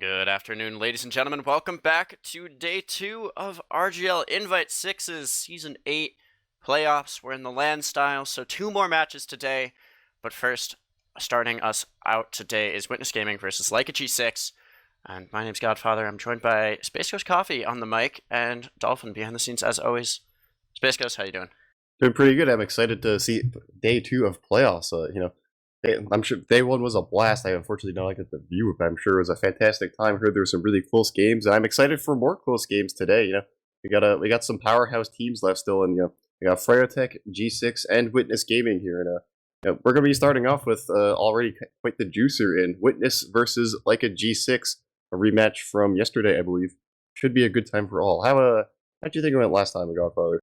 Good afternoon, ladies and gentlemen. Welcome back to day 2 of RGL Invite Six's Season 8 playoffs. We're in the land style, so 2 more matches today. But first, starting us out today is Witness Gaming versus Like a G6. And my name's Godfather. I'm joined by Space Ghost Coffee on the mic and Dolphin behind the scenes as always. Space Ghost, how you doing? Doing pretty good. I'm excited to see day 2 of playoffs. I'm sure day 1 was a blast. I unfortunately don't get the view, but I'm sure it was a fantastic time. Heard there were some really close games, and I'm excited for more close games today. We got some powerhouse teams left still, and we got Freyotech, G6, and Witness Gaming here, and we're gonna be starting off with already quite the juicer in Witness versus like a G6, a rematch from yesterday, I believe. Should be a good time for all. How'd you think it went last time, Godfather?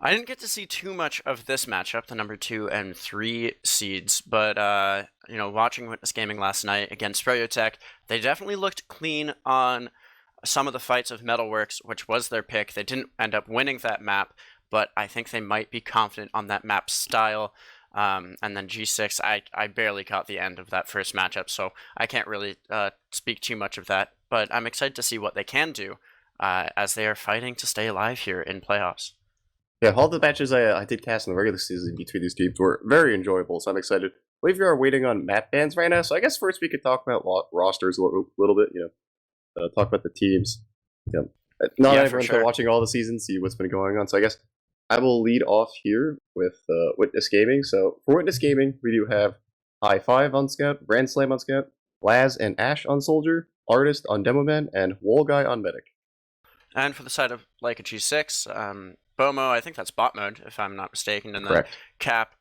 I didn't get to see too much of this matchup, the number 2 and 3 seeds, but watching Witness Gaming last night against Freyotech, they definitely looked clean on some of the fights of Metalworks, which was their pick. They didn't end up winning that map, but I think they might be confident on that map style. And then G6, I barely caught the end of that first matchup, so I can't really speak too much of that, but I'm excited to see what they can do as they are fighting to stay alive here in playoffs. Yeah, all the matches I did cast in the regular season between these teams were very enjoyable, so I'm excited. I believe you are waiting on map bans right now, so I guess first we could talk about rosters a little bit, talk about the teams. Not Yeah, for everyone's been sure. watching all the seasons, see what's been going on, so I guess I will lead off here with Witness Gaming. So for Witness Gaming, we do have High Five on Scout, Brand Slam on Scout, Laz and Ash on Soldier, Artist on Demoman, and Wall Guy on Medic. And for the side of like a G6, Bomo, I think that's bot mode, if I'm not mistaken, and then Correct. Cap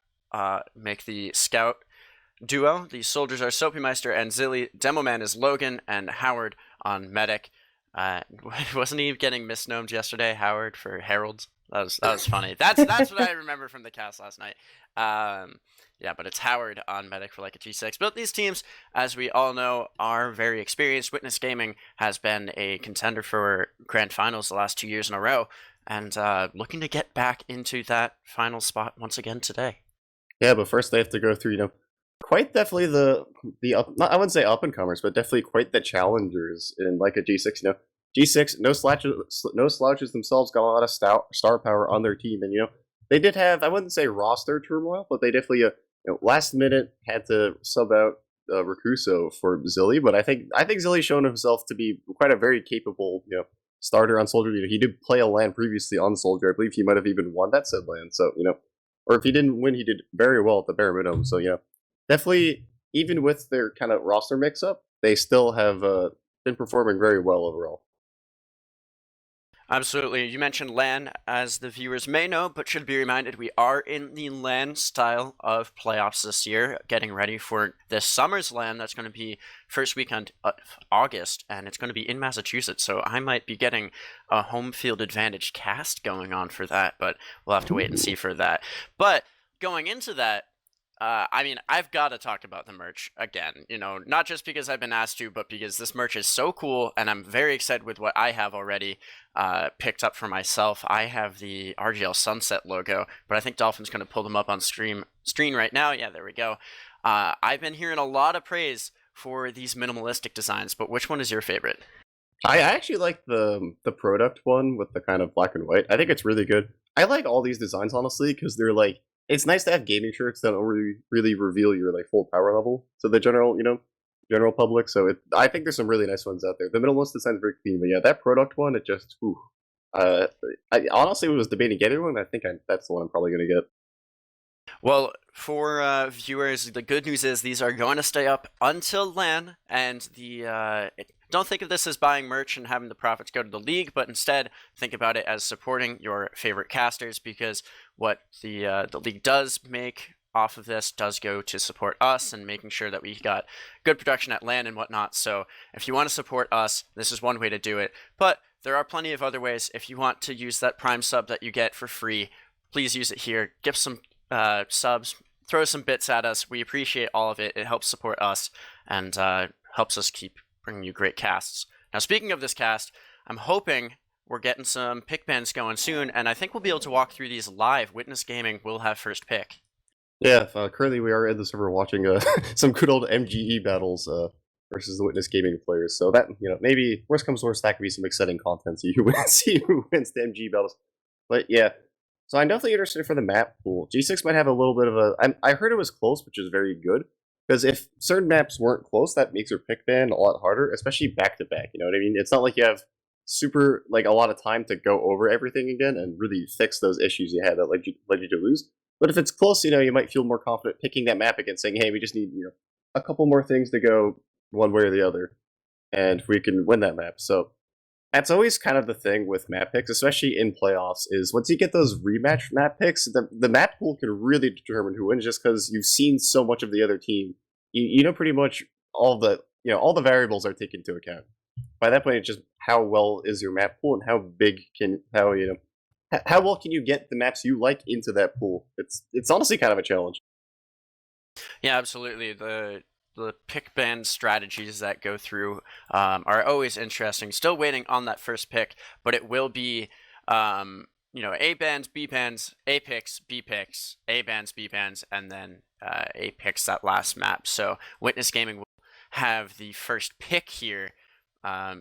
make the Scout duo. The soldiers are Soapy Meister and Zilly. Demoman is Logan, and Howard on Medic. Wasn't he getting misnomed yesterday, Howard, for Heralds? That was funny. That's what I remember from the cast last night. Yeah, but it's Howard on Medic for like a G6. But these teams, as we all know, are very experienced. Witness Gaming has been a contender for Grand Finals the last 2 years in a row, and looking to get back into that final spot once again today. Yeah, but first they have to go through, quite definitely the up, not, I wouldn't say up and comers, but definitely quite the challengers in like a G6. G6 no slouches themselves, got a lot of star power on their team, and they did have, I wouldn't say roster turmoil, but they definitely last minute had to sub out Rakuso for Zilly, but I think Zilly's shown himself to be quite a very capable starter on Soldier. He did play a LAN previously on Soldier. I believe he might have even won that said LAN. So or if he didn't win, he did very well at the bare minimum. So definitely, even with their kind of roster mix up, they still have been performing very well overall. Absolutely. You mentioned LAN, as the viewers may know, but should be reminded we are in the LAN style of playoffs this year, getting ready for this summer's LAN that's going to be first weekend of August, and it's going to be in Massachusetts, so I might be getting a home field advantage cast going on for that, but we'll have to wait and see for that. But going into that, I've got to talk about the merch again, not just because I've been asked to, but because this merch is so cool, and I'm very excited with what I have already picked up for myself. I have the RGL Sunset logo, but I think Dolphin's going to pull them up on screen right now. Yeah, there we go. I've been hearing a lot of praise for these minimalistic designs, but which one is your favorite? I actually like the product one with the kind of black and white. I think it's really good. I like all these designs honestly because they're like, it's nice to have gaming shirts that don't really reveal your like full power level to the general public. So I think there's some really nice ones out there. The minimalist design's very clean, but yeah, that product one, it just I honestly was debating getting one. I think that's the one I'm probably gonna get. Well, for viewers, the good news is these are going to stay up until LAN, and don't think of this as buying merch and having the profits go to the league, but instead think about it as supporting your favorite casters, because what the league does make off of this does go to support us and making sure that we got good production at LAN and whatnot. So if you want to support us, this is one way to do it, but there are plenty of other ways. If you want to use that Prime sub that you get for free, please use it here. Give some subs, throw some bits at us. We appreciate all of it. It helps support us and helps us keep bringing you great casts. Now, speaking of this cast, I'm hoping we're getting some pick bans going soon, and I think we'll be able to walk through these live. Witness Gaming will have first pick. Yeah, currently we are in the server watching some good old MGE battles. versus the Witness Gaming players. So that, maybe worst comes to worst, that could be some exciting content. See who wins the MG battles. But yeah, so I'm definitely interested for the map pool. G6 might have a little bit of a. I heard it was close, which is very good. Because if certain maps weren't close, that makes your pick ban a lot harder, especially back to back. You know what I mean? It's not like you have a lot of time to go over everything again and really fix those issues you had that led you to lose. But if it's close, you might feel more confident picking that map again, saying, "Hey, we just need a couple more things to go one way or the other, and we can win that map." So that's always kind of the thing with map picks, especially in playoffs, is once you get those rematch map picks, the map pool can really determine who wins just because you've seen so much of the other team. You know pretty much all the variables are taken into account. By that point, it's just how well is your map pool and how well can you get the maps you like into that pool. It's honestly kind of a challenge. Yeah, absolutely. The pick ban strategies that go through are always interesting. Still waiting on that first pick, but it will be A bans, B bans, A picks, B picks, A bans, B bans, and then A picks that last map. So Witness Gaming will have the first pick here,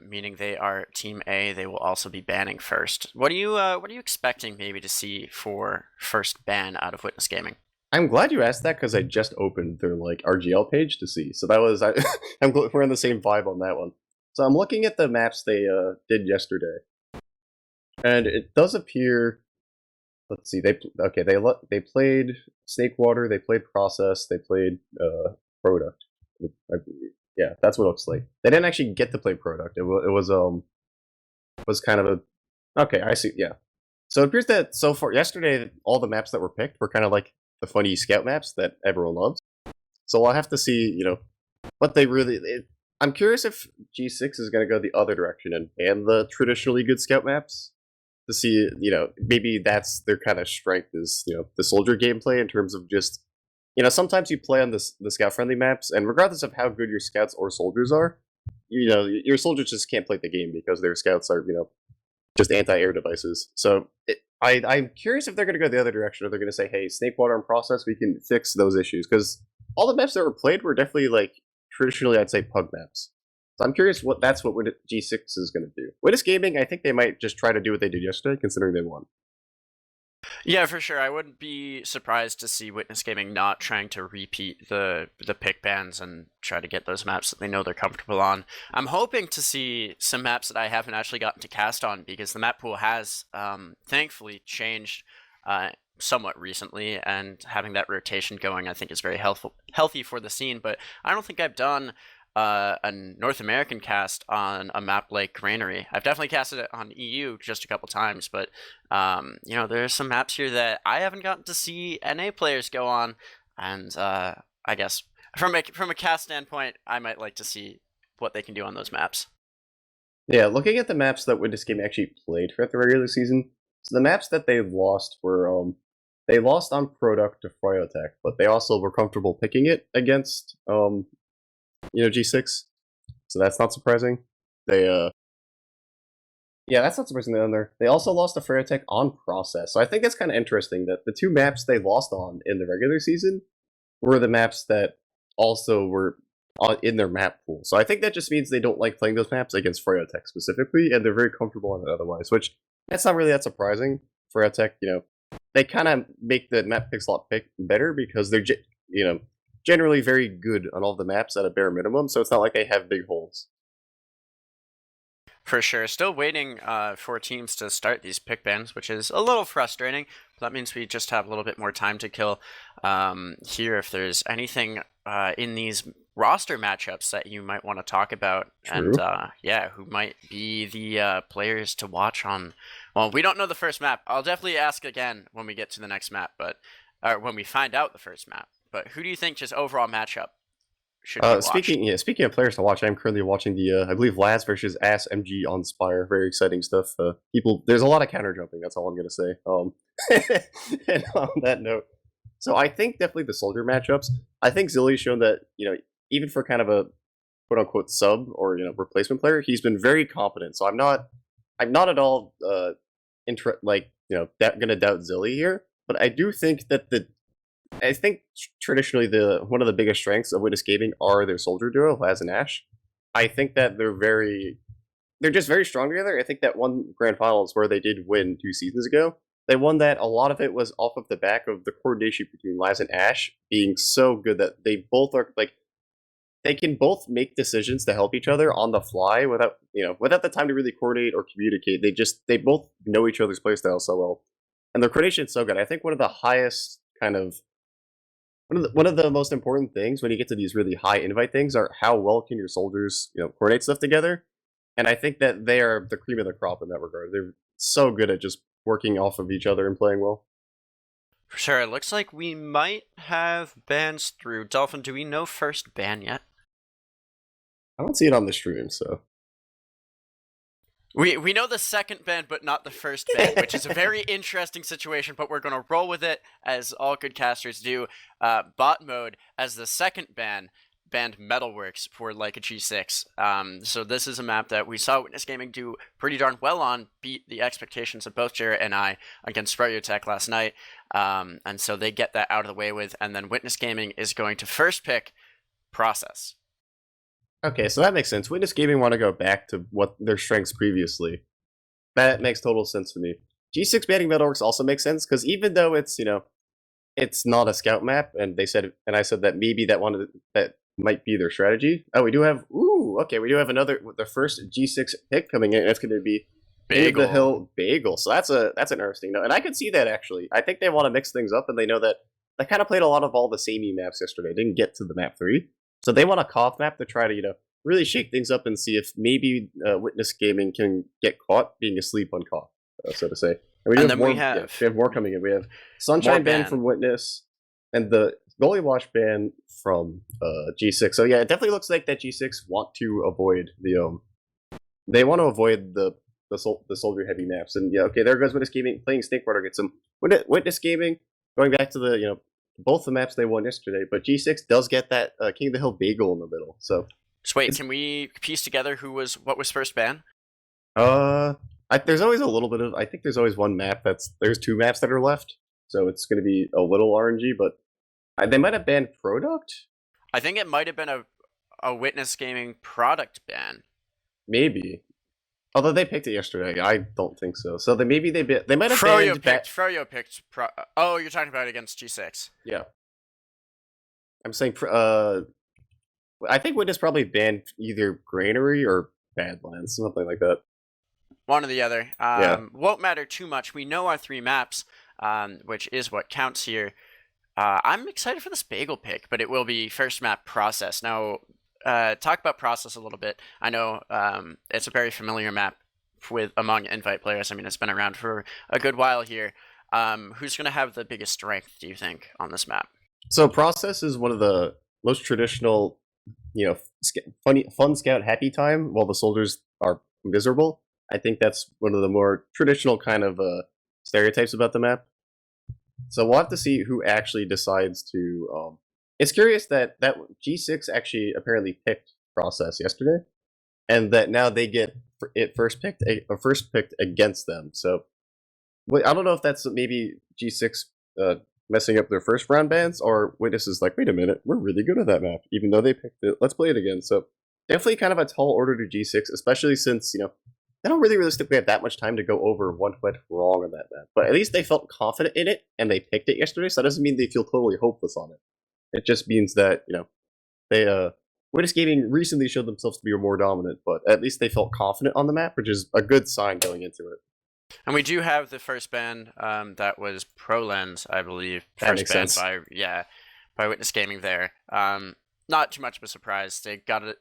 meaning they are Team A. They will also be banning first. What are you expecting maybe to see for first ban out of Witness Gaming? I'm glad you asked that because I just opened their RGL page to see. So that was we're on the same vibe on that one. So I'm looking at the maps they did yesterday, and it does appear. Let's see. They played Snake Water. They played Process. They played Product. Yeah, that's what it looks like. They didn't actually get to play Product. It was kind of a. Okay, I see. Yeah. So it appears that so far yesterday, all the maps that were picked were kind of like the funny scout maps that everyone loves. So I'll have to see, what they really. I'm curious if G6 is going to go the other direction and ban the traditionally good scout maps to see, maybe that's their kind of strength is, the soldier gameplay in terms of just, sometimes you play on the scout friendly maps, and regardless of how good your scouts or soldiers are, your soldiers just can't play the game because their scouts are, just anti-air devices. So I'm curious if they're going to go the other direction, or they're going to say, "Hey, Snakewater and Process, we can fix those issues," because all the maps that were played were definitely traditionally, I'd say, pug maps. So I'm curious what G6 is going to do. Witness Gaming, I think they might just try to do what they did yesterday, considering they won. Yeah, for sure. I wouldn't be surprised to see Witness Gaming not trying to repeat the pick bans and try to get those maps that they know they're comfortable on. I'm hoping to see some maps that I haven't actually gotten to cast on, because the map pool has thankfully changed somewhat recently, and having that rotation going I think is very healthy for the scene. But I don't think I've done a North American cast on a map like Granary. I've definitely casted it on EU just a couple times, but there's some maps here that I haven't gotten to see NA players go on, and I guess from a cast standpoint, I might like to see what they can do on those maps. Yeah, looking at the maps that Witness Gaming actually played throughout the regular season, so the maps that they lost were they lost on Product to Fryotech, but they also were comfortable picking it against G6. So that's not surprising. They Yeah, that's not surprising. They also lost to Fryotech on Process. So I think it's kind of interesting that the two maps they lost on in the regular season were the maps that also were in their map pool. So I think that just means they don't like playing those maps against Fryotech specifically, and they're very comfortable on it otherwise, which that's not really that surprising. Fryotech, they kind of make the map picks a lot better because they're, generally very good on all the maps at a bare minimum, so it's not like they have big holes. For sure. Still waiting for teams to start these pick bans, which is a little frustrating. That means we just have a little bit more time to kill here. If there's anything in these roster matchups that you might want to talk about, True. and who might be the players to watch on. Well, we don't know the first map. I'll definitely ask again when we get to the next map, but when we find out the first map. But who do you think just overall matchup should be watched? Speaking of players to watch, I'm currently watching the I believe Laz versus Ass MG on Spire. Very exciting stuff. There's a lot of counter jumping. That's all I'm gonna say. And on that note, so I think definitely the soldier matchups. I think Zilly's shown that even for kind of a quote unquote sub or replacement player, he's been very competent. So I'm not at all gonna doubt Zilly here. But I do think that I think traditionally one of the biggest strengths of Witness Gaming are their soldier duo, Laz and Ash. I think that they're just very strong together. I think that one grand finals where they did win 2 seasons ago, they won that. A lot of it was off of the back of the coordination between Laz and Ash being so good that they both are like they can both make decisions to help each other on the fly without the time to really coordinate or communicate. They both know each other's playstyles so well, and their coordination is so good. I think one of the highest kind of one of the most important things when you get to these really high invite things are how well can your soldiers coordinate stuff together, and I think that they are the cream of the crop in that regard. They're so good at just working off of each other and playing well. For sure, it looks like we might have bans through. Dolphin, do we know first ban yet? I don't see it on the stream, so We know the second ban, but not the first ban, which is a very interesting situation, but we're going to roll with it, as all good casters do. Bot mode, as the second ban, banned Metalworks for like a G6. So this is a map that we saw Witness Gaming do pretty darn well on, beat the expectations of both Jarrett and I against Sproutotech last night. And so they get that out of the way with, and then Witness Gaming is going to first pick Process. okay, so that makes sense. Witness Gaming want to go back to what their strengths previously. That makes total sense to me. G6 banning Metalworks also makes sense because even though it's not a scout map, and I said that maybe that might be their strategy. Oh, we do have the first G6 pick coming in. It's going to be King of the Hill Bagel. So that's an interesting note, and I could see that actually. I think they want to mix things up, and they know that they kind of played a lot of all the samey maps yesterday. Didn't get to the map 3. So they want a cough map to try to, really shake things up and see if maybe Witness Gaming can get caught being asleep on cough, so to say. And we have more coming in. We have Sunshine ban from Witness and the Goalie Wash ban from G6. So yeah, it definitely looks like that G6 want to avoid they want to avoid the soldier heavy maps. And yeah, okay, there goes Witness Gaming playing Snake Water against some Witness Gaming going back to the both the maps they won yesterday, but G6 does get that King of the Hill Bagel in the middle. So just wait, can we piece together what was first ban? There's always a little bit of. I think there's always one map there's 2 maps that are left, so it's going to be a little RNG. But they might have banned product. I think it might have been a Witness Gaming product ban. Maybe. Although they picked it yesterday, I don't think so. So they might have banned. Froyo picked. Oh, you're talking about against G6. Yeah. I'm saying. I think Witness probably banned either Granary or Badlands, something like that. One or the other. Won't matter too much. We know our 3 maps, which is what counts here. I'm excited for this Bagel pick, but it will be first map Process. Now, talk about Process a little bit. I know it's a very familiar map among invite players. I mean, it's been around for a good while here. Who's going to have the biggest strength, do you think, on this map? So Process is one of the most traditional, fun scout happy time while the soldiers are miserable. I think that's one of the more traditional kind of stereotypes about the map. So we'll have to see who actually decides to. It's curious that G6 actually apparently picked Process yesterday, and that now they get it first picked against them. So I don't know if that's maybe G6 messing up their first round bans, or Witness is like, wait a minute, we're really good at that map, even though they picked it. Let's play it again. So definitely kind of a tall order to G6, especially since they don't really realistically have that much time to go over what went wrong on that map. But at least they felt confident in it, and they picked it yesterday, so that doesn't mean they feel totally hopeless on it. It just means that, they, Witness Gaming recently showed themselves to be more dominant, but at least they felt confident on the map, which is a good sign going into it. And we do have the first ban, that was ProLens, I believe. That first makes ban sense. by Witness Gaming there. Not too much of a surprise. They got it,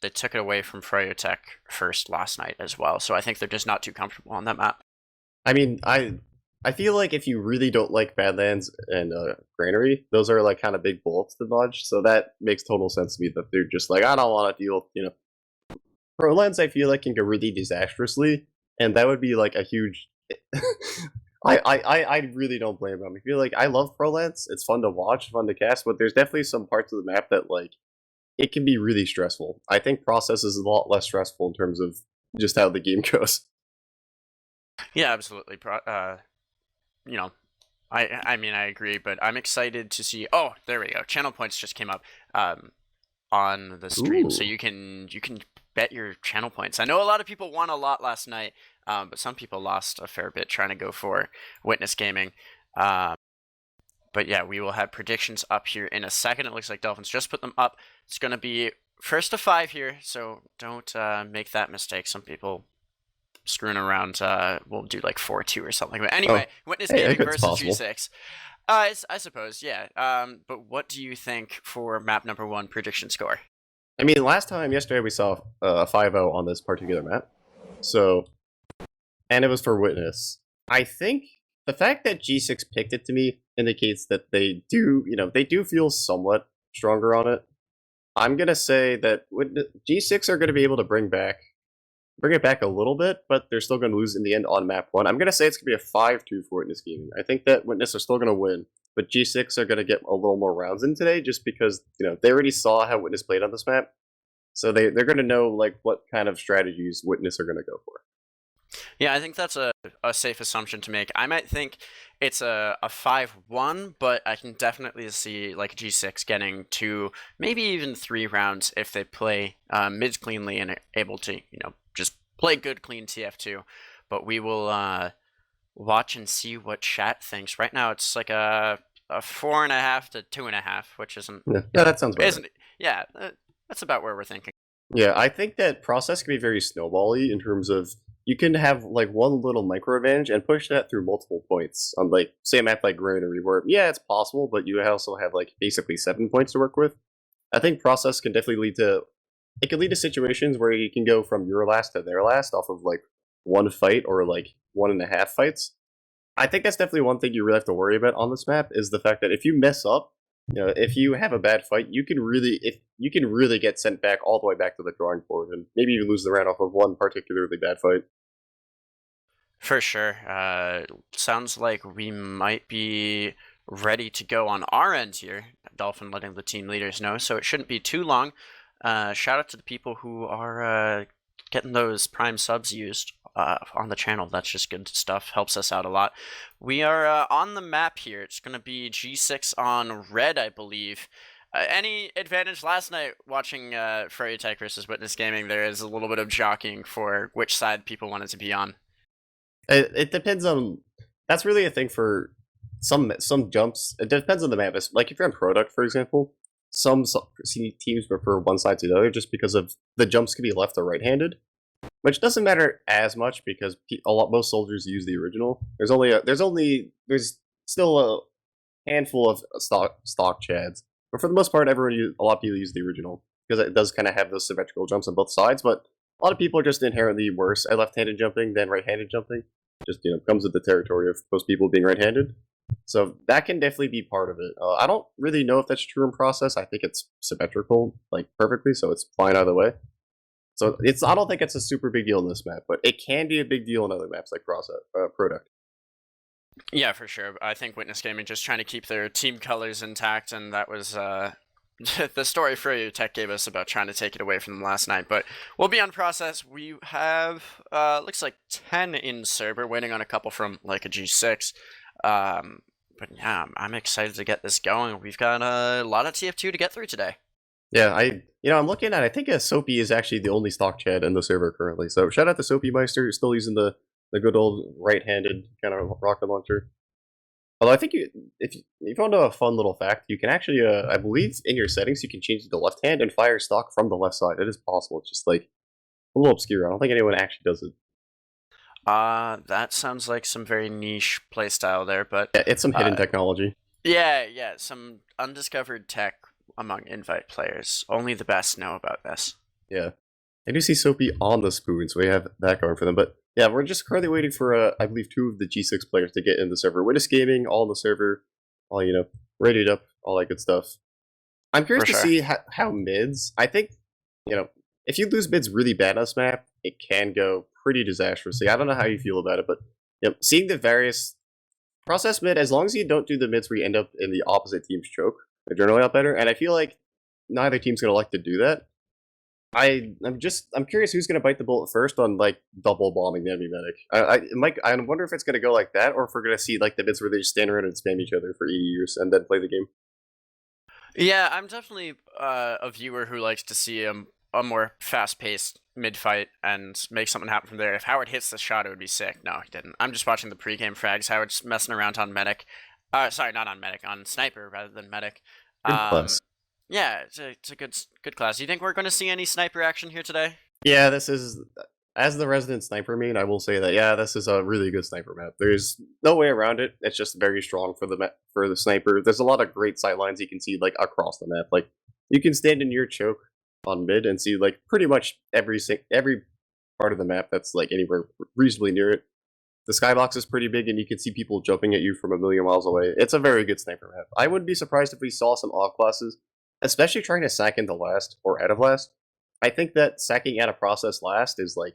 they took it away from Sproutotech first last night as well, so I think they're just not too comfortable on that map. I mean, I feel like if you really don't like Badlands and Granary, those are like kind of big bullets to dodge, so that makes total sense to me that they're just like, I don't want to deal with, ProLens I feel like can go really disastrously, and that would be like a huge I really don't blame them. I feel like I love ProLens, it's fun to watch, fun to cast, but there's definitely some parts of the map that like it can be really stressful. I think Process is a lot less stressful in terms of just how the game goes. Yeah, absolutely. I mean, I agree, but I'm excited to see. Oh, there we go. Channel points just came up. on the stream, so Ooh. you can bet your channel points. I know a lot of people won a lot last night, but some people lost a fair bit trying to go for Witness Gaming. But yeah, we will have predictions up here in a second. It looks like Dolphins just put them up. It's going to be first to 5 here, so don't make that mistake. Some people screwing around will do like 4-2 or something. But anyway, Oh, Witness hey, I Gaming think it's versus possible. G6. I suppose, yeah. But what do you think for map number 1 prediction score? I mean, yesterday, we saw 5-0 on this particular map. So, and it was for Witness. I think the fact that G6 picked it to me indicates that they do feel somewhat stronger on it. I'm gonna say that G6 are gonna be able to bring it back a little bit, but they're still gonna lose in the end on map 1. I'm gonna say it's gonna be a 5-2 for Witness Gaming. I think that Witness are still gonna win, but G6 are gonna get a little more rounds in today, just because they already saw how Witness played on this map, so they're gonna know like what kind of strategies Witness are gonna go for. Yeah, I think that's a safe assumption to make. I might think it's a 5-1, but I can definitely see like G6 getting 2, maybe even 3 rounds if they play mid cleanly and are able to, just play good clean TF2. But we will watch and see what chat thinks. Right now it's like a 4.5 to 2.5, which isn't Yeah, that sounds about right. yeah, that's about where we're thinking. Yeah, I think that process can be very snowbally in terms of you can have like one little micro advantage and push that through multiple points on like say a map like Granary where yeah it's possible, but you also have like basically 7 points to work with. I think process can definitely lead to situations where you can go from your last to their last off of like one fight or like 1.5 fights. I think that's definitely one thing you really have to worry about on this map is the fact that if you mess up, if you have a bad fight, you can really get sent back all the way back to the drawing board and maybe even lose the round off of one particularly bad fight. For sure. Sounds like we might be ready to go on our end here. Dolphin letting the team leaders know, so it shouldn't be too long. Shout out to the people who are getting those Prime subs used on the channel. That's just good stuff. Helps us out a lot. We are on the map here. It's going to be G6 on red, I believe. Any advantage last night watching Furry Tech versus Witness Gaming? There is a little bit of jockeying for which side people wanted to be on. It depends on. That's really a thing for some jumps. It depends on the map. Like if you're on product, for example, some teams prefer one side to the other just because of the jumps can be left or right-handed, which doesn't matter as much because most soldiers use the original. There's still a handful of stock chads, but for the most part, a lot of people use the original because it does kind of have those symmetrical jumps on both sides. But a lot of people are just inherently worse at left-handed jumping than right-handed jumping. Just comes with the territory of most people being right-handed. So that can definitely be part of it. I don't really know if that's true in process. I think it's symmetrical, like perfectly, so it's fine either way. So I don't think it's a super big deal in this map, but it can be a big deal in other maps like product. Yeah, for sure. I think Witness Gaming just trying to keep their team colors intact, and that was the story Furry Tech gave us about trying to take it away from them last night. But we'll be on process. We have looks like 10 in server, waiting on a couple from like a G6. But yeah, I'm excited to get this going. We've got a lot of TF2 to get through today. Yeah, I'm looking at. I think Soapy is actually the only stock Chad in the server currently. So shout out to Soapy Meister, who's still using the good old right-handed kind of rocket launcher. Although I think if you want to know a fun little fact, you can actually, I believe, in your settings, you can change it to left hand and fire stock from the left side. It is possible. It's just like a little obscure. I don't think anyone actually does it. That sounds like some very niche playstyle there, but Yeah, it's some hidden technology. yeah, some undiscovered tech among invite players. Only the best know about this. Yeah, I do see Soapy on the spoon, so we have that going for them. But yeah, we're just currently waiting for, I believe, 2 of the G6 players to get in the server. Witness Gaming, all in the server, all rated up, all that good stuff. I'm curious to see how mids. I think, if you lose mids really bad on this map, it can go pretty disastrously. I don't know how you feel about it, but seeing the various process mid, as long as you don't do the mids where you end up in the opposite team's choke, they're generally out better. And I feel like neither team's gonna like to do that. I'm curious who's gonna bite the bullet first on like double bombing the enemy medic. I wonder if it's gonna go like that, or if we're gonna see like the bits where they just stand around and spam each other for 80 years and then play the game. Yeah, I'm definitely a viewer who likes to see a more fast-paced mid-fight and make something happen from there. If Howard hits the shot, it would be sick. No, he didn't. I'm just watching the pregame frags. Howard's messing around on medic. Sorry, not on medic, on sniper rather than medic. Good Um, class. yeah, it's a good class. Do you think we're going to see any sniper action here today? Yeah, this is as the resident sniper main. I will say that yeah, this is a really good sniper map. There's no way around it. It's just very strong for the for the sniper. There's a lot of great sight lines you can see like across the map. Like you can stand in your choke on mid and see like pretty much every part of the map that's like anywhere reasonably near it. The skybox is pretty big, and you can see people jumping at you from a million miles away. It's a very good sniper map. I wouldn't be surprised if we saw some off classes, especially trying to sack into last or out of last. I think that sacking out of process last is like,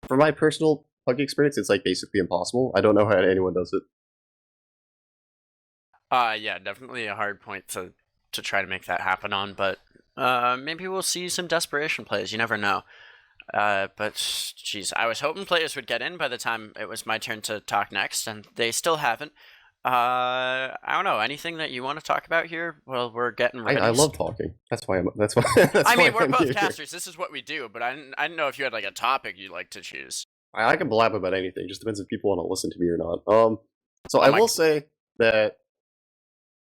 from my personal pug experience, it's like basically impossible. I don't know how anyone does it. Yeah, definitely a hard point to try to make that happen on, but maybe we'll see some desperation plays. You never know. But geez, I was hoping players would get in by the time it was my turn to talk next, and they still haven't. I don't know. Anything that you want to talk about here? Well, we're getting ready. I love talking. That's why I'm. That's why. That's I why mean, we're I'm both here. casters. This is what we do. But I didn't know if you had like a topic you'd like to choose. I can blab about anything. Just depends if people want to listen to me or not. So Oh I my! will say that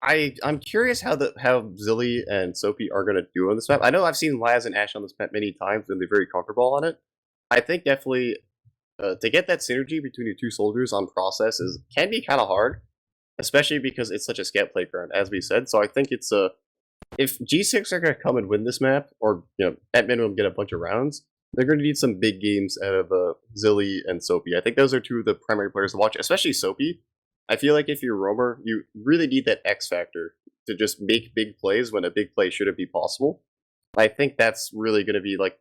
I'm curious how Zilly and Soapy are gonna do on this map. I know I've seen Laz and Ash on this map many times, and they're very comfortable on it. I think definitely to get that synergy between your two soldiers on process is can be kind of hard, especially because it's such a scat playground, as we said. So I think it's if G6 are gonna come and win this map, or at minimum get a bunch of rounds, they're gonna need some big games out of Zilly and Soapy. I think those are two of the primary players to watch, especially Soapy. I feel like if you're Roamer, you really need that X factor to just make big plays when a big play shouldn't be possible. I think that's really going to be like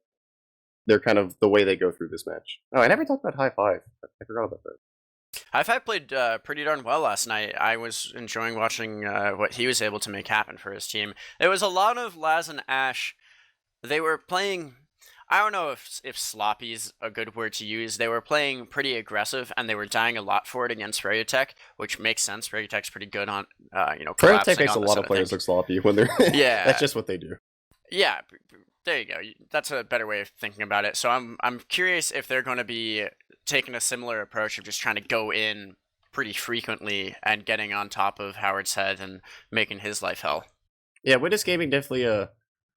they're kind of the way they go through this match. Oh, I never talked about High Five. I forgot about that. High Five played pretty darn well last night. I was enjoying watching what he was able to make happen for his team. There was a lot of Laz and Ash. They were playing. I don't know if sloppy is a good word to use. They were playing pretty aggressive, and they were dying a lot for it against Rayotech, which makes sense. Rayotech's pretty good on, Protech collapsing makes a on this lot sort of of players thing. look sloppy when they're. Yeah, That's just what they do. yeah. There you go. That's a better way of thinking about it. So I'm curious if they're going to be taking a similar approach of just trying to go in pretty frequently and getting on top of Howard's head and making his life hell. Yeah, Witness Gaming definitely.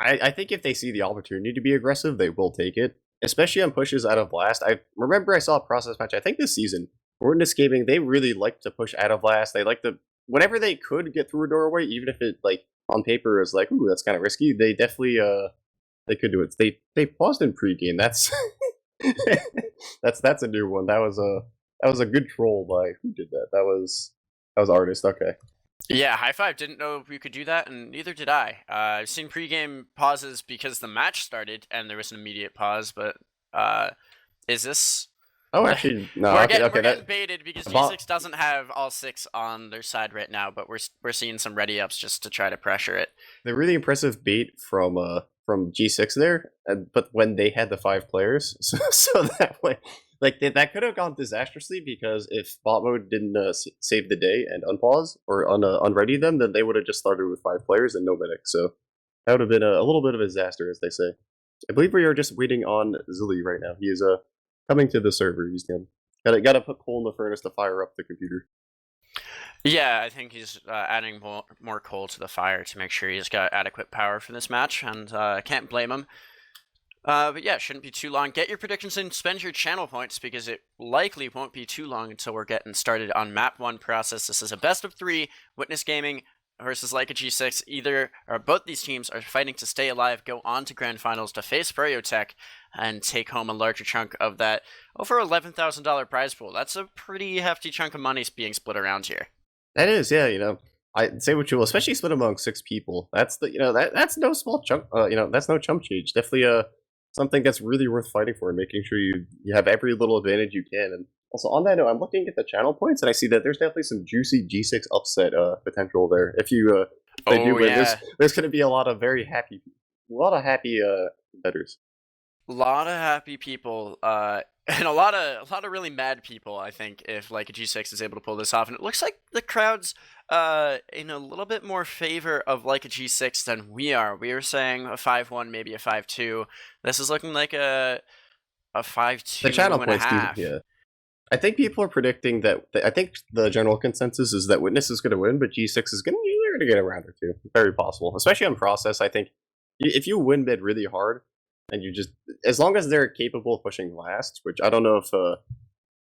I think if they see the opportunity to be aggressive, they will take it. Especially on pushes out of blast. I remember I saw a process match. I think this season, Witness Gaming, they really like to push out of blast. They like to whenever they could get through a doorway, even if it like on paper is like, ooh, that's kind of risky. They definitely they could do it. They paused in pregame. That's that's a new one. That was a good troll by who did that? That was artist. Okay. Yeah, High Five didn't know we could do that, and neither did I. I've seen pregame pauses because the match started and there was an immediate pause, but is this? Oh, actually, no. we're Okay, getting okay. we're getting That baited because Bo- G6 doesn't have all six on their side right now, but we're seeing some ready ups just to try to pressure it. the really impressive bait from G6 there, but when they had the 5 players, so that way, like that could have gone disastrously because if bot mode didn't save the day and unpause or unready them, then they would have just started with 5 players and no medic. So that would have been a little bit of a disaster, as they say. I believe we are just waiting on Zilly right now. He is coming to the server. He's done. Gotta put coal in the furnace to fire up the computer. Yeah, I think he's adding more coal to the fire to make sure he's got adequate power for this match, and I can't blame him. But yeah, shouldn't be too long. Get your predictions in, spend your channel points, because it likely won't be too long until we're getting started on Map 1 process. This is a best of 3, Witness Gaming versus Leica G6. Either or both these teams are fighting to stay alive, go on to Grand Finals to face Prayotech, and take home a larger chunk of that over $11,000 prize pool. That's a pretty hefty chunk of money being split around here. That is, yeah. I say what you will, especially split among 6 people. That's that's no small chunk. That's no chump change. Definitely something that's really worth fighting for, and making sure you have every little advantage you can. And also on that note, I'm looking at the channel points, and I see that there's definitely some juicy G6 upset potential there. If they do win, Yeah. there's going to be a lot of happy betters. A lot of happy people, and a lot of really mad people. I think if like a G6 is able to pull this off, and it looks like the crowd's in a little bit more favor of like a G6 than we are. We were saying a 5-1, maybe a 5-2. This is looking like a The 5-2 channel and a points do, half. yeah. I think people are predicting that. I think the general consensus is that Witness is going to win, but G6 is going to get a round or two. Very possible, especially on process. I think if you win mid really hard, and you just as long as they're capable of pushing last, which I don't know if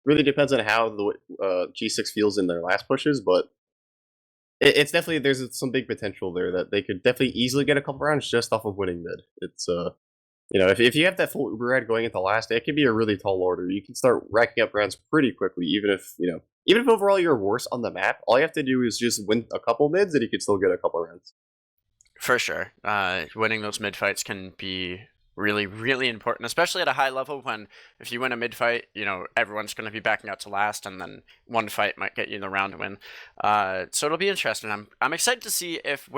really depends on how the G6 feels in their last pushes, but it's definitely there's some big potential there that they could definitely easily get a couple rounds just off of winning mid. It's you know, if you have that full Uber ride going into last, it can be a really tall order. You can start racking up rounds pretty quickly, even if overall you're worse on the map. All you have to do is just win a couple mids, and you can still get a couple rounds. For sure. Winning those mid fights can be really, really important, especially at a high level when if you win a mid fight, everyone's going to be backing out to last, and then one fight might get you the round win. So it'll be interesting. I'm excited to see if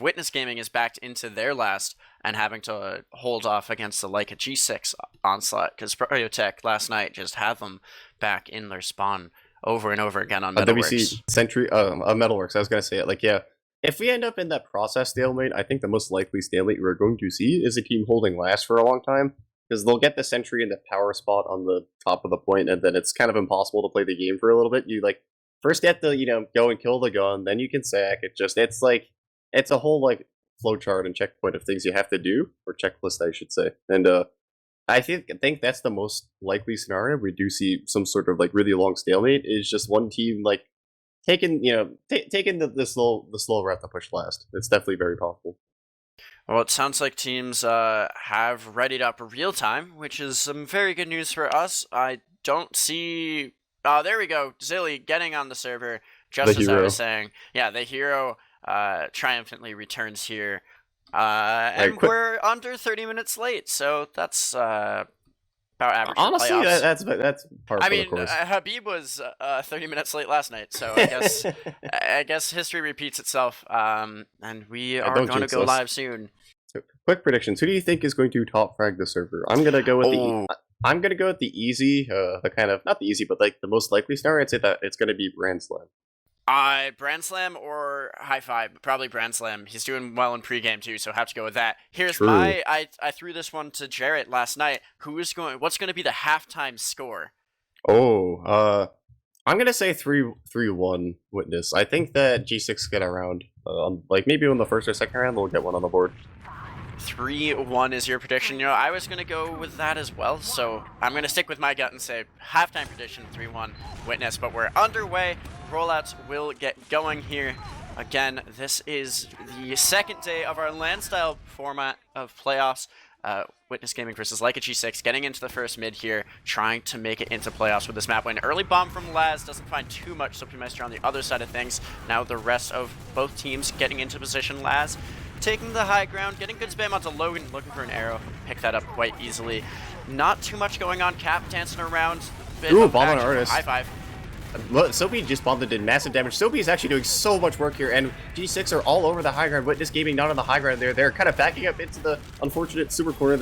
Witness Gaming is backed into their last and having to hold off against the like a G6 onslaught, because Proyotech last night just had them back in their spawn over and over again on Metalworks. WC Sentry, Metalworks. I was gonna say it. Like, yeah, if we end up in that process stalemate, I think the most likely stalemate we're going to see is a team holding last for a long time, because they'll get the Sentry in the power spot on the top of the point, and then it's kind of impossible to play the game for a little bit. You first get the go and kill the gun, then you can sack. It's a whole flowchart and checkpoint of things you have to do, or checklist, I should say. And I think that's the most likely scenario. We do see some sort of really long stalemate. Is just one team taking the slow route to push last. It's definitely very possible. Well, it sounds like teams have readied up real time, which is some very good news for us. I don't see. Oh, there we go. Zilly getting on the server, just as I was saying. Yeah, the hero triumphantly returns here. And we're under 30 minutes late, so that's about average. Honestly, that's part of the course. Habib was 30 minutes late last night, so I guess history repeats itself. And we are going to go live soon. So, quick predictions: who do you think is going to top frag the server? I'm gonna go with the easy, the kind of not the easy, but the most likely scenario. I'd say that it's gonna be Brand Slam. Brand Slam or High Five? Probably Brand Slam. He's doing well in pregame too, so have to go with that. Here's I threw this one to Jarrett last night. What's going to be the halftime score? Oh, I'm gonna say 3-1 Witness. I think that G6 get around. Maybe in the first or second round they'll get one on the board. 3-1 is your prediction. I was going to go with that as well, so I'm going to stick with my gut and say halftime prediction 3-1 Witness, but we're underway. Rollouts will get going here. Again, this is the second day of our LAN-style format of playoffs. Witness Gaming versus Leica G6, getting into the first mid here, trying to make it into playoffs with this map win. Early bomb from Laz, doesn't find too much Soapymeister on the other side of things. Now the rest of both teams getting into position. Laz taking the high ground, getting good spam onto Logan, looking for an arrow, pick that up quite easily. Not too much going on, Cap dancing around. Ooh, bomb on Artist. High five. Soapy just bombed and did massive damage. Soapy is actually doing so much work here, and G6 are all over the high ground. Witness Gaming not on the high ground there. They're kind of backing up into the unfortunate super corner.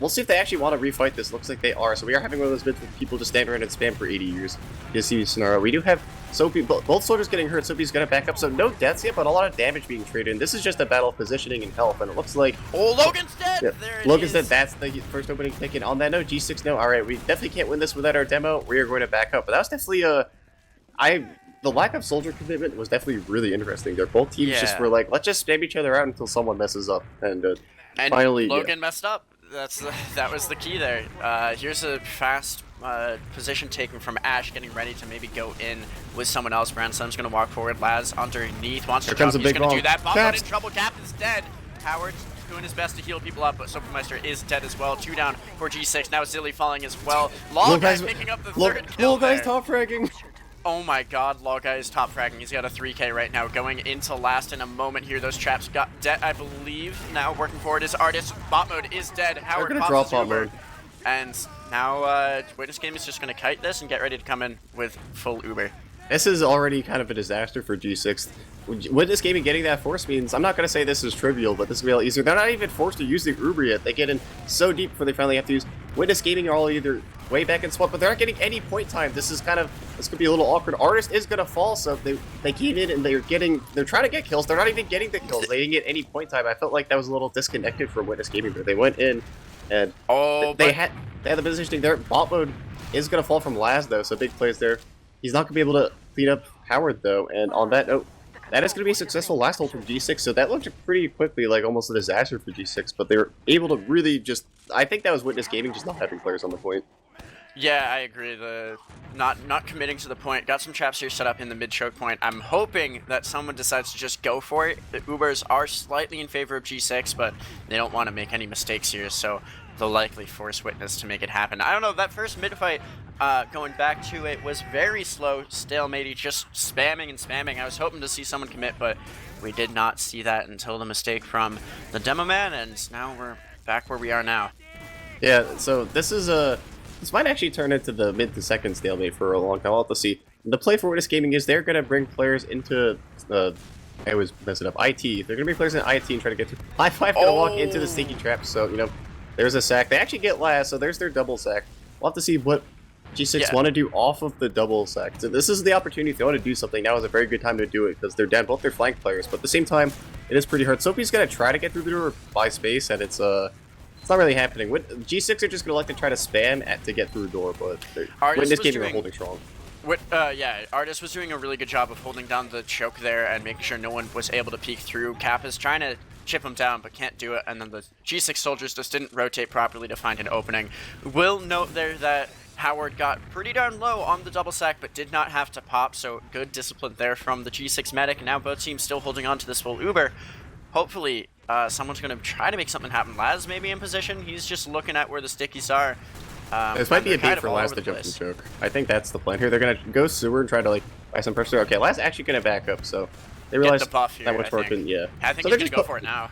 We'll see if they actually want to refight this. Looks like they are. So we are having one of those bits with people just stand around and spam for 80 years. You see scenario. We do have Soapy, both soldiers getting hurt. Soapy's going to back up. So no deaths yet, but a lot of damage being traded. And this is just a battle of positioning and health. And it looks like... Oh, Logan's dead! Yeah. There Logan's dead. That's the first opening ticket. On that note, G6, no. All right, we definitely can't win this without our demo. We are going to back up. But that was definitely the lack of soldier commitment was definitely really interesting. They're both teams just were like, let's just spam each other out until someone messes up. And finally... Logan messed up. That was the key there. Here's a fast position taken from Ash, getting ready to maybe go in with someone else. Branson's going to walk forward. Laz underneath, wants to jump. He's going to do that. Bomb in trouble. Cap is dead. Howard doing his best to heal people up, but Soapymeister is dead as well. 2 down for G6. Now Zilly falling as well. Logguy picking up the third kill there. Loguy's top fragging. Oh my god, Logguy is top fragging. He's got a 3k right now, going into last in a moment here. Those traps got dead, I believe. Now working forward is Artist. Bot mode is dead. Howard gonna drop bot Uber. mode. And now Witness Game is just going to kite this and get ready to come in with full Uber. This is already kind of a disaster for G6. Witness Gaming getting that force means, I'm not going to say this is trivial, but this is real easier. They're not even forced to use the Uber yet. They get in so deep before they finally have to use. Witness Gaming are all either way back in spot, but they're not getting any point time. This could be a little awkward. Artist is gonna fall, so they came in and they're trying to get kills. They're not even getting the kills. They didn't get any point time. I felt like that was a little disconnected from Witness Gaming, but they went in and they had the positioning there. Bot mode is gonna fall from Laz though, so big plays there. He's not gonna be able to clean up Howard though, and on that note, that is going to be a successful last ult from G6, so that looked pretty quickly like almost a disaster for G6, but they were able to really just... I think that was Witness Gaming just not having players on the point. Yeah, I agree. The not committing to the point. Got some traps here set up in the mid choke point. I'm hoping that someone decides to just go for it. The Ubers are slightly in favor of G6, but they don't want to make any mistakes here, so they'll likely force Witness to make it happen. I don't know, that first mid fight, going back to it, was very slow, stalemate, just spamming and spamming. I was hoping to see someone commit, but we did not see that until the mistake from the Demo Man, and now we're back where we are now. Yeah, so this might actually turn into the mid to second stalemate for a long time. I'll have to see. The play for Witness Gaming is they're going to bring players into I always mess it up. IT. They're going to bring players in IT and try to get through. High Five going to walk into the sneaky trap, so, you know, there's a sack. They actually get last, so there's their double sack. We'll have to see what G6 want to do off of the double sack. So this is the opportunity. If they want to do something, now is a very good time to do it, because they're down both their flank players, but at the same time, it is pretty hard. Soapy's going to try to get through the door by space, and it's not really happening. G6 are just going to like to try to spam to get through the door, but Witness Gaming are holding strong. Yeah, Artist was doing a really good job of holding down the choke there and making sure no one was able to peek through. Cap is trying to chip him down, but can't do it, and then the G6 soldiers just didn't rotate properly to find an opening. We'll note there that Howard got pretty darn low on the double sack, but did not have to pop, so good discipline there from the G6 medic. Now both teams still holding on to this full Uber. Hopefully, someone's going to try to make something happen. Laz may be in position. He's just looking at where the stickies are. This might be a bait for Laz to jump and choke. I think that's the plan here. They're going to go sewer and try to like buy some pressure. Okay, Laz actually going to back up, so they realize the buff here, that much more couldn't. Yeah, I think so he's going to go for it now.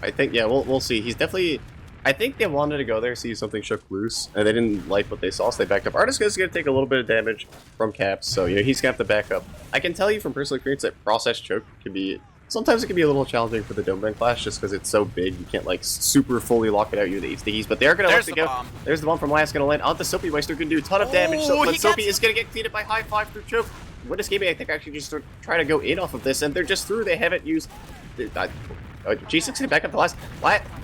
I think, yeah, we'll see. He's definitely... I think they wanted to go there, see something shook loose, and they didn't like what they saw, so they backed up. Artist is going to take a little bit of damage from Caps, so, you know, he's going to have to back up. I can tell you from personal experience that process choke can be... Sometimes it can be a little challenging for the Domeman class, just because it's so big, you can't, like, super fully lock it out, you the stickies, but they're going to let it go. Bomb. There's the bomb from Last, going to land on the Soapy Meister, going to do a ton of damage, but Soapy is going to get cleaned up by High Five through choke. Witness Gaming, I think, actually just trying to go in off of this, and they're just through. They haven't used... G6 can back up the last.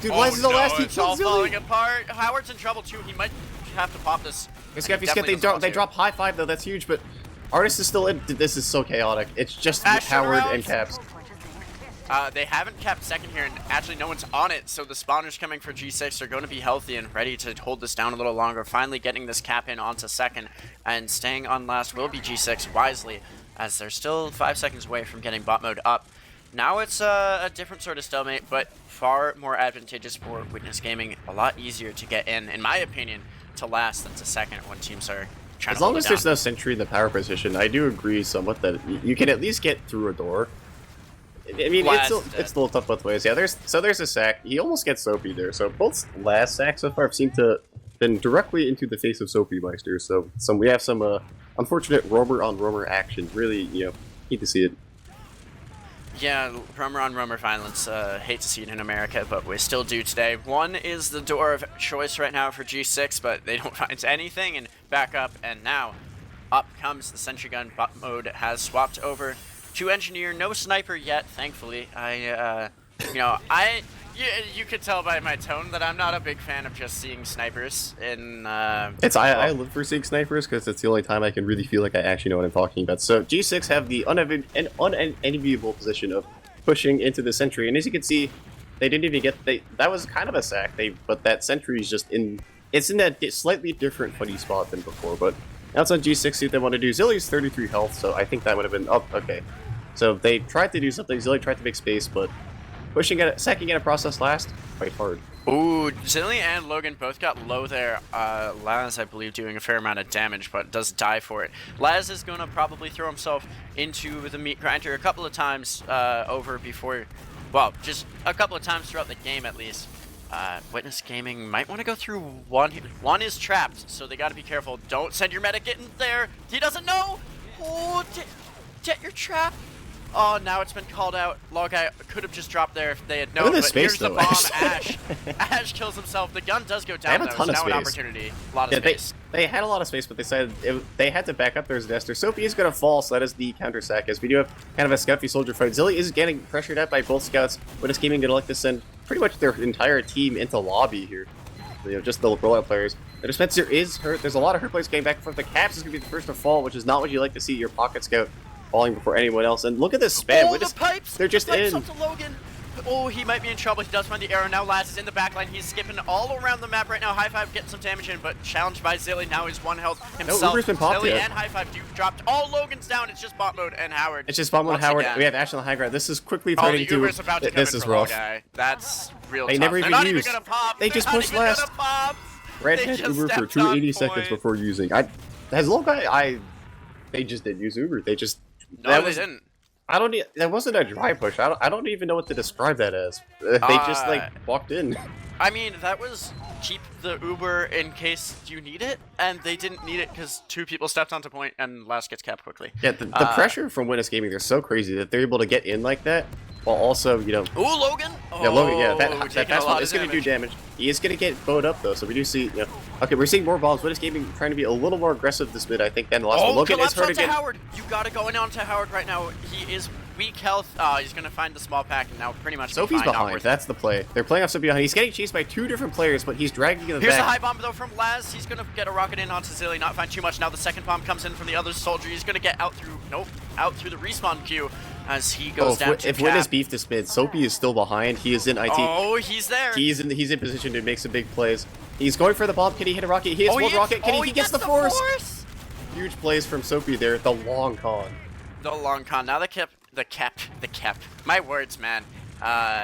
Dude, Laz is the last. He it's all killed falling apart. Howard's in trouble too. He might have to pop this. They drop High Five though. That's huge. But Artist is still in. This is so chaotic. It's just Howard and Caps. They haven't kept second here, and actually no one's on it. So the spawners coming for G6 are going to be healthy and ready to hold this down a little longer. Finally getting this cap in onto second, and staying on last will be G6 wisely, as they're still 5 seconds away from getting bot mode up. Now it's a different sort of stalemate, but far more advantageous for Witness Gaming. A lot easier to get in my opinion, to last than to second when teams are trying to hold it down. As long as there's no sentry in the power position, I do agree somewhat that you can at least get through a door. I mean, it's a little tough both ways. Yeah, there's a sack. He almost gets Soapy there. So both last sacks so far have seemed to been directly into the face of Soapy Meister. So we have some unfortunate roamer on roamer action. Really, you know, hate to see it. Yeah, roamer on roamer violence. Hate to see it in America, but we still do today. One is the door of choice right now for G6, but they don't find anything, and back up, and now up comes the sentry gun. Bot mode has swapped over to engineer. No sniper yet, thankfully. You could tell by my tone that I'm not a big fan of just seeing snipers in... I live for seeing snipers because it's the only time I can really feel like I actually know what I'm talking about. So G6 have the unenviable position of pushing into the sentry, and as you can see, they didn't even get... that was kind of a sack, but that sentry is just in... It's in that slightly different funny spot than before, but now it's on G6, see what they want to do. Zillie's 33 health, so I think that would have been... Oh, okay. So they tried to do something, Zillie tried to make space, but... Sacking at a process last, quite hard. Ooh, Zillie and Logan both got low there. Laz, I believe, doing a fair amount of damage, but does die for it. Laz is going to probably throw himself into the meat grinder a couple of times over before... Well, just a couple of times throughout the game, at least. Witness Gaming might want to go through one. One is trapped, so they got to be careful. Don't send your medic in there. He doesn't know. Oh, get your trap. Oh, now it's been called out. Logeye could have just dropped there if they had known. Look at But this space, here's the though, bomb. actually. Ash kills himself. The gun does go They have down a though. ton So of now an space. opportunity. A lot of space. They had a lot of space, but they decided they had to back up their Nester. Sophie is going to fall, so that is the counter sack. As we do have kind of a scout v soldier fight. Zilly is getting pressured out by both scouts. Witness Gaming going to like to send pretty much their entire team into lobby here. You know, just the rollout players. The dispenser is hurt. There's a lot of hurt players getting back and forth. The Caps is going to be the first to fall, which is not what you like to see. Your pocket scout falling before anyone else. And look at this spam. Oh, the pipes! They're just the pipes in. Up to Logan. Oh, he might be in trouble. He does find the arrow. Now Laz is in the backline. He's skipping all around the map right now. High Five getting some damage in, but challenged by Zilly. Now he's 1 health himself. Uber's been popped Zilly yet. and High Five dropped. All Logan's down. It's just bot mode and Howard. It's just bot mode Once Howard. again. We have Ash on the high ground. This is quickly Oh, turning the Uber's about to come this in is for rough. Guy. That's real They tough. never They're even not used. even gonna pop. They just pushed last. Red They had just Uber for stepped 280 on seconds point. before using. As low guy, they just didn't use Uber. They just No, they didn't. That wasn't a dry push. I don't even know what to describe that as. They just like walked in. I mean, that was keep the Uber in case you need it, and they didn't need it because 2 people stepped onto point and last gets capped quickly. Yeah, the pressure from Witness Gaming, they're so crazy that they're able to get in like that, while also, you know... Ooh, Logan! Yeah, Logan, yeah, that taking fast a lot one of is going to do damage. damage. He is going to get bowed up, though, so we do see, you know... Okay, we're seeing more bombs. Witness Gaming trying to be a little more aggressive this mid, I think, than the last one. Logan is hurt again. Howard! You gotta go in onto Howard right now. He is weak health. He's gonna find the small pack and now pretty much Sophie's fine, behind. That's the play. They're playing off Sophie behind. He's getting chased by 2 different players, but he's dragging them Here's back. a high bomb though from Laz. He's gonna get a rocket in onto Zilly, not find too much. Now the second bomb comes in from the other soldier. He's gonna get out through the respawn queue as he goes down to if Witness beef this mid, Sophie is still behind. He is in IT. Oh, he's there. He's in position to make some big plays. He's going for the bomb. Can he hit a rocket? He hits one rocket. He gets the force. Huge plays from Sophie there. The long con. The long con. Now the cap. My words, man.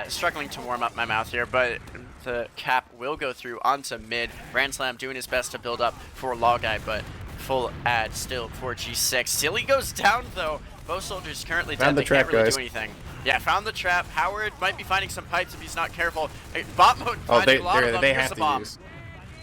Struggling to warm up my mouth here, but the cap will go through onto mid. Ranslam doing his best to build up for Logeye, but full ad still for G6. Silly goes down though. Both soldiers currently dead. They can't really do anything. Yeah, found the trap. Howard might be finding some pipes if he's not careful. Bot mode finding a lot of them. They Here's have the to bomb. use.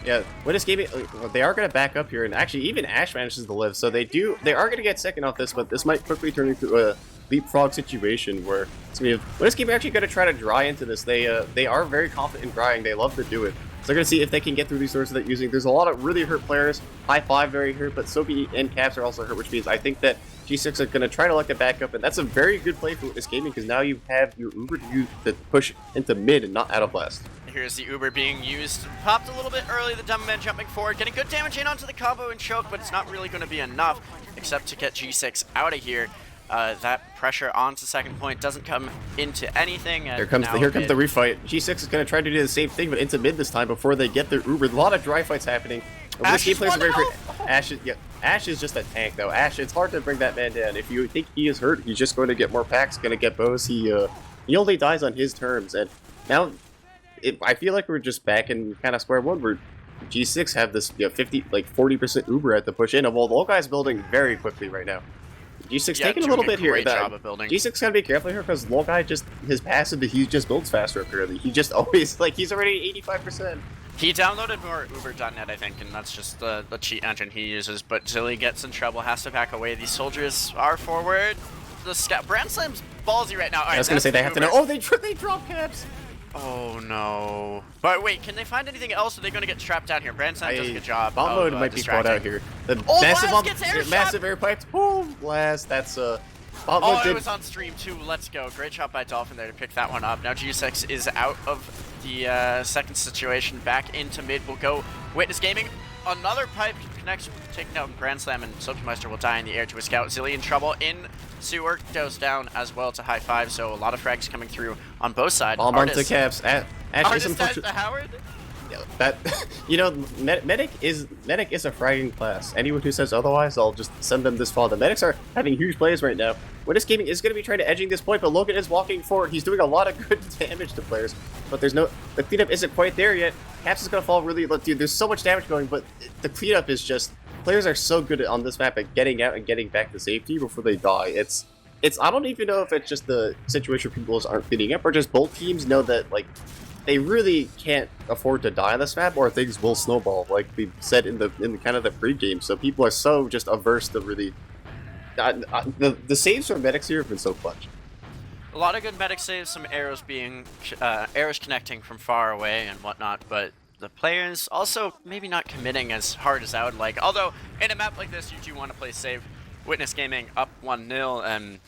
Yeah, Witness Gaming, they are going to back up here, and actually even Ash manages to live, so they are going to get second off this, but this might quickly turn into a leapfrog situation where it's going to be, Witness Gaming actually going to try to dry into this. They are very confident in drying. They love to do it. So they're going to see if they can get through these doors without using. There's a lot of really hurt players. High Five very hurt, but Sophie and Caps are also hurt, which means I think that G6 are going to try to like a backup, and that's a very good play for Witness Gaming because now you have your Uber to use to push into mid and not out of blast. Here's the Uber being used. Popped a little bit early, the dumb man jumping forward, getting good damage in onto the combo and choke, but it's not really going to be enough, except to get G6 out of here. That pressure onto second point doesn't come into anything. Here comes the refight. G6 is going to try to do the same thing, but into mid this time before they get their Uber. A lot of dry fights happening. Ash is Ash is just a tank, though. Ash, it's hard to bring that man down. If you think he is hurt, he's just going to get more packs, going to get bows. He only dies on his terms, and now I feel like we're just back in kind of square one where G6 have this 40% Uber at the push in, and while the low guy's building very quickly right now. G6 taking a little bit here. Great job of building. G6 gotta be careful here because low guy his passive, he just builds faster apparently. He just always he's already 85%. He downloaded more Uber.net, I think, and that's just the cheat engine he uses. But Zilly gets in trouble, has to back away. These soldiers are forward. The scout Brand Slam's ballsy right now. All right, I was gonna say they have to know. Oh, they drop caps. Oh no! But wait, can they find anything else? Or are they going to get trapped down here? Brand Slam does a good job. Bomb mode might be brought out here. The massive air pipes. Boom! Blast. That's it was on stream too. Let's go. Great shot by Dolphin there to pick that one up. Now G6 is out of the second situation. Back into mid. We'll go Witness Gaming. Another pipe connects, taking out Grand Slam, and Soapmeister will die in the air to a scout. Zilly in trouble in sewer, goes down as well to High Five, so a lot of frags coming through on both sides. All onto caps. Artist to Howard? That medic is a fragging class. Anyone who says otherwise, I'll just send them this fall. The medics are having huge plays right now. Witness Gaming is going to be trying to edging this point, but Logan is walking forward. He's doing a lot of good damage to players, but the cleanup isn't quite there yet. Caps is going to fall really. Dude, there's so much damage going, but the cleanup is just players are so good on this map at getting out and getting back to safety before they die. It's I don't even know if it's just the situation where people aren't cleaning up, or just both teams know that they really can't afford to die on this map, or things will snowball, like we said in the kind of the pre-game. So people are so just averse to really. The saves from medics here have been so clutch. A lot of good medic saves, some arrows arrows connecting from far away and whatnot, but the players also maybe not committing as hard as I would like. Although, in a map like this, you do want to play safe. Witness Gaming up 1-0, and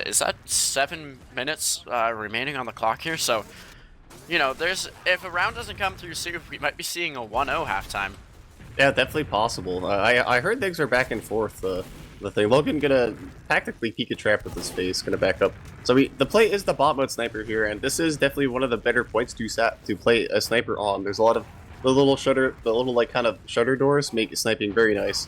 is that 7 minutes remaining on the clock here? So, you know, if a round doesn't come through soon, we might be seeing a 1-0 halftime. Yeah, definitely possible. I heard things are back and forth. The thing, Logan gonna tactically peek a trap with his face, gonna back up. So the play is the bot mode sniper here, and this is definitely one of the better points to play a sniper on. There's a lot of the little like kind of shutter doors make sniping very nice,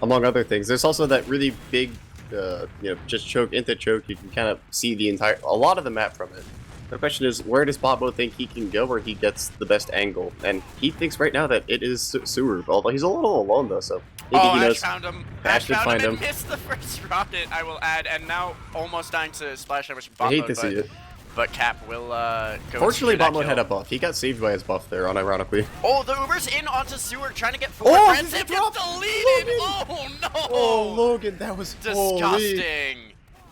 among other things. There's also that really big, you know, just choke into choke. You can kind of see a lot of the map from it. The question is, where does bot mode think he can go where he gets the best angle? And he thinks right now that it is sewer, although he's a little alone though, so maybe he knows. Ash found him. Ash did find him. And missed the first rocket, I will add, and now almost dying to splash damage. I hate to see it. But Cap will go. Fortunately, bot mode had a buff. He got saved by his buff there, unironically. Oh, the Uber's in onto sewer, trying to get forward. Oh, Gets deleted. Oh no! Oh, Logan, that was disgusting. Holy.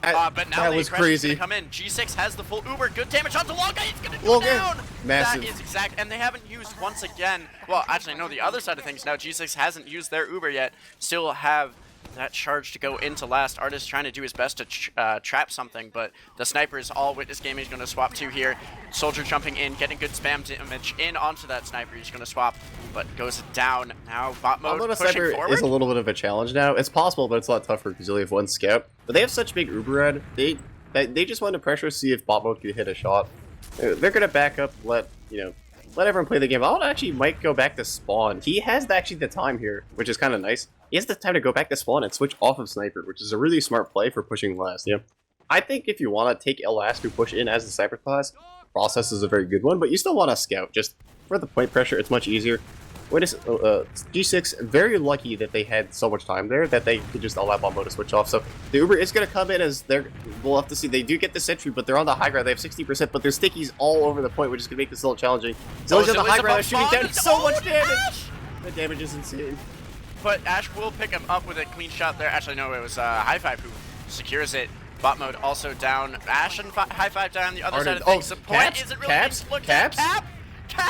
But now that the was aggression's crazy. Gonna come in. G6 has the full Uber. Good damage onto Longa. He's gonna go Logan. down. Massive. That is exact. And they haven't used once again. Well, actually, no. The other side of things now. G6 hasn't used their Uber yet. Still have that charge to go into last. Artist trying to do his best to trap something, but the sniper is all Witness Gaming is going to swap to here. Soldier jumping in, getting good spam damage in onto that sniper. He's going to swap, but goes down. Now bot mode pushing sniper forward. is a little bit of a challenge now. It's possible, but it's a lot tougher because you only have one scout. But they have such big Uber ad. They just want to pressure, see if bot mode could hit a shot. They're going to back up, let everyone play the game. I actually might go back to spawn. He has actually the time here, which is kind of nice. He has the time to go back to spawn and switch off of sniper, which is a really smart play for pushing last. Yeah, I think if you want to take last to push in as the sniper class, process is a very good one, but you still want to scout. Just for the point pressure, it's much easier. G6 very lucky that they had so much time there that they could just allow bot mode to switch off. So the Uber is going to come in as we'll have to see. They do get the sentry, but they're on the high ground. They have 60%, but there's stickies all over the point, which is going to make this a little challenging. Zill's on the high ground, shooting down so much damage. Ash! The damage is insane. But Ash will pick him up with a clean shot there. Actually, no, it was High Five who secures it. Bot mode also down. Ash and High Five down on the other side of things. The point isn't really looking at Cap.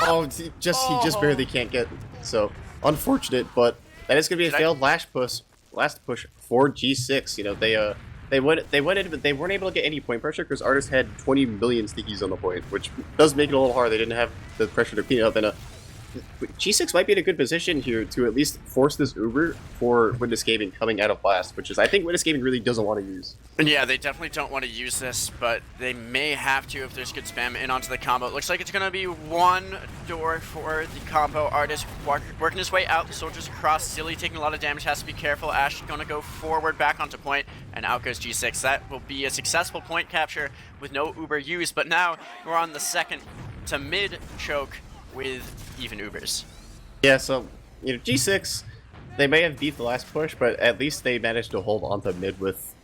Oh, he just barely can't get. So unfortunate, but that is going to be a failed last push for G6. You know, they went in, but they weren't able to get any point pressure because Artist had 20 million stickies on the point, which does make it a little hard. They didn't have the pressure to clean it up, and G6 might be in a good position here to at least force this Uber for Witness Gaming coming out of last, which is I think Witness Gaming really doesn't want to use. Yeah, they definitely don't want to use this, but they may have to if there's good spam in onto the combo. It looks like it's going to be one door for the combo. Artist working his way out. The soldiers across. Silly taking a lot of damage. Has to be careful. Ash going to go forward back onto point, and out goes G6. That will be a successful point capture with no Uber used, but now we're on the second to mid choke with even Ubers. Yeah, so, you know, G6, they may have beat the last push, but at least they managed to hold on to mid with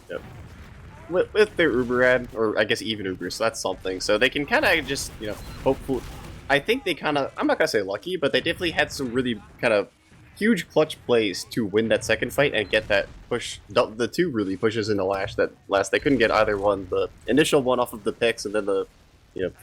their Uber ad, or I guess even Ubers, so that's something. So they can kind of just, you know, hopefully, I think they kind of, I'm not going to say lucky, but they definitely had some really kind of huge clutch plays to win that second fight and get that push, the two really pushes into last. They couldn't get either one, the initial one off of the picks and then the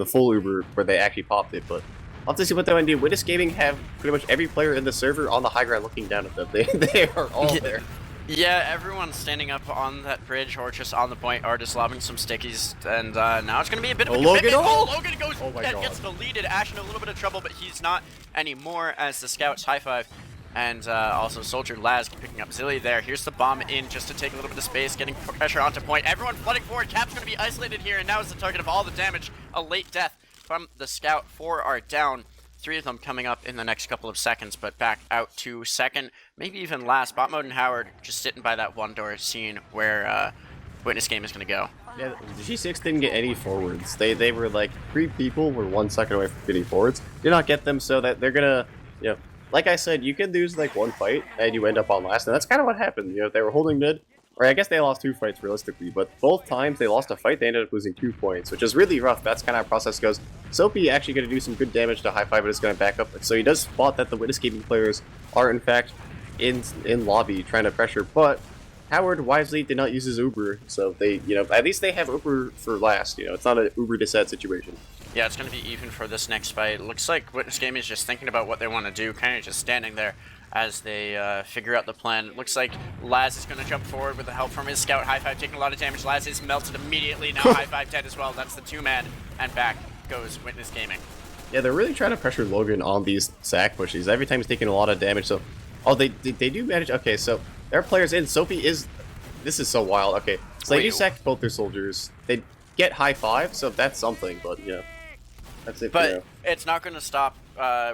full Uber where they actually popped it, but I'll have to see what they want to do. Witness Gaming have pretty much every player in the server on the high ground looking down at them. They are all there. Yeah, everyone's standing up on that bridge or just on the point or just lobbing some stickies. And now it's going to be a bit of a commitment. Logan goes and gets deleted. Ash in a little bit of trouble, but he's not anymore as the scouts high five. And also Soldier Laz picking up Zilly there. Here's the bomb in just to take a little bit of space, getting pressure onto point. Everyone flooding forward. Cap's going to be isolated here, and now is the target of all the damage. A late death from the scout. 4 are down. 3 of them coming up in the next couple of seconds, but back out to second, maybe even last. Bot Mode and Howard just sitting by that one door, seeing where Witness Game is going to go. Yeah, G6 didn't get any forwards. They were like 3 people were 1 second away from getting forwards. Did not get them, so that they're gonna, you know, like I said, you can lose like 1 fight and you end up on last, and that's kind of what happened. You know, they were holding mid. Or I guess they lost 2 fights realistically, but both times they lost a fight, they ended up losing 2 points, which is really rough. That's kind of how the process goes. Soapy actually going to do some good damage to High Five, but it's going to back up. So he does spot that the Witness Gaming players are in fact in lobby trying to pressure, but Howard wisely did not use his Uber, so they, at least they have Uber for last. It's not an Uber Disad situation. Yeah, it's going to be even for this next fight. Looks like Witness Gaming is just thinking about what they want to do, kind of just standing there as they figure out the plan. It looks like Laz is going to jump forward with the help from his scout. High Five taking a lot of damage. Laz is melted immediately. Now High Five dead as well. That's the two-man, and back goes Witness Gaming. Yeah, they're really trying to pressure Logan on these sack pushes. Every time he's taking a lot of damage, so... Oh, they do manage... Okay, so there are players in. Sophie is... This is so wild. Okay, so they do sack both their soldiers. They get High Five, so that's something, but, that's it. But it's not going to stop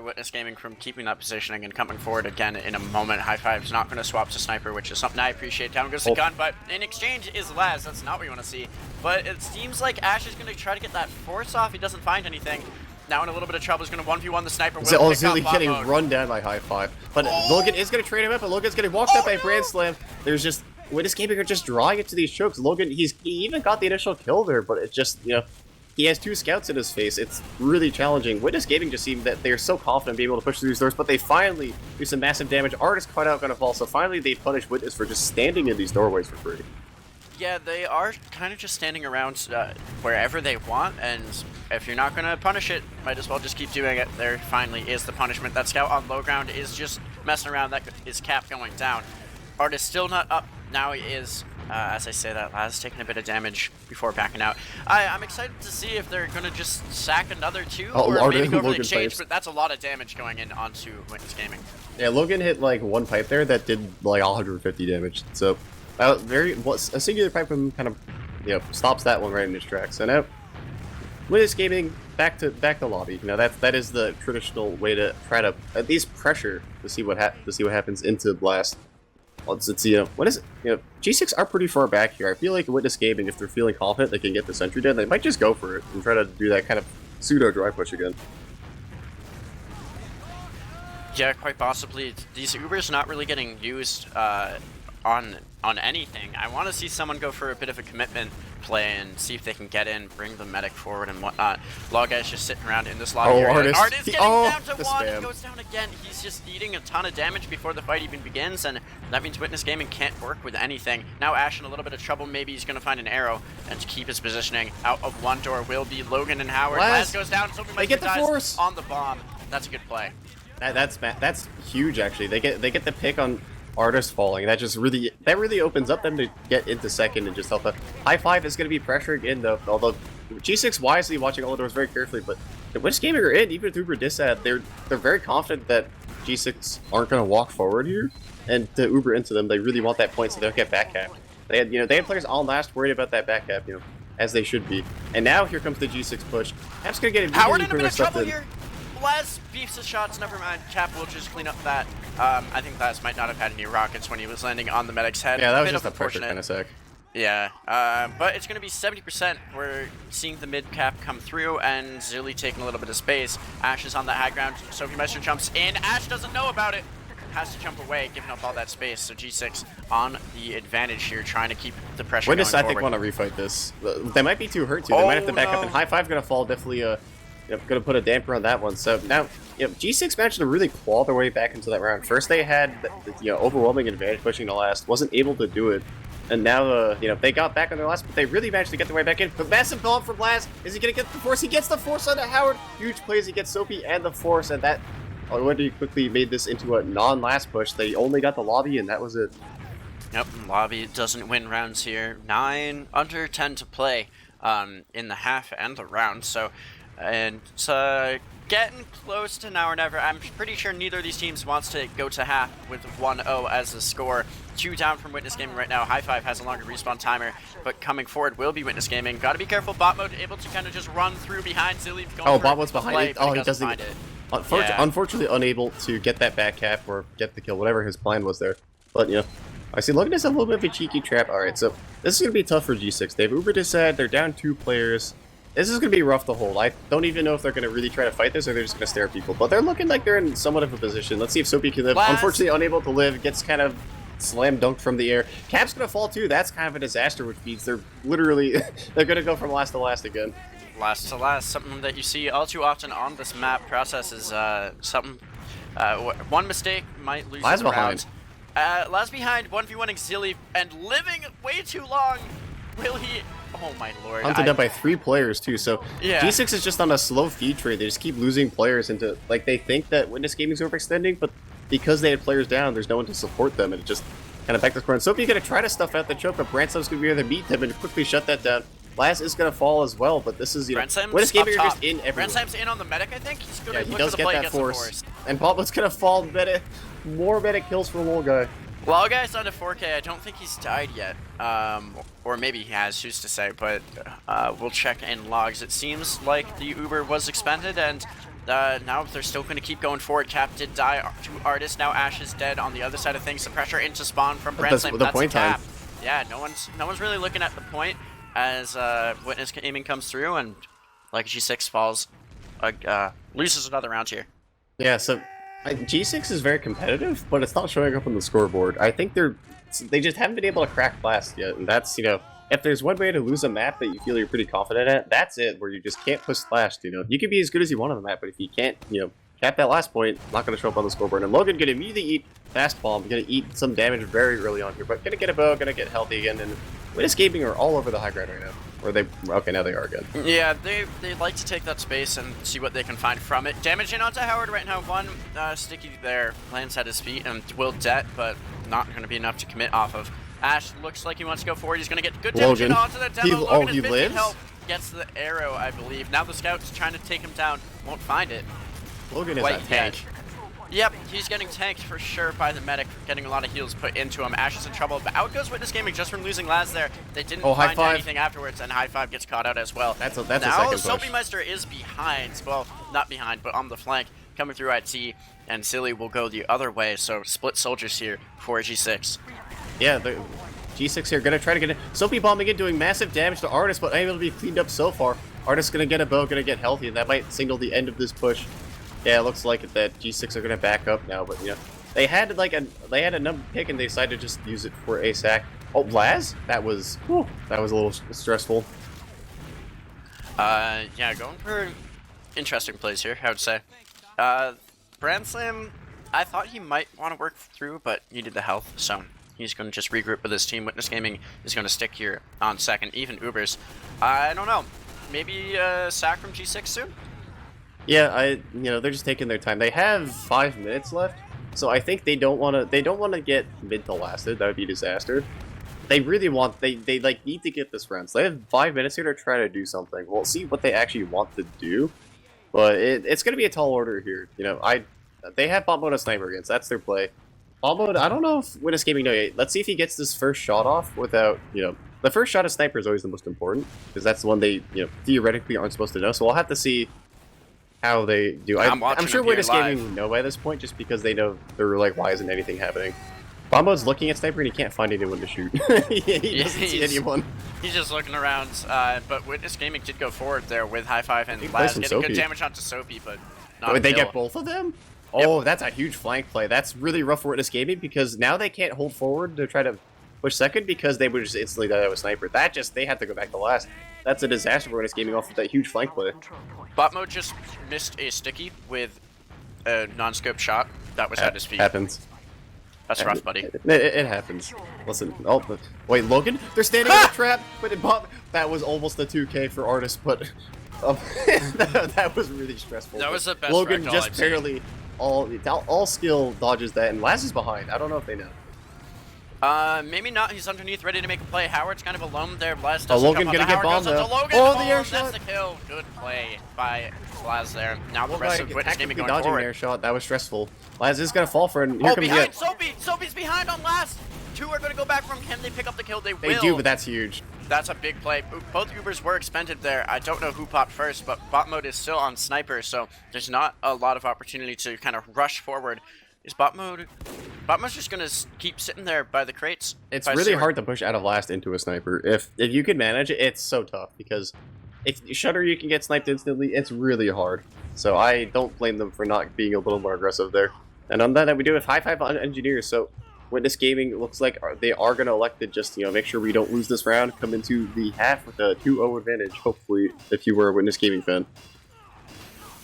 Witness Gaming from keeping that positioning and coming forward again in a moment. High Five's not going to swap to Sniper, which is something I appreciate. Down goes the gun, but in exchange is Laz. That's not what you want to see. But it seems like Ash is going to try to get that force off. He doesn't find anything. Now in a little bit of trouble. He's going to 1v1 the Sniper. Zilly getting run down by High Five. But Logan is going to trade him up, but Logan's getting walked up by Brand Slam. There's just... Witness Gaming are just drawing it to these chokes. Logan, he even got the initial kill there, but it's just, he has 2 scouts in his face. It's really challenging. Witness Gaming just seemed that they're so confident being able to push through these doors, but they finally do some massive damage. Artist cut out gonna fall, so finally they punish Witness for just standing in these doorways for free. Yeah, they are kind of just standing around wherever they want, and if you're not gonna punish it, might as well just keep doing it. There finally is the punishment. That scout on low ground is just messing around. That is Cap going down. Artist still not up. Now he is, as I say that, Laz taking a bit of damage before backing out. I'm excited to see if they're going to just sack another 2 or maybe go for the exchange, but that's a lot of damage going in onto Witness Gaming. Yeah, Logan hit like 1 pipe there that did like 150 damage. So, a singular pipe from kind of, stops that one right in its tracks. So now, Witness Gaming back to lobby. That is the traditional way to try to at least pressure to see what happens into Blast. Let's see, what is it? G6 are pretty far back here. I feel like Witness Gaming, if they're feeling confident they can get the sentry down, they might just go for it and try to do that kind of pseudo dry push again. Yeah, quite possibly. These Ubers not really getting used on anything. I want to see someone go for a bit of a commitment play and see if they can get in, bring the medic forward and whatnot. Log Guy's just sitting around in this lobby. Artist. Artist getting down to 1 and goes down again. He's just eating a ton of damage before the fight even begins, and that means Witness Gaming can't work with anything. Now Ash in a little bit of trouble. Maybe he's going to find an arrow and to keep his positioning. Out of one door will be Logan and Howard. Laz goes down. They get the force on the bomb. That's a good play. That's huge actually. They get the pick on Artist falling. That really opens up them to get into second and just help out. High Five is going to be pressuring in though, although G6 wisely watching all the doors very carefully, but Witness Gaming are in, even with Uber Disad, they're very confident that G6 aren't going to walk forward here, and to Uber into them, they really want that point so they don't get back cap. They had players on last worried about that back cap, as they should be. And now here comes the G6 push. Cap's going to get Howard in a bit of trouble here. Laz beefs his shots, never mind. Cap will just clean up that. I think Laz might not have had any rockets when he was landing on the medic's head. Yeah, that was just a pressure kind of sec. Yeah, but it's going to be 70%. We're seeing the mid cap come through, and Zilly taking a little bit of space. Ash is on the high ground. Sophie Meister jumps in. Ash doesn't know about it. Has to jump away, giving up all that space. So G6 on the advantage here, trying to keep the pressure Witness, going I think, want to refight this. They might be too hurt, too. They might have to back up, and High Five going to fall, definitely going to put a damper on that one. So now, G6 managed to really claw their way back into that round. First, they had the overwhelming advantage pushing the last, wasn't able to do it, and now they got back on their last, but they really managed to get their way back in. But massive bomb from Blast. Is he going to get the force? He gets the force onto Howard. Huge plays. He gets Sophie and the force, and that already quickly made this into a non-last push. They only got the lobby, and that was it. Yep, lobby doesn't win rounds here. 9 under 10 to play in the half and the round. So. And getting close to now or never. I'm pretty sure neither of these teams wants to go to half with 1-0 as the score. 2 down from Witness Gaming right now. High Five has a longer respawn timer, but coming forward will be Witness Gaming. Got to be careful. Bot mode able to kind of just run through behind Zilly. Bot mode's behind it. Oh, he doesn't find it. Unfortunately, unable to get that back cap or get the kill, whatever his plan was there. But I see Logan has a little bit of a cheeky trap. All right, so this is gonna be tough for G6. They have Uber Disad. They're down 2 players. This is going to be rough to hold. I don't even know if they're going to really try to fight this or they're just going to stare at people. But they're looking like they're in somewhat of a position. Let's see if Sophie can live. Unfortunately, unable to live. Gets kind of slam dunked from the air. Cap's going to fall too. That's kind of a disaster, which means they're literally... they're going to go from last to last again. Last to last. Something that you see all too often on this map process is something... one mistake might lose the round. Last behind, 1v1ing Zilly, and living way too long. Will he? Oh my lord. Hunted up by 3 players too, so Yeah. G6 is just on a slow feed trade. They just keep losing players into, like, they think that Witness Gaming's overextending, but because they had players down, there's no one to support them, and it just kind of back to square. And Soapy's gonna try to stuff out the choke, but Bransom's gonna be able to meet them and quickly shut that down. Laz is gonna fall as well, but this is, you know, Witness Gaming are just in everywhere. Bransom's in on the medic, I think. He's gonna Yeah, he look does for the get play that against the force. And Pablo's gonna fall. More medic kills for the little guy. Well, guy's down to 4K. I don't think he's died yet. Or maybe he has, who's to say, but we'll check in logs. It seems like the Uber was expended, and now they're still going to keep going forward. Cap did die to Artist. Now Ash is dead on the other side of things. The pressure into spawn from Branson. That's point Cap. time. Yeah, no one's really looking at the point as Witness Gaming comes through, and like G6 falls, loses another round here. Yeah, so G6 is very competitive, but it's not showing up on the scoreboard. I think they just haven't been able to crack Blast yet, and that's, you know, if there's one way to lose a map that you feel you're pretty confident at, that's it, where you just can't push Slash, you know. You can be as good as you want on the map, but if you can't, you know, cap that last point, not going to show up on the scoreboard. And Logan going to immediately eat Fast Bomb, going to eat some damage very early on here, but going to get a bow, going to get healthy again, and Witness Gaming are all over the high ground right now. Or they, okay, now they are again. Yeah, they like to take that space and see what they can find from it. Damage in onto Howard right now. One sticky there lands at his feet and will det, but not going to be enough to commit off of. Ash looks like he wants to go forward. He's going to get good damage in onto the demo. Logan he lives? Health, gets the arrow, I believe. Now the scout's trying to take him down. Won't find it. Logan is a tank. Yep, he's getting tanked for sure by the medic, getting a lot of heals put into him. Ash is in trouble, but out goes Witness Gaming just from losing Laz there. They didn't find anything afterwards, and High Five gets caught out as well. That's a now, second push. Soapy Meister is behind. Well, not behind, but on the flank, coming through at T, and Silly will go the other way, so split soldiers here for G6. Yeah, the G6 here, gonna try to get it. Soapy bombing in, doing massive damage to Artist, but unable to be cleaned up so far. Artist gonna get a bow, gonna get healthy, and that might signal the end of this push. Yeah, it looks like it that G6 are gonna back up now, but you know, they had a number pick and they decided to just use it for a sack. Oh, Laz? That was a little stressful. Yeah, going for interesting plays here, I would say. Brandslam, I thought he might want to work through, but needed the health, so he's going to just regroup with his team. Witness Gaming is going to stick here on second, even Ubers. I don't know, maybe sack from G6 soon? Yeah, you know, they're just taking their time. They have 5 minutes left, so I think they don't want to get mid to lasted. That would be a disaster. They really want, they like need to get this round. So they have 5 minutes here to try to do something. We'll see what they actually want to do, but it's going to be a tall order here. You know, they have bomb mode and sniper against. That's their play. Bomb mode, I don't know if Witness Gaming know yet. Let's see if he gets this first shot off without, you know, the first shot of sniper is always the most important because that's the one they, you know, theoretically aren't supposed to know. So we'll have to see how they do. I'm sure Witness Gaming know by this point just because they know they're like, why isn't anything happening? Bombo's looking at sniper and he can't find anyone to shoot. he doesn't see anyone. He's just looking around, but Witness Gaming did go forward there with High Five and Laz getting good damage onto Soapy, but not Would they get both of them? Yep. Oh, that's a huge flank play. That's really rough for Witness Gaming because now they can't hold forward to try to push second because they would just instantly die with a sniper. They had to go back to last. That's a disaster for Witness Gaming off of that huge flank play. Bot mode just missed a sticky with a non-scope shot that was at his feet. Happens. That's rough, buddy. It happens. Listen, wait, Logan? They're standing in the trap, but that was almost a 2K for Artist, but that was really stressful. That was the best. Logan just barely all skill dodges that, and Laz is behind. I don't know if they know. Maybe not. He's underneath, ready to make a play. Howard's kind of alone there. Laz doesn't Logan gonna get bombed though. Oh, the air shot! That's the kill. Good play by Laz there. Now the rest of Witness Gaming going dodging forward. Air shot. That was stressful. Laz is gonna fall for it. Here comes behind Soapy. Soapy's behind on Laz. Two are gonna go back from. Can they pick up the kill? They will. They do, but that's huge. That's a big play. Both Ubers were expended there. I don't know who popped first, but bot mode is still on sniper, so there's not a lot of opportunity to kind of rush forward. Is bot mode's just gonna keep sitting there by the crates? It's really hard to push out of last into a sniper. If you can manage it, it's so tough because if Shutter you can get sniped instantly, it's really hard. So I don't blame them for not being a little more aggressive there. And on that, we do have high five on engineers. So Witness Gaming looks like they are gonna elect to just make sure we don't lose this round. Come into the half with a 2-0 advantage. Hopefully, if you were a Witness Gaming fan.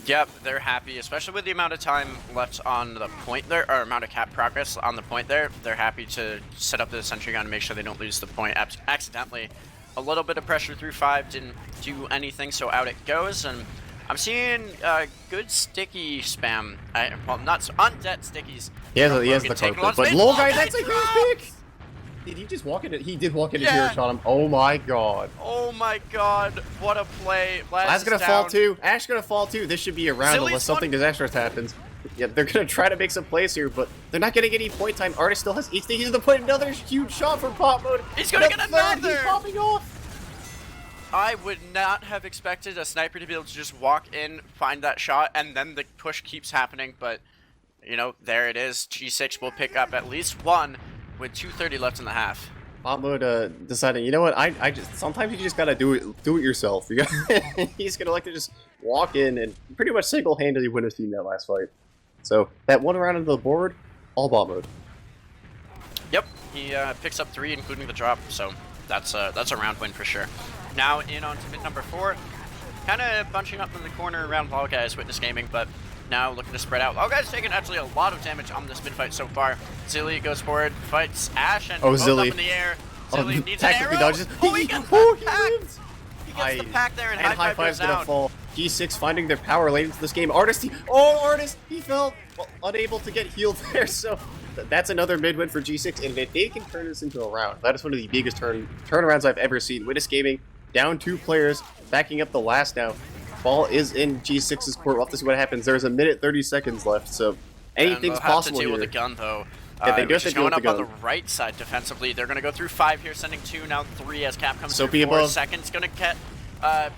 Yep, they're happy, especially with the amount of time left on the point there, or amount of cap progress on the point there. They're happy to set up the sentry gun to make sure they don't lose the point accidentally. A little bit of pressure through 5 didn't do anything, so out it goes. And I'm seeing good sticky spam. Well, not undead stickies. He has the carpet, but low guy, that's a huge pick! Did he just walk into? He did walk into here and shot him. Oh my god. Oh my god, what a play. Ash gonna fall too. Ash gonna fall too. This should be a round unless something disastrous happens. Yeah, they're gonna try to make some plays here, but they're not getting any point time. Artist still has each thing. He's to the point. Another huge shot from pop mode. He's gonna get another! He's popping off. I would not have expected a sniper to be able to just walk in, find that shot, and then the push keeps happening, but, you know, there it is. G6 will pick up at least one with 2:30 left in the half. Pop mode deciding, you know what, I just, sometimes you just gotta do it yourself. You got, he's gonna like to just walk in and pretty much single-handedly win his team that last fight. So, that one round of the board, all bot mode. Yep, he picks up 3, including the drop, so that's a round win for sure. Now in on to mid number 4, kind of bunching up in the corner around Lol Guys Witness Gaming, but now looking to spread out. Lol Guys taking actually a lot of damage on this mid fight so far. Zilly goes forward, fights Ash, and both Zilly up in the air. Zilly needs an arrow. Dodges. Oh, he gets lived! He gets the pack there, and High Five goes gonna down. fall. G6 finding their power late into this game. Artist, he fell, well, unable to get healed there, so that's another mid win for G6, and if they can turn this into a round, that is one of the biggest turnarounds I've ever seen. Witness Gaming, down 2 players, backing up the last now. Ball is in G6's court. We'll have to see what happens. There's a minute 30 seconds left, so anything's possible have to deal here. with the gun, though. Yeah, they do have which to is deal going with the up on gun. the right side defensively. They're going to go through 5 here, sending 2, now 3 as Cap comes Soapy through 4 above. seconds. Going to get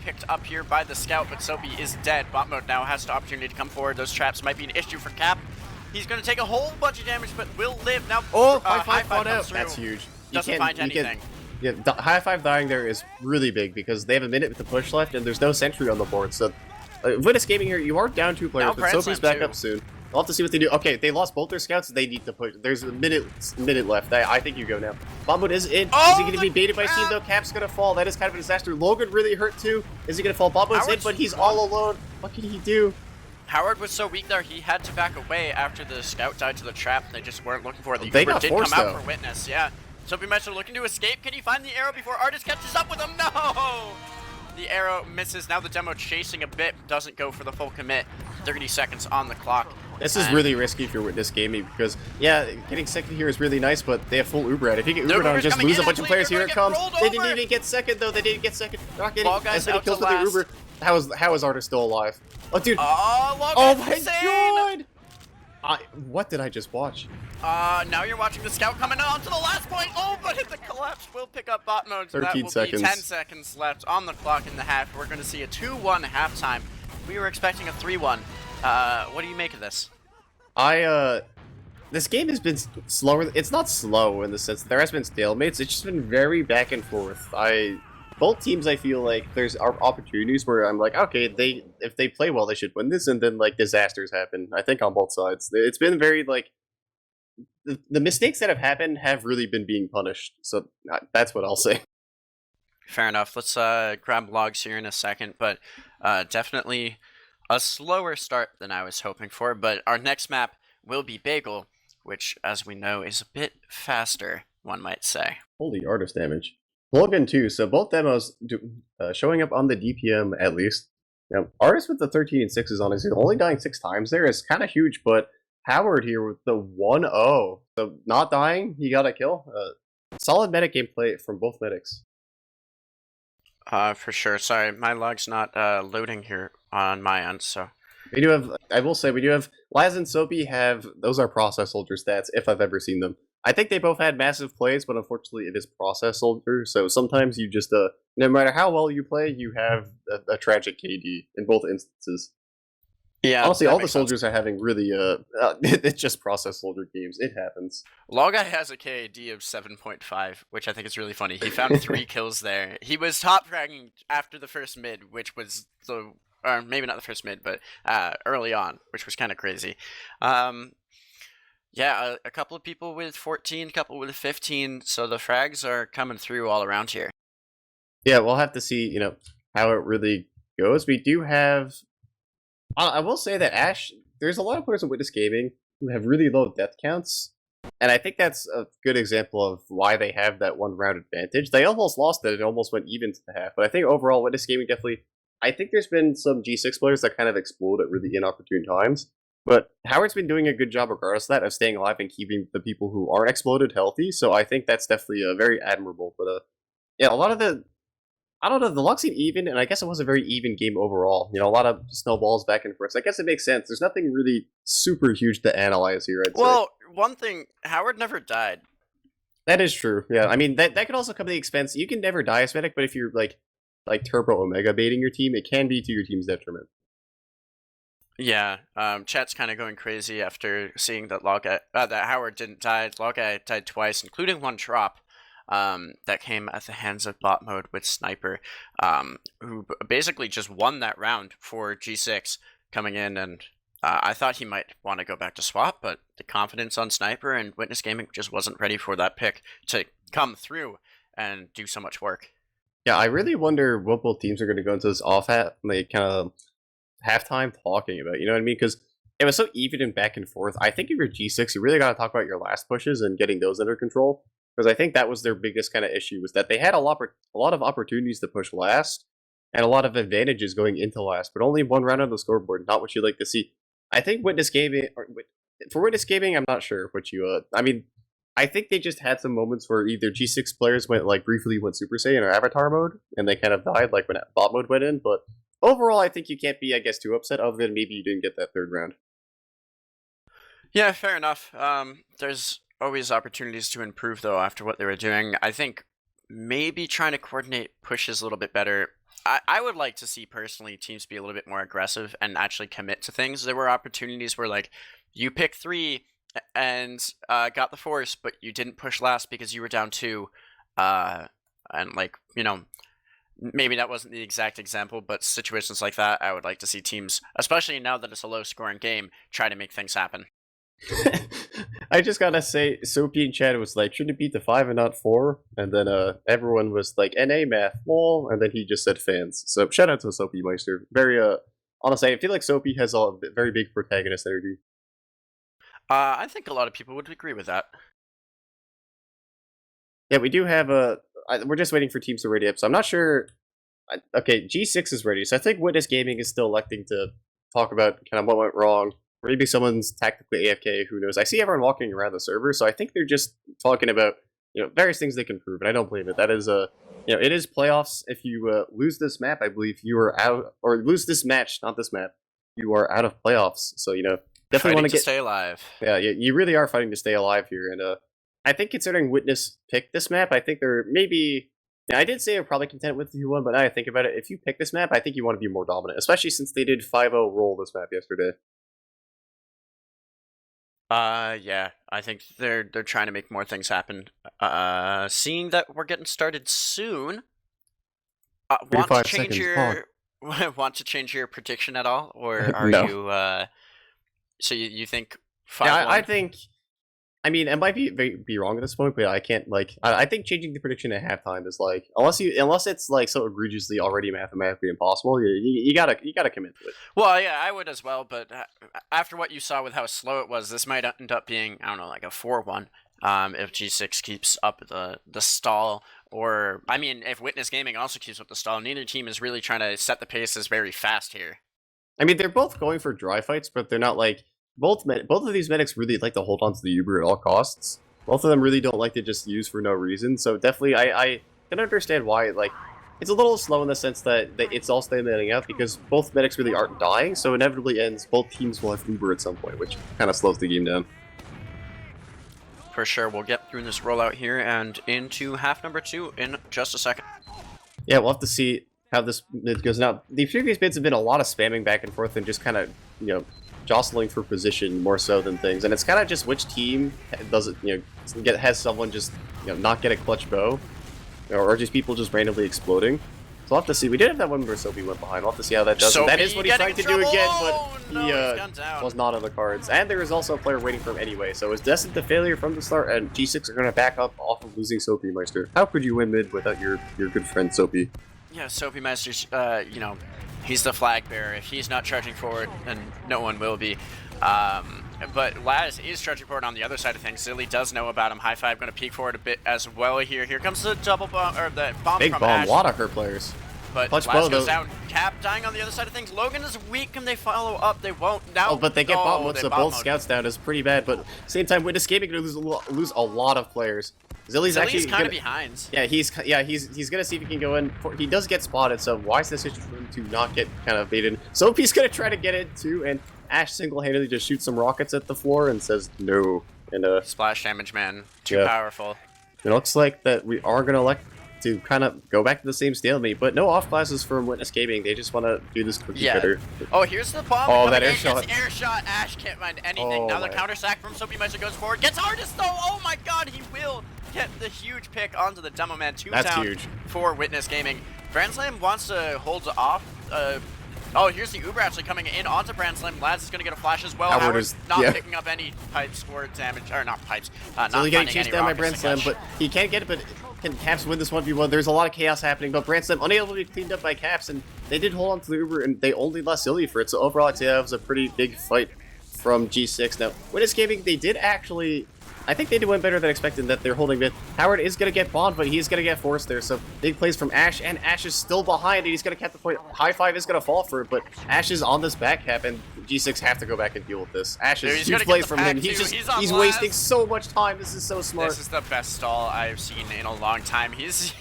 picked up here by the scout, but Soapy is dead. Bot mode now has the opportunity to come forward. Those traps might be an issue for Cap. He's going to take a whole bunch of damage, but will live. Now, High five out. That's huge. Doesn't find anything. Yeah, High Five dying there is really big because they have a minute with the push left and there's no sentry on the board. So, Witness Gaming here, you are down 2 players, but Soapy's back up soon. We'll have to see what they do. Okay, they lost both their scouts. They need to push. There's a minute left. I think you go now. Bomb mode is in. Is he going to be baited by Steam though? Cap's going to fall. That is kind of a disaster. Logan really hurt too. Is he going to fall? Bomb mode's in, but he's all alone. What can he do? Howard was so weak there, he had to back away after the scout died to the trap. They just weren't looking for it. The They Uber got did forced, come out though. for Witness, yeah. Soapy Metro looking to escape. Can he find the arrow before Artist catches up with him? No! The arrow misses. Now the demo chasing a bit, doesn't go for the full commit. 30 seconds on the clock. This is really risky if you're Witness Gaming because, yeah, getting second here is really nice, but they have full Uber at. If you get Uber on, just lose a bunch of players. Here it comes. They didn't even get second, though. They didn't get second. They're not getting as many kills with their Uber. How is Artist still alive? Oh, dude. Oh my god! What did I just watch? Now you're watching the scout coming on to the last point. Oh, but hit the collapse. Will pick up bot mode. 13 seconds. Be 10 seconds left on the clock in the half. We're going to see a 2-1 halftime. We were expecting a 3-1. What do you make of this? This game has been slower. It's not slow in the sense that there has been stalemates. It's just been very back and forth. Both teams, I feel like there's opportunities where I'm like, okay, if they play well, they should win this, and then like disasters happen. I think on both sides, it's been very like the mistakes that have happened have really been being punished. So that's what I'll say. Fair enough. Let's grab logs here in a second, but definitely a slower start than I was hoping for. But our next map will be Bagel, which, as we know, is a bit faster, one might say. Holy artist damage. Logan too, so both demos showing up on the DPM at least. Now, Artist with the 13 and 6s on his only dying 6 times there is kind of huge, but Howard here with the 1-0. So not dying, he got a kill. Solid medic gameplay from both medics. For sure. Sorry, my log's not loading here on my end, so... We do have, I will say, we do have, Laz and Soapy have, those are process soldier stats, if I've ever seen them. I think they both had massive plays, but unfortunately it is process soldier, so sometimes you just, no matter how well you play, you have a tragic KD in both instances. Yeah, honestly, all the soldiers are having really, it's just process soldier games. It happens. Logai has a KD of 7.5, which I think is really funny. He found 3 kills there. He was top fragging after the first mid, which was the... Or maybe not the first mid, but early on, which was kind of crazy. Yeah, a couple of people with 14, a couple with 15, so the frags are coming through all around here. Yeah, we'll have to see, how it really goes. We do have I will say that Ash, there's a lot of players in Witness Gaming who have really low death counts, and I think that's a good example of why they have that one round advantage. They almost lost it; it almost went even to the half. But I think overall, Witness Gaming definitely. I think there's been some G6 players that kind of explode at really inopportune times. But Howard's been doing a good job, regardless of that, of staying alive and keeping the people who aren't exploded healthy. So I think that's definitely very admirable. But yeah, a lot of the I don't know. The luck seemed even, and I guess it was a very even game overall. A lot of snowballs back and forth. So I guess it makes sense. There's nothing really super huge to analyze here, I'd say. Well, one thing, Howard never died. That is true. Yeah, I mean that could also come at the expense. You can never die as medic, but if you're like Turbo Omega baiting your team, it can be to your team's detriment. Yeah, chat's kind of going crazy after seeing that that Howard didn't die. Logguy died twice, including one drop. That came at the hands of bot mode with Sniper, who basically just won that round for G6 coming in, and I thought he might want to go back to swap, but the confidence on Sniper and Witness Gaming just wasn't ready for that pick to come through and do so much work. Yeah, I really wonder what both teams are going to go into this off hat, like kind of halftime talking about. You know what I mean? Because it was so even and back and forth. I think if you're G6, you really got to talk about your last pushes and getting those under control. Because I think that was their biggest kind of issue, was that they had a lot of opportunities to push last, and a lot of advantages going into last, but only one round on the scoreboard. Not what you like to see. I think Witness Gaming, for Witness Gaming, I'm not sure what you. I mean, I think they just had some moments where either G6 players briefly went Super Saiyan or Avatar mode, and they kind of died, like when bot mode went in. But overall, I think you can't be, I guess, too upset, other than maybe you didn't get that third round. Yeah, fair enough. There's always opportunities to improve, though, after what they were doing. I think maybe trying to coordinate pushes a little bit better. I would like to see, personally, teams be a little bit more aggressive and actually commit to things. There were opportunities where, like, you pick 3 and got the force, but you didn't push last because you were down 2. And, like, maybe that wasn't the exact example, but situations like that, I would like to see teams, especially now that it's a low-scoring game, try to make things happen. I just gotta say, Soapy in chat was like, shouldn't it beat the 5 and not 4? And then everyone was like, NA math, lol, and then he just said fans. So shout out to Soapy Meister. Very, honestly, I feel like Soapy has a very big protagonist energy. I think a lot of people would agree with that. Yeah, we do have we're just waiting for teams to ready up, so I'm not sure. Okay, G6 is ready, so I think Witness Gaming is still electing to talk about kind of what went wrong. Maybe someone's tactically AFK, who knows. I see everyone walking around the server, so I think they're just talking about, various things they can prove, and I don't believe it. That is, it is playoffs. If you lose this map, I believe you are out, or lose this match, not this map, you are out of playoffs. So, definitely want to stay alive. Yeah, you really are fighting to stay alive here, and I think considering Witness picked this map, I think they're maybe. Yeah, I did say I'm probably content with 2-1, but now I think about it, if you pick this map, I think you want to be more dominant, especially since they did 5-0 roll this map yesterday. Yeah, I think they're trying to make more things happen. Seeing that we're getting started soon, want to change your prediction at all, or are no. you? So you think 5-1? Yeah, I think. I mean, it might be wrong at this point, but I can't I think changing the prediction at halftime is unless it's so egregiously already mathematically impossible. You gotta commit to it. Well, yeah, I would as well, but after what you saw with how slow it was, this might end up being, I don't know, like a 4-1. If G6 keeps up the stall, or I mean, if Witness Gaming also keeps up the stall, neither team is really trying to set the paces very fast here. I mean, they're both going for dry fights, but they're not both of these medics really like to hold on to the Uber at all costs. Both of them really don't like to just use for no reason. So definitely, I can understand why it's a little slow in the sense that it's all standing out, because both medics really aren't dying. So inevitably ends both teams will have Uber at some point, which kind of slows the game down. For sure, we'll get through this rollout here and into half number 2 in just a second. Yeah, we'll have to see how this mid goes. Now, the previous bids have been a lot of spamming back and forth and just kind of jostling for position more so than things, and it's kind of just which team does it, has someone just not get a clutch bow, or just people just randomly exploding. So we'll have to see. We did have that one where Soapy went behind. We'll have to see how that does. That is what he's trying to do again, but he was not on the cards. And there is also a player waiting for him anyway, so it's destined to failure from the start, and G6 are going to back up off of losing Soapy Meister. How could you win mid without your good friend Soapy? Yeah, Soapy Meister's, He's the flag bearer. If he's not charging forward, then no one will be. But Laz is charging forward on the other side of things. Zilly does know about him. High Five going to peek forward a bit as well here. Here comes the double bomb, or the bomb Big from bomb, Ash. a lot of her players. But Clutch Laz blow, goes though. down. Cap dying on the other side of things. Logan is weak. Can they follow up? They won't. Now. Oh, but they get bomb mode, so bomb both mode. scouts down is pretty bad. But same time, Witness Gaming going to lose a lot of players. Zilly's actually kind of behind. Yeah, he's gonna see if he can go in. He does get spotted, so wise decision for him to not get kind of baited. So he's gonna try to get it too, and Ash single-handedly just shoots some rockets at the floor and says no. And Splash damage, man. Too Yeah. powerful. it looks like that we are gonna elect to kind of go back to the same stalemate, but no off classes from Witness Gaming. They just want to do this cookie Yeah. cutter. Oh, here's the bomb. Oh, coming that in. air shot. It's air shot. Ash can't find anything. Oh, Now the my. counter sack from Soapy Meister goes forward. Gets Artist though. Oh my god, he will get the huge pick onto the Demo Man. Two That's down huge. for Witness Gaming. Brandslam wants to hold off. Oh, here's the Uber actually coming in onto Brandslam. Lads is going to get a flash as well. Howard Howard is- not yeah. picking up any pipes or damage, or not pipes. Not So he's getting finding chased any down by rockets to Brandslam, catch. but he can't get it, but can Caps win this 1v1? There's a lot of chaos happening, but Brandslam unable to be cleaned up by Caps, and they did hold on to the Uber, and they only lost Illy for it, so overall I'd say that was a pretty big fight from G6. Now, Witness Gaming, they did actually... I think they did win better than expected that they're holding mid. Howard is going to get bombed, but he's going to get forced there, so big plays from Ash, and Ash is still behind, and he's going to cap the point. High Five is going to fall for it, but Ash is on this back cap, and G6 have to go back and deal with this. Ash Dude, is he's huge gonna play get the from pack him. too. He's on wasting blast. so much time. This is so smart. This is the best stall I've seen in a long time. He's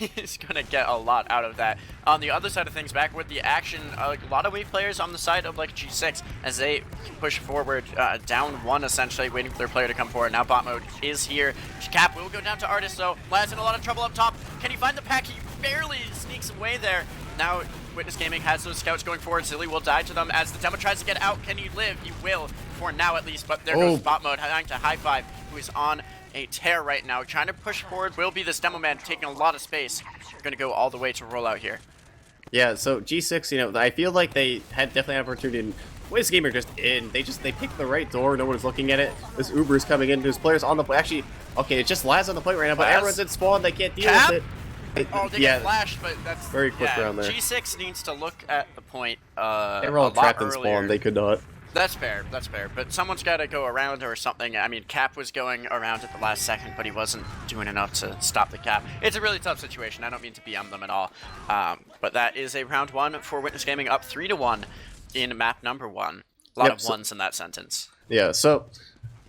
gonna get a lot out of that. On the other side of things, back with the action, a lot of weak players on the side of like G6 as they push forward, down one essentially, waiting for their player to come forward. Now bot mode is here. Cap will go down to Artist though. Lad's in a lot of trouble up top. Can he find the pack? He barely sneaks away there. Now Witness Gaming has those scouts going forward. Zilly will die to them as the demo tries to get out. Can he live? He will, for now at least. But there goes bot mode, dying to High Five, who is on a tear right now. Trying to push forward will be this demo man, taking a lot of space. Going to go all the way to roll out here. Yeah, so G6, you know, I feel like they had definitely an opportunity. And Witness Gamer just in. They picked the right door. No one's looking at it. This Uber is coming in. There's players on the play. Actually, okay, it just Laz on the plate right now, but Laz? everyone's in spawn. They can't deal Cap? with it. Oh, they yeah, get flashed, but that's very quick around there. G6 needs to look at the point they were all trapped in spawn. They could not. That's fair, that's fair. But someone's got to go around or something. I mean, Cap was going around at the last second, but he wasn't doing enough to stop the Cap. It's a really tough situation. I don't mean to BM them at all. But that is a round one for Witness Gaming, up 3-1 in map number 1. A lot of ones in that sentence. Yeah, so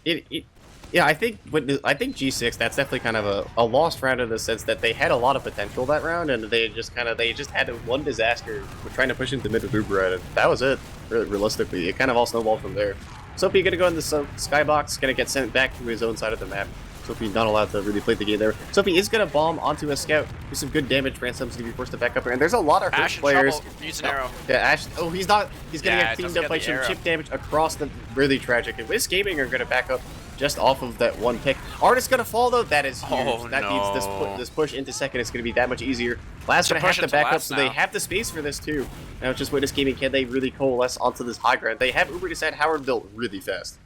yeah, I think G6, that's definitely kind of a lost round in the sense that they had a lot of potential that round, and they just had one disaster with trying to push into mid with Uber at it. That was it, realistically. It kind of all snowballed from there. Soapy gonna go in the skybox, gonna get sent back to his own side of the map. Soapy not allowed to really play the game there. Soapy is gonna bomb onto a scout, do some good damage. Ransom's gonna be forced to back up here, and there's a lot of hurt Ash in players. trouble. Use an arrow. Yeah, Ash. Oh, he's not. He's gonna Yeah, get it cleaned doesn't up by get some the arrow. chip damage across the really tragic. And Wiz Gaming are gonna back up just off of that one pick. Artist gonna fall though. That is huge. Oh, That means no. this push into second is gonna be that much easier. Last So gonna have push to into back up, last so they now. have the space for this too. Now it's just Witness Gaming. Can they really coalesce onto this high ground? They have Uber decide Howard built really fast.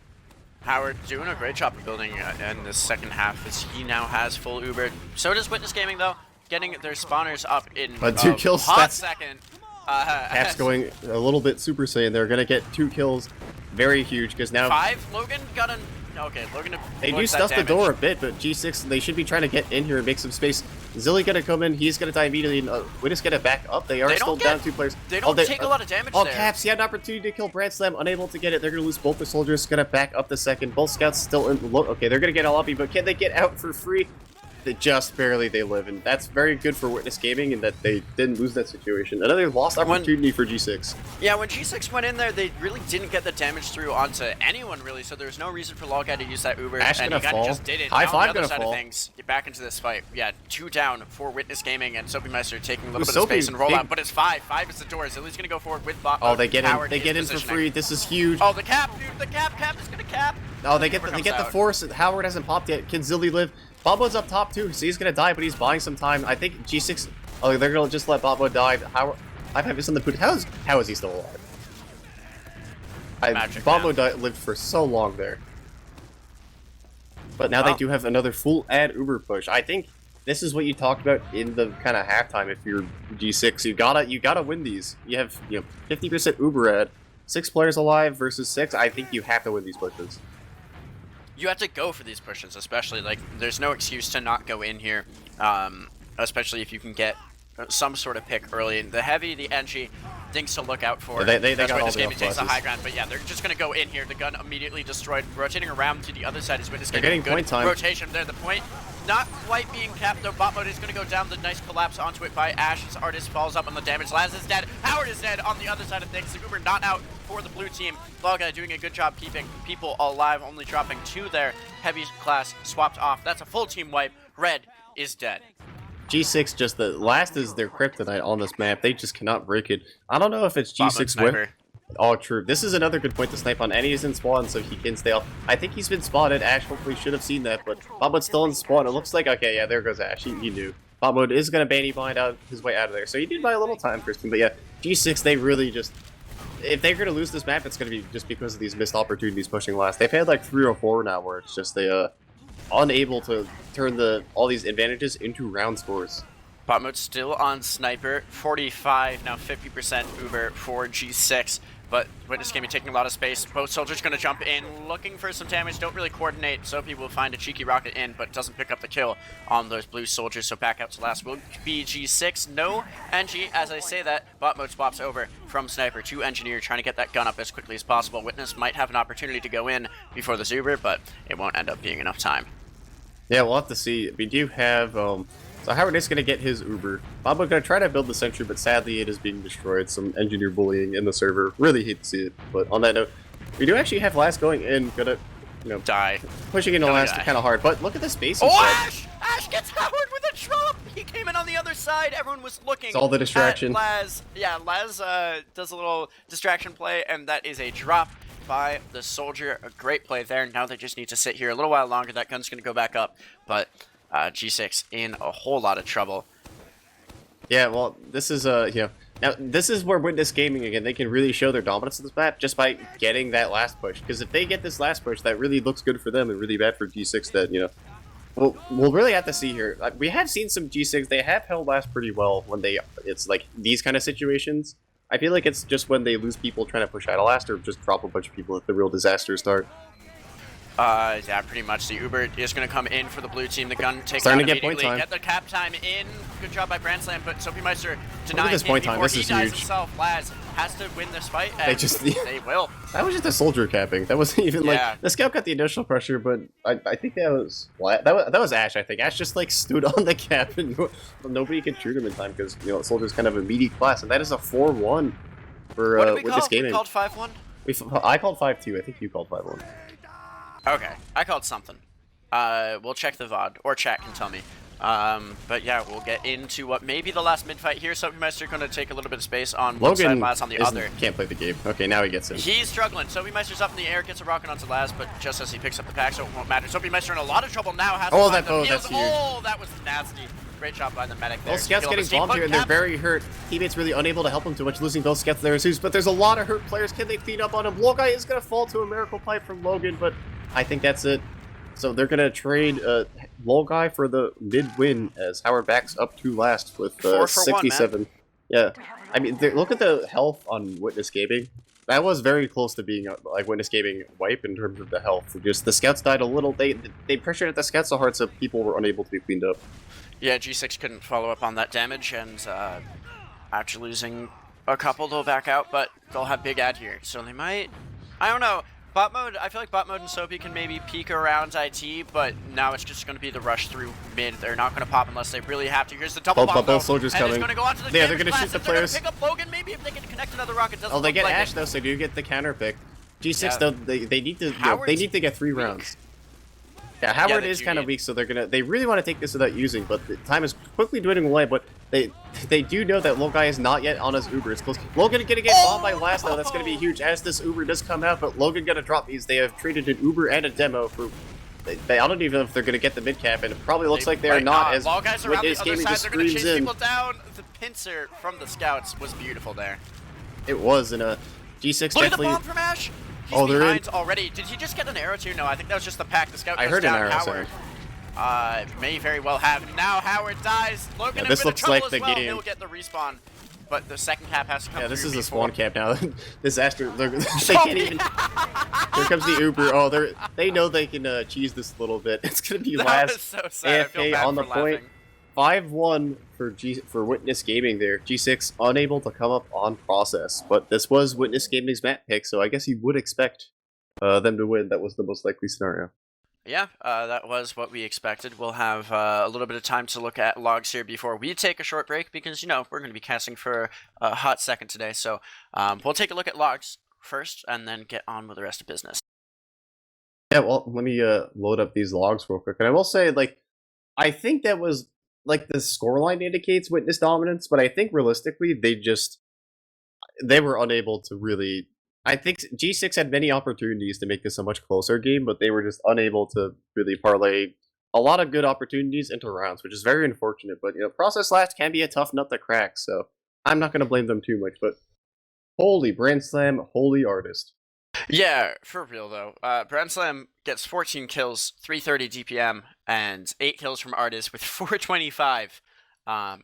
Howard doing a great job of building in the second half as he now has full Uber. So does Witness Gaming though, getting their spawners up in But 2 kills, hot that's- second. Cap's going a little bit Super Saiyan. They're gonna get 2 kills, very huge because now 5. Logan got an. Okay, Logan. they do avoids that stuff the damage. door a bit, but G6, they should be trying to get in here and make some space. Zilly gonna come in, he's gonna die immediately, and Witness gonna back up. They are They still don't down get- 2 players. They don't take a lot of damage Oh, there. Caps, he had an opportunity to kill Brandslam, unable to get it. They're gonna lose both the soldiers, gonna back up the second. Both scouts still in. Okay, they're gonna get a lobby, but can they get out for free? They just barely they live, and that's very good for Witness Gaming in that they didn't lose that situation. Another lost opportunity for G6. Yeah, when G6 went in there, they really didn't get the damage through onto anyone, really, so there's no reason for Logguy to use that Uber, Ash and gonna he kind of fall. just did it. High Now Five on the other gonna side fall. of things, get back into this fight. Yeah, 2 down for Witness Gaming, and Soapy Meister taking a little bit of Soapy, space and roll big- out, but it's 5. 5 is the door. Zilly's gonna go forward with bot. Oh, they get in. Howard They is get in for positioning. free. This is huge. Oh, the cap, dude, the cap is gonna cap. Oh, they get Uber the comes out. force. Howard hasn't popped yet. Can Zilly live? Bobo's up top too, so he's gonna die, but he's buying some time. I think G6. Oh, they're gonna just let Bobo die. Howard, I have this on the put. How is he still alive? Magic, Bobo man. lived for so long there, but now they Well. do have another full ad Uber push. I think this is what you talked about in the kind of halftime. If you're G6, you gotta win these. You have 50% Uber at 6 players alive versus 6. I think you have to win these pushes. You have to go for these pushes, especially like there's no excuse to not go in here, especially if you can get some sort of pick early. The heavy, the NG, things to look out for. Yeah, they That's got why all this the game off takes the classes. high ground, but yeah, they're just gonna go in here. The gun immediately destroyed. Rotating around to the other side is Witness They're getting getting point good time. rotation there. The point not quite being capped though. Bot mode is gonna go down. The nice collapse onto it by Ash as Artist falls up on the damage. Laz is dead. Howard is dead on the other side of things. The Uber not out for the blue team. Loga doing a good job keeping people alive, only dropping 2 there. Heavy class swapped off. That's a full team wipe. Red is dead. G6 just the last is their kryptonite on this map. They just cannot break it. I don't know if it's Bot mode G6 sniper. win. Oh, true. This is another good point to snipe on. And he's in spawn, so he can stay off. I think he's been spotted. Ash hopefully should have seen that, but Botmode's still in spawn. It looks like, okay, yeah, there goes Ash. He knew. Botmode is going to banny blind out his way out of there. So he did buy a little time for him. But yeah, G6, they really just... If they're going to lose this map, it's going to be just because of these missed opportunities pushing last. They've had like 3 or 4 now where it's just they unable to turn all these advantages into round scores. Bot mode still on sniper, 45, now 50% Uber for G6, but Witness Gaming taking a lot of space. Both soldiers gonna jump in, looking for some damage, don't really coordinate. Soapy will find a cheeky rocket in, but doesn't pick up the kill on those blue soldiers, so back out to last will be G6. No NG, as I say that, bot mode swaps over from sniper to engineer, trying to get that gun up as quickly as possible. Witness might have an opportunity to go in before the Zuber, but it won't end up being enough time. Yeah, we'll have to see. We do have, so Howard is going to get his Uber. Bobo's going to try to build the sentry, but sadly it is being destroyed. Some engineer bullying in the server. Really hate to see it. But on that note, we do actually have Last going in. Gonna, Die. pushing into Last kind of hard. But look at the space. Oh, Ash! Ash gets Howard with a drop! He came in on the other side. Everyone was looking. It's all the distraction. At Laz. Yeah, Laz does a little distraction play, and that is a drop by the soldier. A great play there. Now they just need to sit here a little while longer. That gun's going to go back up. But G6 in a whole lot of trouble. Yeah, well, this is, now this is where Witness Gaming, again, they can really show their dominance in this map just by getting that last push. Because if they get this last push, that really looks good for them and really bad for G6 that, we'll really have to see here. We have seen some G6, they have held last pretty well when it's like these kind of situations. I feel like it's just when they lose people trying to push out a last or just drop a bunch of people at the real disasters start. Yeah, pretty much. The Uber is going to come in for the blue team. The gun takes Starting out to get point immediately. time. Get the cap time in. Good job by Brandslam, but Soapy Meister denying this him point time. before This he is dies huge. himself. Laz has to win this fight, and they will. That was just a soldier capping. That wasn't even Yeah. the scout got the initial pressure, but I think that was Ash. I think Ash just like stood on the cap and nobody could shoot him in time because soldier's kind of a meaty class, and that is a 4-1 for What did we with call? this gaming. We called 5-1? I called 5-2. I think you called 5-1. Okay, I called something. We'll check the VOD, or chat can tell me. But yeah, we'll get into what may be the last mid-fight here. Soapy Meister going to take a little bit of space on one side, Logan Laz on the other. can't play the game. Okay, now he gets in. He's struggling. Soapy Meister's up in the air, gets a rocket onto Laz, but just as he picks up the pack, so it won't matter. Soapy Meister in a lot of trouble now. Has to find the heals. That's huge. Oh, that was nasty. Great job by the medic there. Both scouts Kill getting the steam bombed here, and bug they're cap. very hurt. Teammates really unable to help him too much, losing both scouts there, Zeus. But there's a lot of hurt players. Can they clean up on him? Logai is going to fall to a miracle pipe from Logan, but I think that's it. So they're going to trade Logai for the mid-win as Howard backs up to last with 4 for 67. 1, yeah, I mean, look at the health on Witness Gaming. That was very close to being like Witness Gaming wipe in terms of the health. Just the scouts died a little. They pressured at the scouts so hard so people were unable to be cleaned up. Yeah, G6 couldn't follow up on that damage, and after losing a couple, they'll back out, but they'll have big ad here. So they might... I don't know. Bot mode, I feel like bot mode and Soapy can maybe peek around IT, but now it's just going to be the rush through mid. They're not going to pop unless they really have to. Here's the double bomb, both soldiers and coming. it's going to go onto the Yeah, they're damage going to shoot the class, and they're players. gonna pick up Logan, maybe if they can connect another rocket. Doesn't Oh, they look get like Ash it. though, so do get the counter pick. G6 Yeah. though, they need to Howard's they need to get 3 weak. rounds. Yeah, Howard they is do kind of need- weak, so they really want to take this without using, but the time is quickly dwindling away. But they do know that Logai is not yet on his Uber. It's close. Logan gonna get bombed by last though. That's gonna be huge as this Uber does come out, but Logan gonna drop these. They have traded an Uber and a demo for. I don't even know if they're gonna get the mid cap, and it probably looks like they're not. As Law guys around the Witness other Gaming side, just they're going to screams chase in. people down. The pincer from the scouts was beautiful there. It was in a G6 Look at the definitely. bomb from Ash. He's Oh, they're behind already. Did he just get an arrow too? No, I think that was just the pack. The scout I goes heard an down. arrow, Howard. sorry. may very well have. Now Howard dies. Logan in a this bit of looks trouble like as the well. game. He'll get the respawn, but the second cap has to come Yeah, this through is a before. spawn cap now. Disaster. They can't even. Here comes the Uber. Oh, they know they can cheese this a little bit. It's gonna be That last was so sad. I feel AFK bad on the for point. laughing. 5-1 for Witness Gaming there. G6 unable to come up on process, but this was Witness Gaming's map pick, so I guess you would expect them to win. That was the most likely scenario. Yeah, that was what we expected. We'll have a little bit of time to look at logs here before we take a short break because, you know, we're going to be casting for a hot second today. So we'll take a look at logs first and then get on with the rest of business. Yeah, well, let me load up these logs real quick. And I will say, like, I think that was, like, the scoreline indicates Witness dominance, but I think realistically, they were unable to really. I think G6 had many opportunities to make this a much closer game, but they were just unable to really parlay a lot of good opportunities into rounds, which is very unfortunate. But, you know, process last can be a tough nut to crack, so I'm not going to blame them too much. But holy Brand Slam, holy artist. Yeah, for real though. Brand Slam gets 14 kills, 330 DPM, and 8 kills from Artist with 425. And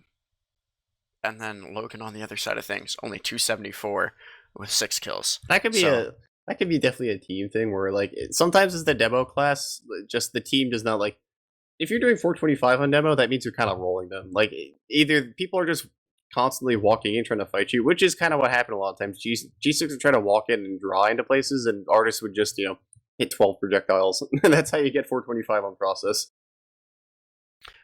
then Logan on the other side of things, only 274 with 6 kills. That could be definitely a team thing where, like, sometimes it's the demo class, just the team does not, like, if you're doing 425 on demo, that means you're kind of rolling them. Like, either people are just constantly walking in trying to fight you, which is kind of what happened a lot of times. G6 would try to walk in and draw into places, and artists would just, you know, hit 12 projectiles. And that's how you get 425 on process.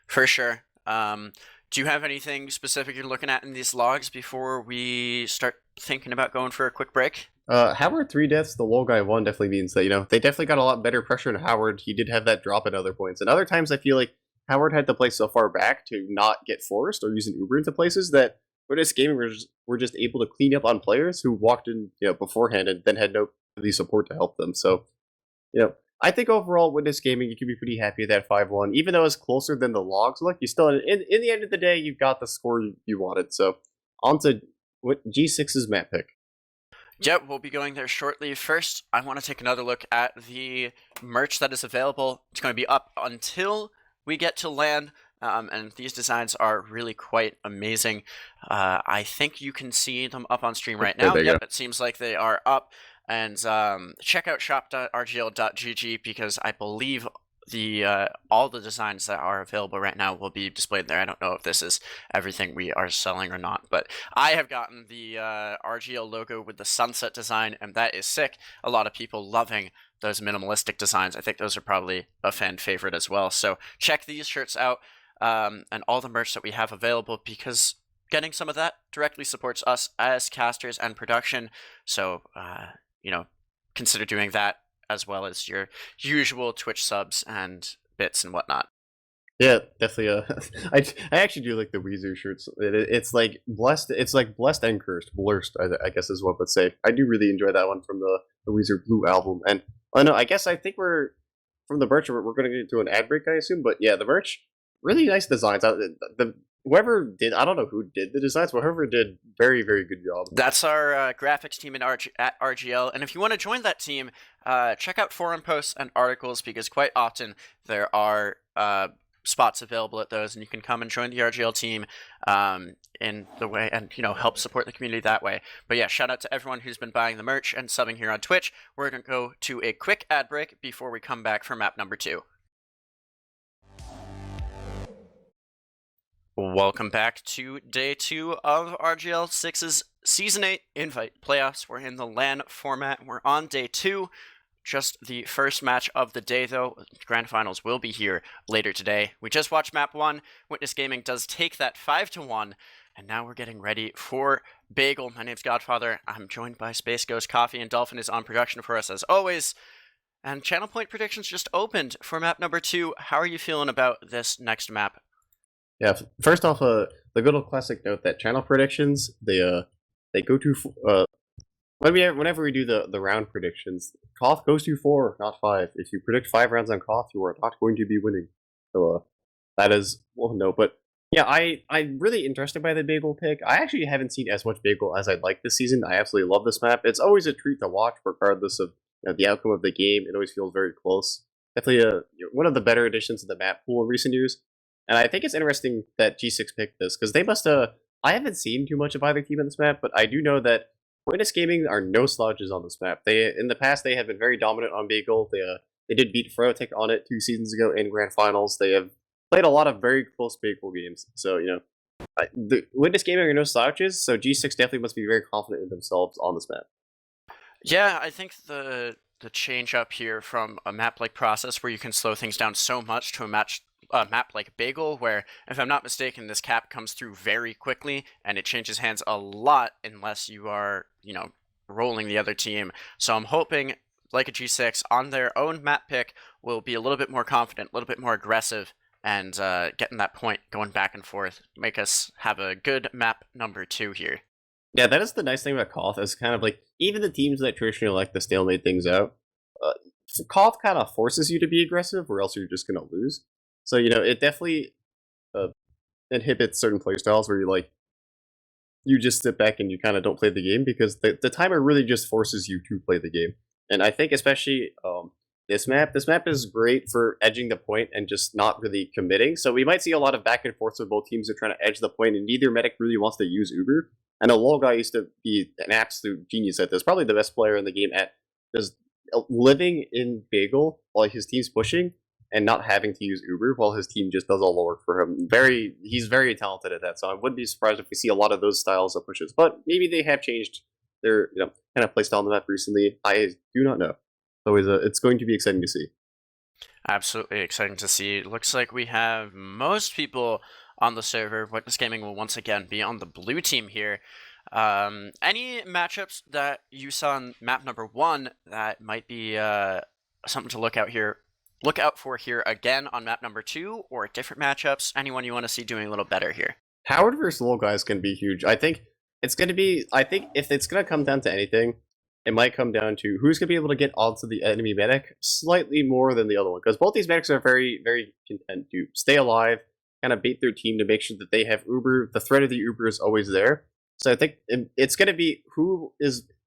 For sure. Do you have anything specific you're looking at in these logs before we start thinking about going for a quick break? Howard 3 deaths, the low guy 1 definitely means that, you know, they definitely got a lot better pressure on Howard. He did have that drop at other points. And other times I feel like Howard had to play so far back to not get forced or use an Uber into places that British Gaming were just able to clean up on players who walked in, you know, beforehand and then had no really support to help them. So, you know, I think overall Witness Gaming, you can be pretty happy with that 5-1. Even though it's closer than the logs look, you still, in the end of the day, you got the score you wanted. So, on to G6's map pick. Yep, we'll be going there shortly. First, I want to take another look at the merch that is available. It's going to be up until we get to LAN, and these designs are really quite amazing. I think you can see them up on stream right now. Yep, it seems like they are up. And check out shop.rgl.gg because I believe all the designs that are available right now will be displayed there. I don't know if this is everything we are selling or not, but I have gotten the RGL logo with the sunset design, and that is sick. A lot of people loving those minimalistic designs. I think those are probably a fan favorite as well. So check these shirts out and all the merch that we have available because getting some of that directly supports us as casters and production. So, you know, consider doing that as well as your usual Twitch subs and bits and whatnot. Yeah, definitely. I actually do like the Weezer shirts. It's like blessed. It's like blessed and cursed. Blurst, I guess is what would say. I do really enjoy that one from the Weezer Blue album. And I know. I guess I think we're from the merch. We're going to get into an ad break, I assume. But yeah, the merch, really nice designs. Whoever did, I don't know who did the designs, but whoever did, very, very good job. That's our graphics team at RGL. And if you want to join that team, check out forum posts and articles because quite often there are spots available at those, and you can come and join the RGL team in the way and, you know, help support the community that way. But yeah, shout out to everyone who's been buying the merch and subbing here on Twitch. We're going to go to a quick ad break before we come back for map number 2. Welcome back to day 2 of RGL6's Season 8 Invite Playoffs. We're in the LAN format. We're on day 2. Just the first match of the day, though. Grand Finals will be here later today. We just watched map 1. Witness Gaming does take that 5-1. And now we're getting ready for Bagel. My name's Godfather. I'm joined by Space Ghost Coffee, and Dolphin is on production for us as always. And Channel Point predictions just opened for map number 2. How are you feeling about this next map? Yeah, first off, the good old classic note that channel predictions, they go to whenever we do the round predictions, Koth goes to 4, not 5. If you predict 5 rounds on Koth, you are not going to be winning. So that is well no, but yeah, I'm really interested by the Bagel pick. I actually haven't seen as much Bagel as I'd like this season. I absolutely love this map. It's always a treat to watch, regardless of, you know, the outcome of the game. It always feels very close. definitely one of the better additions to the map pool in recent years. And I think it's interesting that G6 picked this because they must. I haven't seen too much of either team on this map, but I do know that Witness Gaming are no slouches on this map. They in the past they have been very dominant on Bagel. They did beat Frotek on it 2 seasons ago in Grand Finals. They have played a lot of very close Bagel games. So the Witness Gaming are no slouches. So G6 definitely must be very confident in themselves on this map. Yeah, I think the change up here from a map like Process, where you can slow things down so much, to a map like Bagel, where, if I'm not mistaken, this cap comes through very quickly and it changes hands a lot unless you are, rolling the other team. So I'm hoping, like a G6, on their own map pick, will be a little bit more confident, a little bit more aggressive, and getting that point going back and forth, make us have a good map number 2 here. Yeah, that is the nice thing about Koth. Is kind of like even the teams that traditionally like to stalemate things out, uh, Koth kind of forces you to be aggressive, or else you're just gonna lose. So it definitely uh, inhibits certain play styles where you just sit back and you kind of don't play the game because the timer really just forces you to play the game. And I think especially this map is great for edging the point and just not really committing. So we might see a lot of back and forth with both teams are trying to edge the point, and neither medic really wants to use Uber. I know Lol guy used to be an absolute genius at this, probably the best player in the game at just living in Bagel while his team's pushing and not having to use Uber while his team just does all the work for him. He's very talented at that. So I wouldn't be surprised if we see a lot of those styles of pushes. But maybe they have changed their kind of playstyle on the map recently. I do not know. So it's going to be exciting to see. Absolutely exciting to see. Looks like we have most people on the server. Witness Gaming will once again be on the blue team here. Any matchups that you saw on map number 1 that might be something to look out for here again on map number 2, or different matchups? Anyone you want to see doing a little better here? Howard versus Little Guy is going to be huge. I think it's going to be. I think if it's going to come down to anything, it might come down to who's going to be able to get onto the enemy medic slightly more than the other one, because both these medics are very, very content to stay alive, kind of bait their team to make sure that they have Uber. The threat of the Uber is always there. So I think it's going to be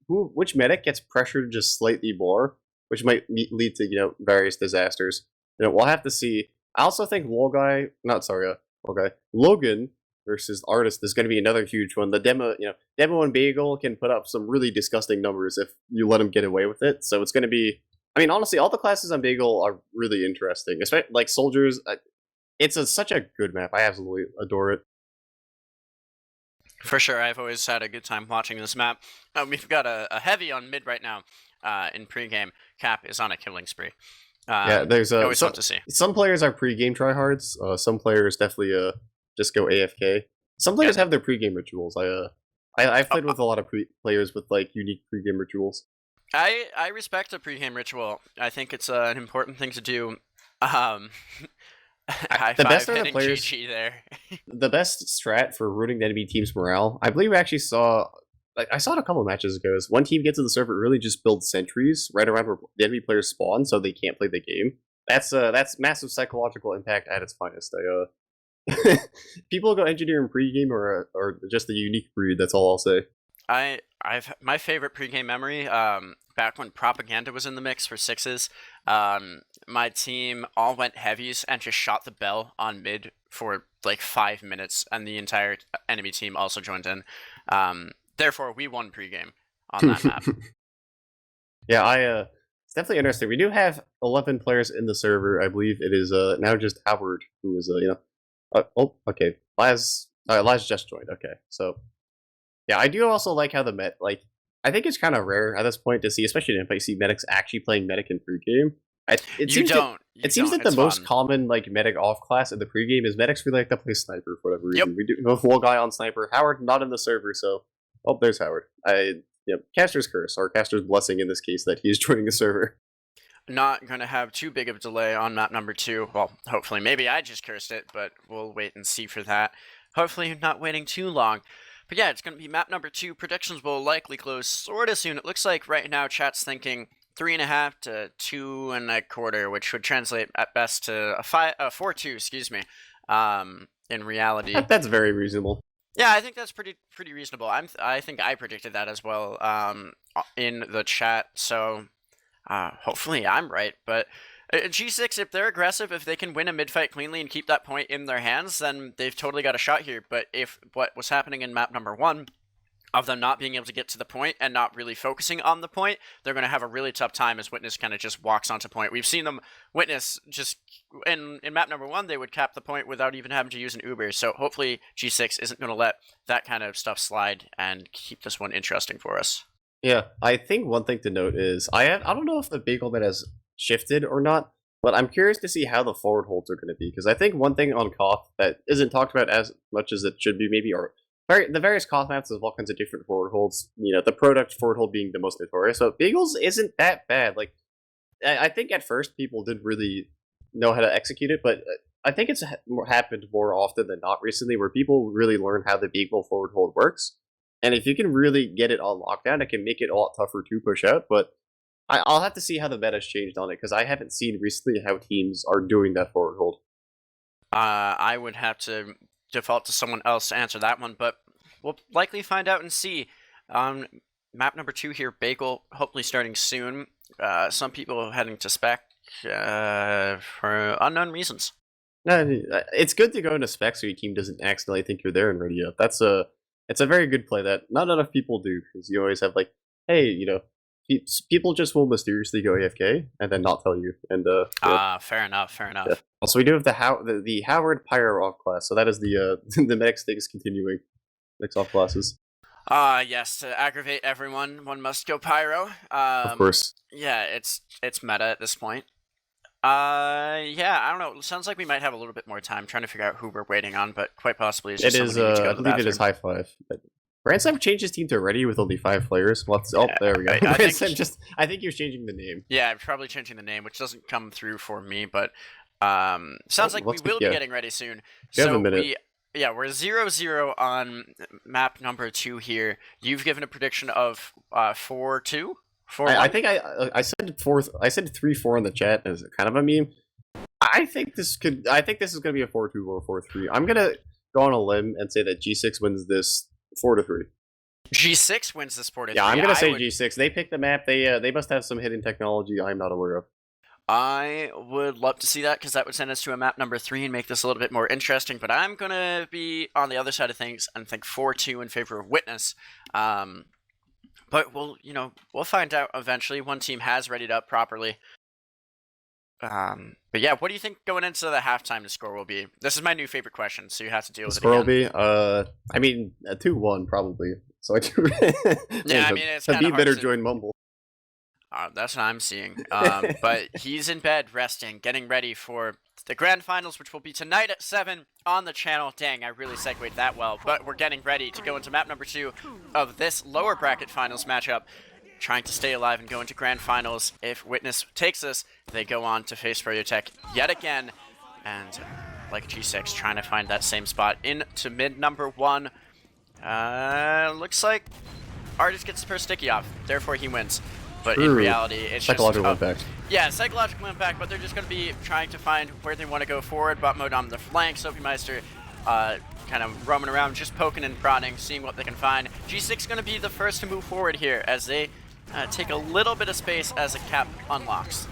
which medic gets pressured just slightly more, which might lead to various disasters. We'll have to see. I also think Logan versus Artist is going to be another huge one. The Demo and Bagel can put up some really disgusting numbers if you let them get away with it. So it's going to be. I mean, honestly, all the classes on Bagel are really interesting. Especially like Soldiers. It's such a good map. I absolutely adore it. For sure, I've always had a good time watching this map. We've got a heavy on mid right now. In pregame, Cap is on a killing spree. Yeah, there's always fun to see. Some players are pregame tryhards. Some players definitely just go AFK. Some players have their pregame rituals. I've played with a lot of players with like unique pregame rituals. I respect a pregame ritual. I think it's an important thing to do. The best are the players. GG there. The best strat for ruining the enemy team's morale, I believe, we actually saw. I saw it a couple of matches ago. Is one team gets to the server early, just builds sentries right around where the enemy players spawn, so they can't play the game. That's massive psychological impact at its finest. People go engineer in pregame or just a unique breed. That's all I'll say. I've my favorite pregame memory. Back when Propaganda was in the mix for sixes, my team all went heavies and just shot the bell on mid for like 5 minutes, and the entire enemy team also joined in. Therefore, we won pregame on that map. Yeah, it's definitely interesting. We do have 11 players in the server. I believe it is now just Howard who is okay. Laz just joined. Okay, so yeah, I do also like how I think it's kind of rare at this point to see, especially if I see medics actually playing medic in pregame. It seems that the most common like medic off class in the pregame is medics really like to play sniper for whatever reason. We do have one guy on sniper. Howard not in the server, so there's Howard. Caster's curse or Caster's blessing in this case that he's joining the server. Not gonna have too big of a delay on map number 2. Well, hopefully, maybe I just cursed it, but we'll wait and see for that. Hopefully, not waiting too long. But yeah, it's going to be map number 2. Predictions will likely close sort of soon. It looks like right now chat's thinking 3.5 to 2.25, which would translate at best to a 4-2. Excuse me. In reality, that's very reasonable. Yeah, I think that's pretty reasonable. I think I predicted that as well. In the chat, so hopefully I'm right. But G6, if they're aggressive, if they can win a mid-fight cleanly and keep that point in their hands, then they've totally got a shot here. But if what was happening in map number 1, of them not being able to get to the point and not really focusing on the point, they're going to have a really tough time as Witness kind of just walks onto point. We've seen them, Witness, just in map number 1, they would cap the point without even having to use an Uber. So hopefully G6 isn't going to let that kind of stuff slide and keep this one interesting for us. Yeah, I think one thing to note is I don't know if the Bagel net has shifted or not, but I'm curious to see how the forward holds are going to be, because I think one thing on Koth that isn't talked about as much as it should be maybe are the various Koth maps have all kinds of different forward holds. You know, the product forward hold being the most notorious, but Bagels isn't that bad. Like, I think at first people didn't really know how to execute it, but I think it's happened more often than not recently, where people really learn how the Bagel forward hold works. And if you can really get it on lockdown, it can make it a lot tougher to push out, but I'll have to see how the meta's changed on it, because I haven't seen recently how teams are doing that forward hold. I would have to default to someone else to answer that one, but we'll likely find out and see. Map number 2 here, Bagel, hopefully starting soon. Some people heading to spec for unknown reasons. No, it's good to go into spec so your team doesn't accidentally think you're there and ready up. It's a very good play that not enough people do, because you always have like, hey, you know, people just will mysteriously go AFK and then not tell you. And fair enough. Yeah. Also, we do have the Howard Pyro off class, so that is the the next thing is continuing next off classes. Yes, to aggravate everyone, one must go Pyro. Of course. Yeah, it's meta at this point. Yeah, I don't know. It sounds like we might have a little bit more time trying to figure out who we're waiting on, but quite possibly it's just it is. someone who needs to go I to the believe it is bathroom. high five. Ransom changed his team to ready with only 5 players. There we go. I Ransom I think you're changing the name. Yeah, I'm probably changing the name, which doesn't come through for me, but sounds like we will be getting ready soon. We have a minute. We're 0-0 on map number 2 here. You've given a prediction of 4-2? I think I said 4. I said 3-4 in the chat as kind of a meme. I think this is going to be a 4-2 or 4-3. I'm gonna go on a limb and say that G6 wins this 4-3. G6 wins this 4-3. Yeah, I'm gonna say G6. They picked the map. They must have some hidden technology I'm not aware of. I would love to see that, because that would send us to a map number 3 and make this a little bit more interesting, but I'm going to be on the other side of things and think 4-2 in favor of Witness. But we'll find out eventually. One team has readied up properly. But yeah, what do you think going into the halftime the score will be? This is my new favorite question, so you have to deal with it again. The score will be, I mean, 2-1 probably. So I do. Yeah, I mean, it's kind of hard better to join Mumble. That's what I'm seeing. But he's in bed, resting, getting ready for the grand finals, which will be tonight at 7 on the channel. Dang, I really segued that well. But we're getting ready to go into map number 2 of this lower bracket finals matchup, trying to stay alive and go into grand finals. If Witness takes this, they go on to face Tech yet again. And like G6, trying to find that same spot into mid number 1. Looks like Artist gets the first sticky off, therefore he wins. But in reality, it's psychological impact. Yeah, psychological impact, but they're just going to be trying to find where they want to go forward. Bot mode on the flank, Sophie Meister kind of roaming around, just poking and prodding, seeing what they can find. G6 going to be the first to move forward here as they take a little bit of space as a cap unlocks.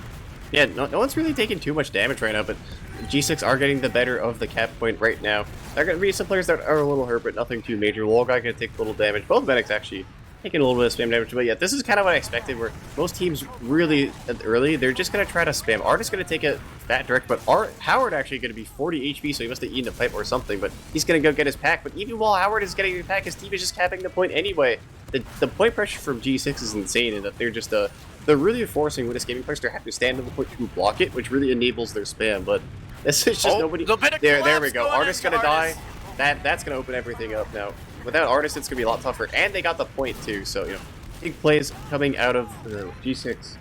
Yeah, no one's really taking too much damage right now, but G6 are getting the better of the cap point right now. There are going to be some players that are a little hurt, but nothing too major. Wall guy going to take a little damage. Both medics actually taking a little bit of spam damage, but yeah, this is kind of what I expected, where most teams really early, they're just going to try to spam. Artist going to take a fat direct, but Howard actually going to be 40 HP, so he must have eaten a pipe or something, but he's going to go get his pack. But even while Howard is getting his pack, his team is just capping the point anyway. The point pressure from G6 is insane, in that they're just they're really forcing Witness Gaming players to have to stand on the point to block it, which really enables their spam. But this is just nobody. There we go. Artist's going to die. That's going to open everything up now. Without Artist, it's going to be a lot tougher. And they got the point, too. So, big plays coming out of G6.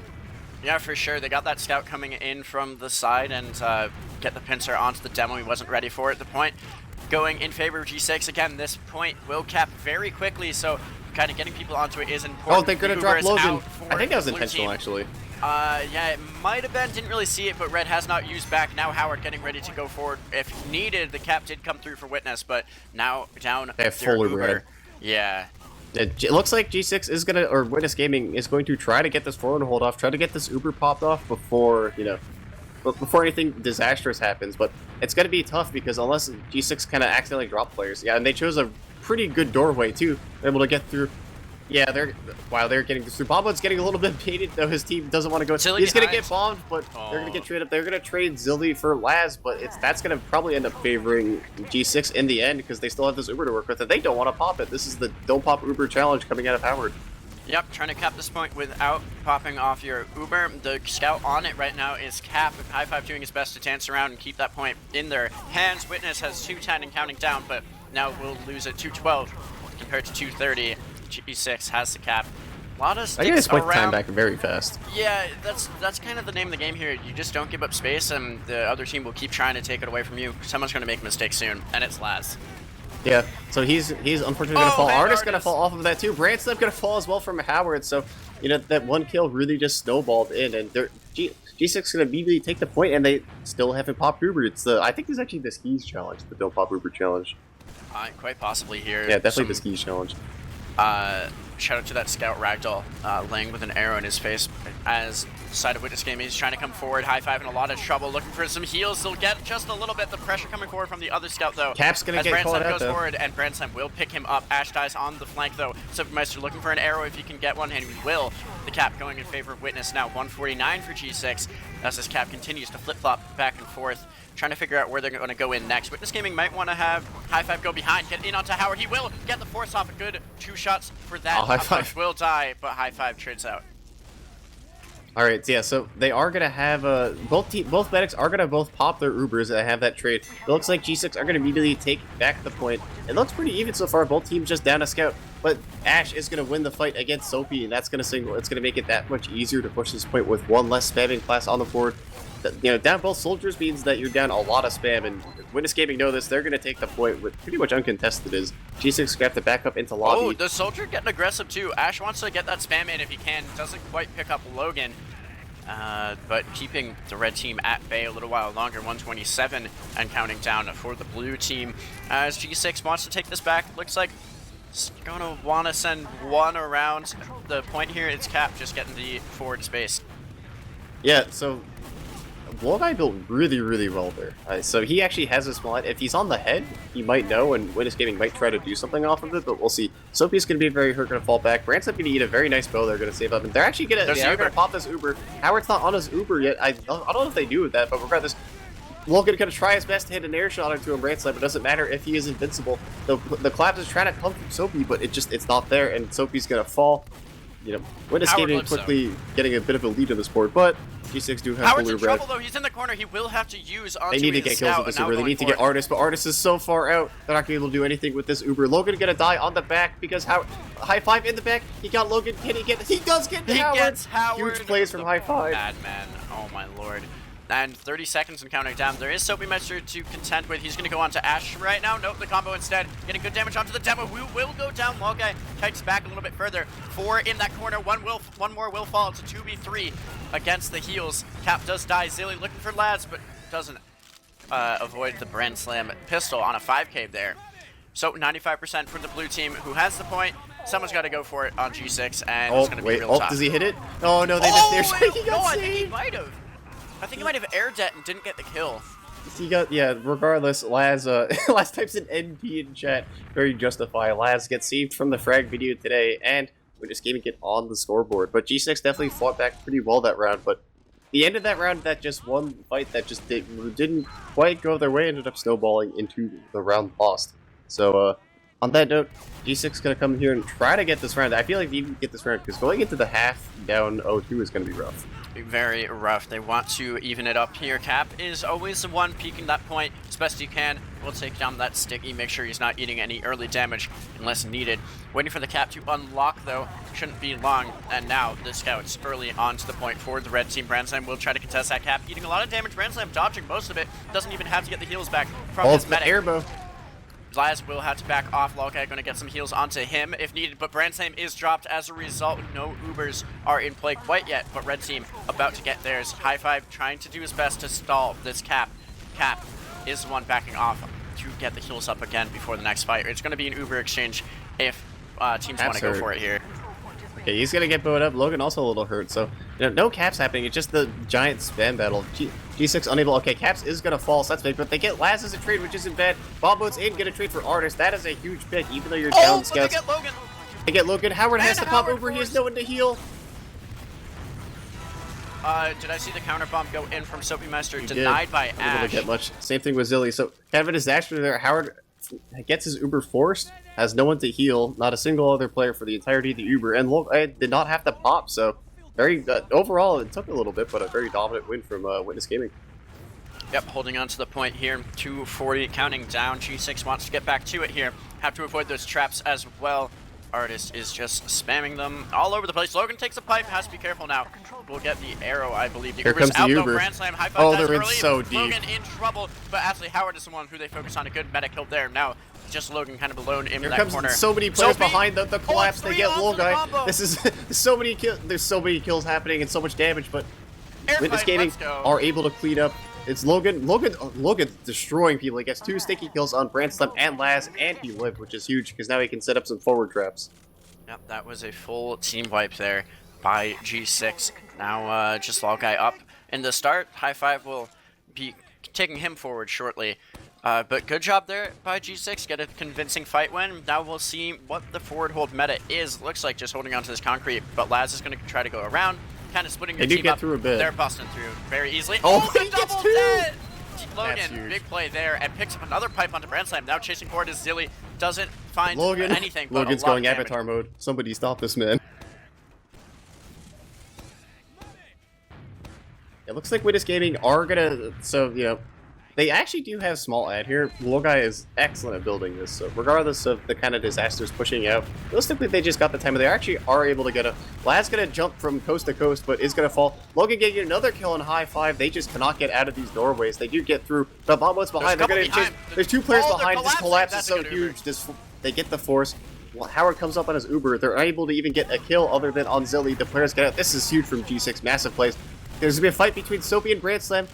Yeah, for sure. They got that scout coming in from the side and get the pincer onto the demo. He wasn't ready for it. The point going in favor of G6. Again, this point will cap very quickly, so kind of getting people onto it is important. Oh, they're going to drop Logan. I think that was intentional, actually. Yeah, it might have been. Didn't really see it, but Red has not used back. Now Howard getting ready to go forward. If needed, the cap did come through for Witness, but now down. They have fully red. Yeah. It looks like G6 is gonna, or Witness Gaming is going to try to get this forward hold off, try to get this Uber popped off before, before anything disastrous happens. But it's going to be tough because unless G6 kind of accidentally drop players, yeah, and they chose a pretty good doorway too. They're able to get through. Yeah, they're getting through. Bombard's getting a little bit baited though. His team doesn't want to go. Zilly He's gonna behind. get bombed, but they're gonna get traded. They're gonna trade Zilly for Laz, but that's gonna probably end up favoring G6 in the end because they still have this Uber to work with, and they don't want to pop it. This is the don't pop Uber challenge coming out of Howard. Yep, trying to cap this point without popping off your Uber. The scout on it right now is Cap. High Five doing his best to dance around and keep that point in their hands. Witness has 210 and counting down, but now will lose at 212 compared to 230. G6 has the cap. A lot of sticks I around. time back very fast. Yeah, that's kind of the name of the game here. You just don't give up space, and the other team will keep trying to take it away from you. Someone's going to make a mistake soon, and it's Laz. Yeah, so he's unfortunately gonna fall. Hey, Artist gonna fall off of that too. Branson gonna fall as well from Howard. So that one kill really just snowballed in, and G6 gonna immediately take the point, and they still haven't popped Uber. I think this is actually the skis challenge, the don't pop Uber challenge. Quite possibly here. Yeah, definitely the skis challenge. Shout out to that scout Ragdoll laying with an arrow in his face as side of Witness Game. He's trying to come forward. High Five in a lot of trouble, looking for some heals. They'll get just a little bit. The pressure coming forward from the other scout though. Cap's gonna get caught out goes though. forward, and Brandsheim will pick him up. Ash dies on the flank though. Supermeister looking for an arrow if he can get one, and he will. The Cap going in favor of Witness now. 149 for G6 as this Cap continues to flip-flop back and forth, trying to figure out where they're going to go in next. Witness Gaming might want to have High Five go behind, get in onto Howard. He will get the force off. A good 2 shots for that. High Five Will die, but High Five trades out. All right, yeah. So they are gonna have both medics are gonna both pop their Ubers and have that trade. It looks like G6 are gonna immediately take back the point. It looks pretty even so far. Both teams just down a scout, but Ash is gonna win the fight against Soapy, and that's gonna signal it's gonna make it that much easier to push this point with one less spamming class on the board. Down both soldiers means that you're down a lot of spam, and Witness Gaming know this. They're going to take the point with pretty much uncontested. Is G6 going to have to back up into lobby. Oh, the soldier getting aggressive too. Ash wants to get that spam in if he can. Doesn't quite pick up Logan, but keeping the red team at bay a little while longer. 127 and counting down for the blue team as G6 wants to take this back. Looks like it's going to want to send one around the point here. It's Cap just getting the forward space. Yeah, so Guy built really, really well there. So he actually has a spot. If he's on the head, he might know, and Witness Gaming might try to do something off of it, but we'll see. Soapy's going to be very hurt, going to fall back. Branson's going to eat a very nice bow. They're going to save up, and they're actually going to pop this Uber. Howard's not on his Uber yet. I don't know if they do with that, but regardless, Logan going to try his best to hit an air shot into him. Branson, but it doesn't matter if he is invincible. The collapse is trying to come from Soapy, but it's not there, and Soapy's going to fall. Witness Gaming quickly getting a bit of a lead on this board, but G6 do have Howard's in trouble though. He's in the corner. He will have to use onto They need to get kills with this Uber. They need to get Artist, but Artist is so far out. They're not going to be able to do anything with this Uber. Logan going to die on the back because High Five in the back. He got Logan. Can he get? He does get Howard. Gets Howard. Huge plays from High Five. Bad man. Oh my lord. And 30 seconds and counting down. There is Soapy Meister to contend with. He's going to go on to Ash right now. Nope, the combo instead. Getting good damage onto the demo. We will go down. Logguy kites back a little bit further. 4 in that corner. One more will fall. It's a 2v3 against the heels. Cap does die. Zilly looking for Lads, but doesn't avoid the Brand Slam pistol on a 5k there. So 95% for the blue team, who has the point. Someone's got to go for it on G6, and it's going to be real tough. Does he hit it? Oh no, they missed their shot. I think he might have. I think he might have air det and didn't get the kill. He got, regardless, Laz types an NP in chat. Very justified. Laz gets saved from the frag video today, and we're just gaming it on the scoreboard. But G6 definitely fought back pretty well that round, but the end of that round, that just one fight that just didn't quite go their way, ended up snowballing into the round lost. So, on that note, G6 going to come here and try to get this round. I feel like they can get this round, because going into the half down 0-2 is going to be rough. Very rough. They want to even it up here. Cap is always the one peeking that point as best he can. We'll take down that sticky, make sure he's not eating any early damage unless needed. Waiting for the Cap to unlock though, shouldn't be long. And now the scouts early on to the point for the red team. Brandslam will try to contest that Cap, eating a lot of damage. Brandslam dodging most of it, doesn't even have to get the heals back from his medic. Airbow. Laz will have to back off. Logguy going to get some heals onto him if needed, but Brandslam is dropped as a result. No Ubers are in play quite yet, but red team about to get theirs. High Five trying to do his best to stall this Cap. Cap is the one backing off to get the heals up again before the next fight. It's going to be an Uber exchange if teams want to go for it here. Okay, he's gonna get bowed up. Logan also a little hurt, so no caps happening. It's just the giant spam battle. G6 unable. Okay, caps is gonna fall, so that's big, but they get Laz as a trade, which isn't bad. Bombo's in, get a trade for Artist. That is a huge pick, even though you're down scouts. They get Logan. They get Logan. Howard has to pop over. He has no one to heal. Did I see the counter bomb go in from Soapy Meister? Denied by Ash. Not able to get much. Same thing with Zilly. So kind of a disaster there. Howard gets his Uber forced, has no one to heal, not a single other player for the entirety of the Uber, and look, I did not have to pop. So very overall, it took a little bit, but a very dominant win from Witness Gaming. Yep, holding on to the point here. 2:40 counting down. G6 wants to get back to it here. Have to avoid those traps as well. Artist is just spamming them all over the place. Logan takes a pipe, has to be careful now. We'll get the arrow, I believe. The Here Uber's comes the out, Uber. though. Grand Slam, high five. They're in early. so deep. Logan in trouble, but actually Howard is the one who they focus on. A good meta kill there. Now, just Logan kind of alone in Here that comes corner. so many players behind the collapse. They get low Logai. This is there's so many kills happening and so much damage, but Witness Gaming are able to clean up. It's Logan destroying people. He gets 2 sticky kills on Brand Slam and Laz, and he lived, which is huge because now he can set up some forward traps. Yep, that was a full team wipe there by G6. Now just Logai up in the start. High five will be taking him forward shortly. But good job there by G6. Get a convincing fight win. Now we'll see what the forward hold meta is. Looks like just holding on to this concrete, but Laz is going to try to go around. Kind of splitting the team up. Through a bit. They're busting through very easily. Oh, the he gets double 2! dead! Logan, big play there, and picks up another pipe onto Brand Slam. Now chasing forward as Zilly doesn't find anything. But Logan's going Avatar mode. Somebody stop this man. It looks like Witness Gaming are gonna, they actually do have small ad here. Logai is excellent at building this, so regardless of the kind of disasters pushing out, realistically they just got the time, they actually are able to get a... Lad's gonna jump from coast to coast, but is gonna fall. Logan getting another kill on high five. They just cannot get out of these doorways. They do get through, but Bombo's behind. They're gonna chase. There's 2 players behind. This collapse is so huge. They get the force. Well, Howard comes up on his Uber. They're unable to even get a kill other than on Zilly. The players get out. This is huge from G6. Massive plays. There's gonna be a fight between Soapy and Brand Slam.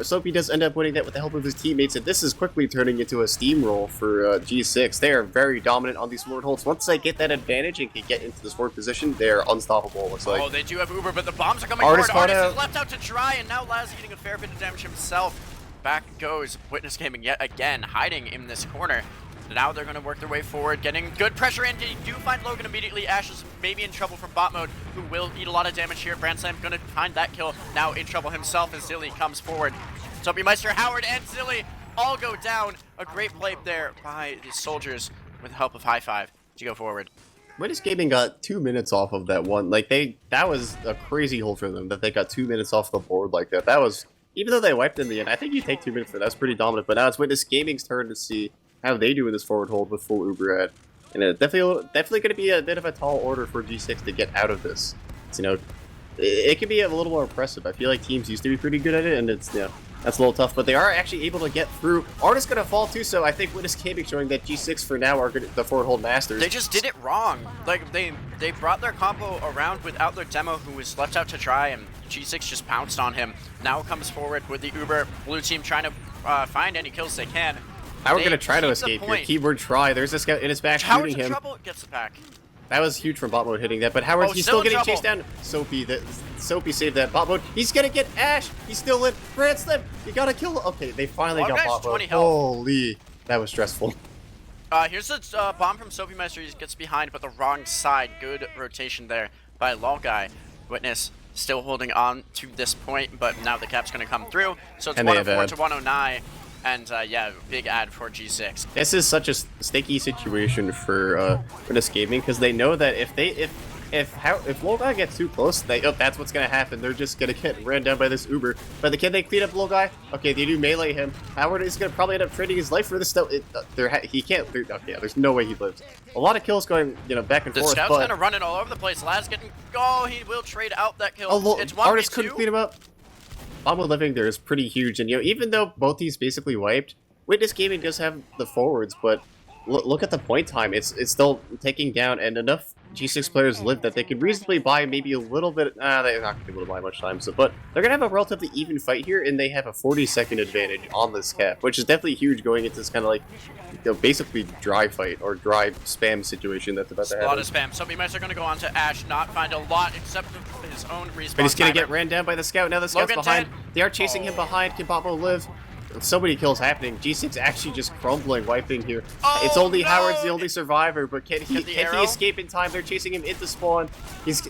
Soapy does end up winning that with the help of his teammates, and this is quickly turning into a steamroll for G6. They are very dominant on these forward holds. Once they get that advantage and can get into this forward position, they are unstoppable, it looks like. Oh, they do have Uber, but the bombs are coming forward. Artist is left out to dry, and now Laz eating a fair bit of damage himself. Back goes Witness Gaming yet again, hiding in this corner. Now they're going to work their way forward, getting good pressure in. They do find Logan immediately. Ash is maybe in trouble from bot mode, who will eat a lot of damage here. Brand Slam going to find that kill. Now in trouble himself as Zilly comes forward. Soapy Meister, Howard, and Zilly all go down. A great play there by the soldiers with the help of High Five to go forward. Witness Gaming got 2 minutes off of that one. Like, that was a crazy hold for them, that they got 2 minutes off the board like that. That was, even though they wiped in the end, I think you take 2 minutes for that. That's pretty dominant. But now it's Witness Gaming's turn to see how they do in this forward hold with full Uber ad. And it's definitely going to be a bit of a tall order for G6 to get out of this. So, it can be a little more impressive. I feel like teams used to be pretty good at it, and it's, that's a little tough. But they are actually able to get through. Artist's going to fall too, so I think Witness Gaming showing that G6 for now are the forward hold masters. They just did it wrong. Like, they brought their combo around without their demo, who was left out to dry, and G6 just pounced on him. Now comes forward with the Uber. Blue team trying to find any kills they can. How we're going to try to escape here. Keyword try. There's this guy in his back shooting him. Trouble gets the pack. That was huge from bot mode hitting that, but Howard, he's still getting chased down. Soapy saved that. Bot mode, he's going to get Ash. He's still in. Brand Slam, you got to kill him. Okay, they finally got bot mode. Holy, that was stressful. Here's the bomb from Soapy Meister. He gets behind, but the wrong side. Good rotation there by Logai. Witness still holding on to this point, but now the cap's going to come through. So it's 104 to 109. And yeah, big ad for G6. This is such a sticky situation for this gaming, because they know that if Logai gets too close, that's what's gonna happen. They're just gonna get ran down by this Uber. But can they clean up Logai? Okay, they do melee him. Howard is gonna probably end up trading his life for this stuff. He can't. Okay, there's no way he lives. A lot of kills going, back and forth. The scout's kind of running all over the place. Laz getting. Oh, he will trade out that kill. It's 1v2. Artist couldn't clean him up. Bombo living there is pretty huge, and even though both teams basically wiped, Witness Gaming does have the forwards, but look at the point time. It's still taking down, and enough G6 players live that they could reasonably buy maybe a little bit. They're not going to be able to buy much time, so but they're going to have a relatively even fight here, and they have a 40-second advantage on this cap, which is definitely huge going into this kind of like, basically dry fight or dry spam situation that's about to happen. A lot of spam. So mice are going to go on to Ash, not find a lot except his own respawn. But he's going to get ran down by the scout. Now the scout's Logan behind. dead. They are chasing him behind. Can Bobo live? So many kills happening. G6 actually just crumbling, wiping here. Oh, it's only no! Howard's the only survivor, but can he arrow? escape in time? They're chasing him into spawn. He's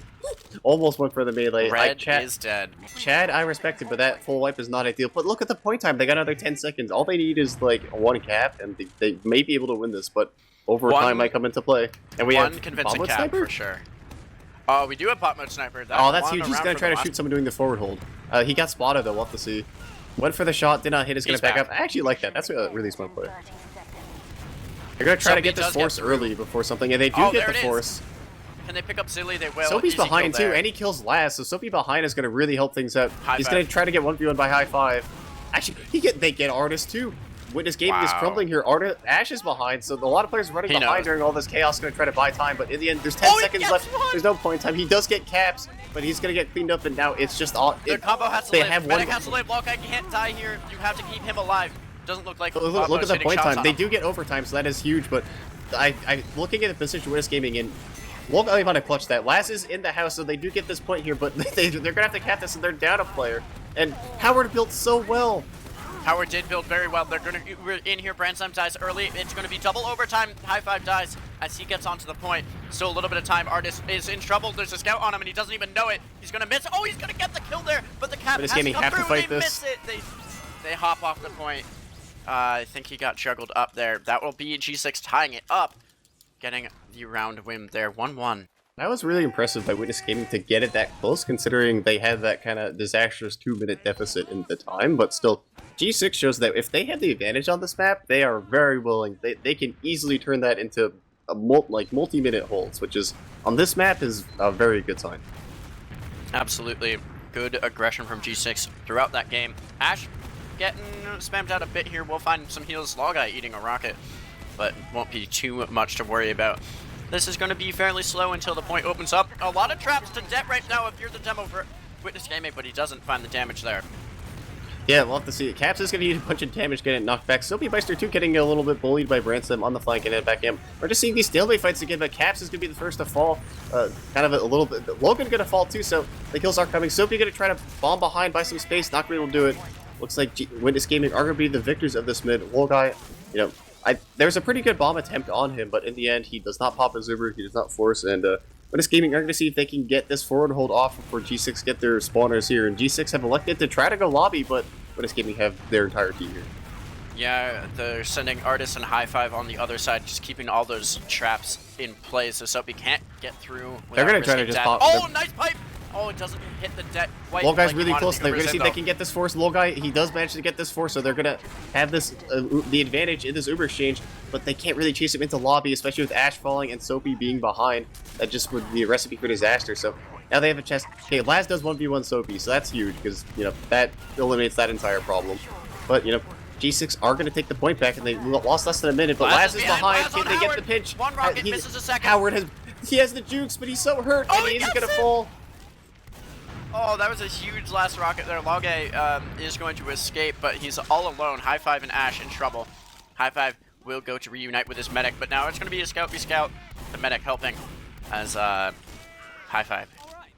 almost went for the melee. Red is dead. Chad, I respect it, but that full wipe is not ideal. But look at the point time. They got another 10 seconds. All they need is like one cap, and they may be able to win this, but overtime might come into play. And we one have convincing Bomb cap Sniper? for sure. Oh, we do have pop mode sniper. Oh, that's huge. He's going to try to shoot someone doing the forward hold. He got spotted, though. We'll have to see. Went for the shot, did not hit, is going to back up. I actually like that. That's a really smart play. They're going to try to get this force early before something, and they do get the force. Can they pick up Zilly? They will. Soapy's behind, too, and he kills last, so Soapy behind is going to really help things out. He's going to try to get 1v1 by high five. Actually, they get Artist, too. Witness Gaming is crumbling here. Ash is behind, so a lot of players running behind during all this chaos going to try to buy time, but in the end, there's 10 seconds left. There's no point in time. He does get caps, but he's going to get cleaned up, and now it's just all... The combo has to live. Medic has to live. Locke can't die here. You have to keep him alive. Doesn't look like... Look at the point time. They do get overtime, so that is huge, but I looking at the position Witness Gaming in, Locke only want to clutch that. Last is in the house, so they do get this point here, but they're going to have to cap this, and they're down a player. And Howard built so well. Howard did build very well. We're in here. Brandslam dies early. It's going to be double overtime. High five dies as he gets onto the point. Still a little bit of time. Artist is in trouble. There's a scout on him, and he doesn't even know it. He's going to miss. Oh, he's going to get the kill there, but the cap has to come through. They miss it. They hop off the point. I think he got juggled up there. That will be G6 tying it up, getting the round win there. 1-1. That was really impressive by Witness Gaming to get it that close, considering they had that kind of disastrous 2-minute deficit in the time, but still, G6 shows that if they have the advantage on this map, they are very willing. They can easily turn that into a multi-minute holds, which is, on this map, is a very good sign. Absolutely. Good aggression from G6 throughout that game. Ash getting spammed out a bit here. We'll find some heals. Logai eating a rocket, but won't be too much to worry about. This is going to be fairly slow until the point opens up. A lot of traps to Det right now if you're the demo for Witness Gaming, but he doesn't find the damage there. Yeah, we'll have to see. Caps is going to eat a bunch of damage, getting knocked back. Soapy Meister, too, getting a little bit bullied by Branson on the flank and then back in. We're just seeing these stalemate fights again, but Caps is going to be the first to fall. Kind of a little bit. Logan going to fall, too, so the kills are coming. Soapy going to try to bomb behind by some space. Not going to be able to do it. Looks like Witness Gaming are going to be the victors of this mid. Logai, you know, there's a pretty good bomb attempt on him, but in the end, he does not pop his Uber, he does not force, and Witness Gaming are going to see if they can get this forward hold off before G6 get their spawners here, and G6 have elected to try to go lobby, but Witness Gaming have their entire team here. Yeah, they're sending Artist and High Five on the other side, just keeping all those traps in place so Soapy can't get through. They're going to try to just pop. Oh, nice pipe! Oh, it doesn't hit the debt. Logai's really close. They're going to see if they can get this force. Logai, he does manage to get this force, so they're going to have this the advantage in this Uber exchange, but they can't really chase him into lobby, especially with Ash falling and Soapy being behind. That just would be a recipe for disaster. So now they have a chance. Okay, Laz does 1v1 Soapy, so that's huge because, you know, that eliminates that entire problem. But, you know, G6 are going to take the point back, and they lost less than a minute, but Laz is behind. Can they get the pinch? One rocket misses a second. Howard has the jukes, but he's so hurt, and he's going to fall. Oh, that was a huge last rocket there. Logai is going to escape, but he's all alone. High Five and Ash in trouble. High Five will go to reunite with his medic, but now it's going to be a scout v scout. The medic helping as High Five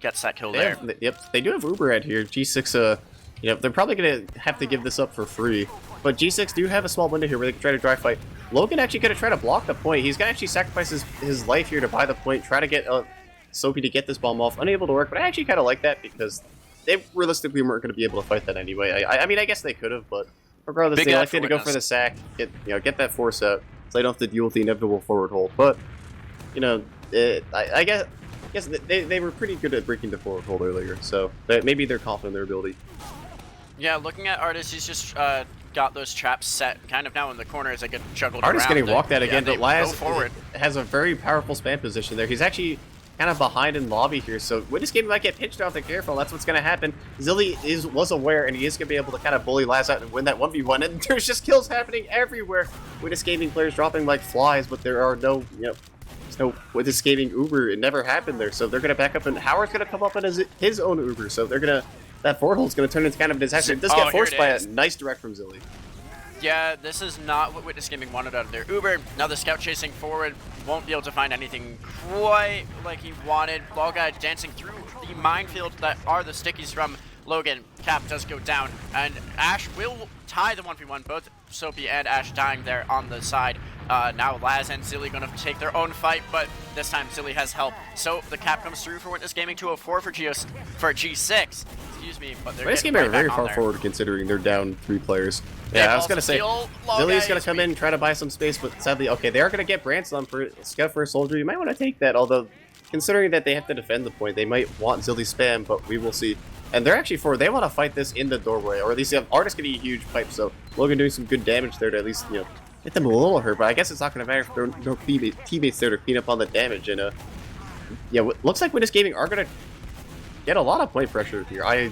gets that kill there. Yep, they do have Uber at here. G6, you know, they're probably going to have to give this up for free, but G6 do have a small window here where they can try to dry fight. Logan actually going to try to block the point. He's going to actually sacrifice his life here to buy the point, try to get Soapy to get this bomb off. Unable to work, but I actually kind of like that because they realistically weren't going to be able to fight that anyway. I mean, I guess they could have, but regardless, they elected to go for the sack, get that force out, so they don't have to deal with the inevitable forward hold. But, you know, I guess they were pretty good at breaking the forward hold earlier, so maybe they're confident in their ability. Yeah, looking at Artist, he's just got those traps set kind of now in the corner as they get juggled Artist around. Getting walked at again, but Laz forward. Has a very powerful spam position there. He's actually kind of behind in lobby here, so Witness Gaming might get pinched off. They're careful. That's what's going to happen. Zilly was aware, and he is going to be able to kind of bully Laz out and win that 1v1, and there's just kills happening everywhere. Witness Gaming players dropping like flies, but there are no, you know, So with escaping Uber, it never happened there. So they're gonna back up, and Howard's gonna come up in his own Uber. So they're gonna that forward hold's gonna turn into kind of a disaster. This get forced by a nice direct from Zilly. Yeah, this is not what Witness Gaming wanted out of their Uber. Now the scout chasing forward won't be able to find anything quite like he wanted. Ball guy dancing through the minefield that are the stickies from Logan. Cap does go down, and Ash will tie the 1v1. Both Soapy and Ash dying there on the side. Now Laz and Zilly gonna take their own fight, but this time Zilly has help. So the cap comes through for Witness Gaming 204 for G6. Excuse me, but they're Witness Gaming are very far forward considering they're down 3 players. Yeah, I was gonna say Zilly's gonna come in and try to buy some space, but sadly, okay, they are gonna get Branslam for scout for a soldier. You might want to take that, although considering that they have to defend the point, they might want Zilly spam, but we will see. And they're actually they want to fight this in the doorway, or at least have Artist getting a huge pipe, so Logan doing some good damage there to at least, get them a little hurt, but I guess it's not going to matter if there are no teammates there to clean up on the damage. And yeah, looks like Witness Gaming are going to get a lot of point pressure here. I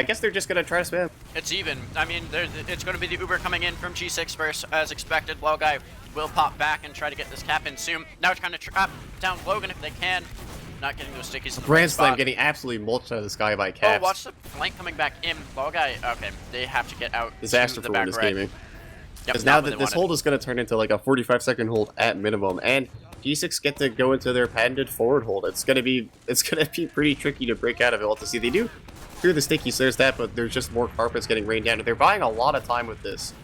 guess they're just going to try to spam. It's even. I mean, it's going to be the Uber coming in from G6 first, as expected. Low guy will pop back and try to get this cap in soon. Now trying to trap down Logan if they can. Not getting those stickies in the right spot. Getting absolutely mulched out of the sky by Caps. Oh, watch the flank coming back in. Ball guy, okay, they have to get out. Disaster for Witness Gaming. Because Yep, now that this hold is going to turn into like a 45-second hold at minimum, and G6 get to go into their patented forward hold. It's gonna be pretty tricky to break out of it. We'll have to see. They do clear the stickies, there's that, but there's just more carpets getting rained down, and they're buying a lot of time with this.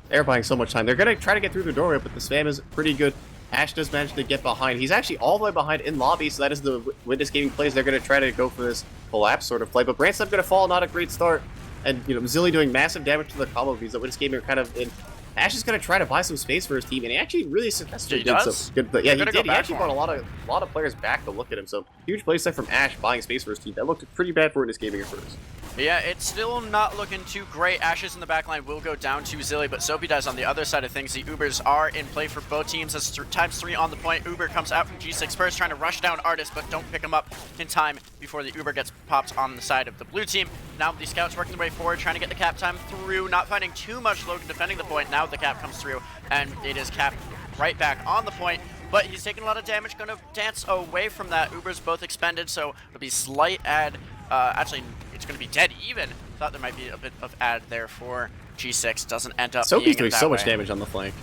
They're buying so much time. They're gonna try to get through the doorway, but the spam is pretty good. Ash does manage to get behind. He's actually all the way behind in lobby, so that is the Witness Gaming plays. They're going to try to go for this collapse sort of play, but Branslam going to fall, not a great start. And, Zilly doing massive damage to the combo because the Witness Gaming are kind of in. Ash is going to try to buy some space for his team, and he actually really successfully did so good. Yeah, he did. He actually brought a lot of players back to look at him, so huge play set from Ash buying space for his team. That looked pretty bad for Witness Gaming at first. Yeah, it's still not looking too great. Ashes in the backline will go down to Zilly, but Soapy does on the other side of things. The Ubers are in play for both teams. As ×3 on the point. Uber comes out from G6 first, trying to rush down Artist, but don't pick him up in time before the Uber gets popped on the side of the blue team. Now the scouts working their way forward, trying to get the cap time through, not finding too much Logan defending the point. Now the cap comes through, and it is Cap right back on the point. But he's taking a lot of damage, going to dance away from that. Uber's both expended, so it'll be slight add. Actually, it's going to be dead even. Thought there might be a bit of add there for G6. Doesn't end up Soapy's doing so much way. damage on the flank.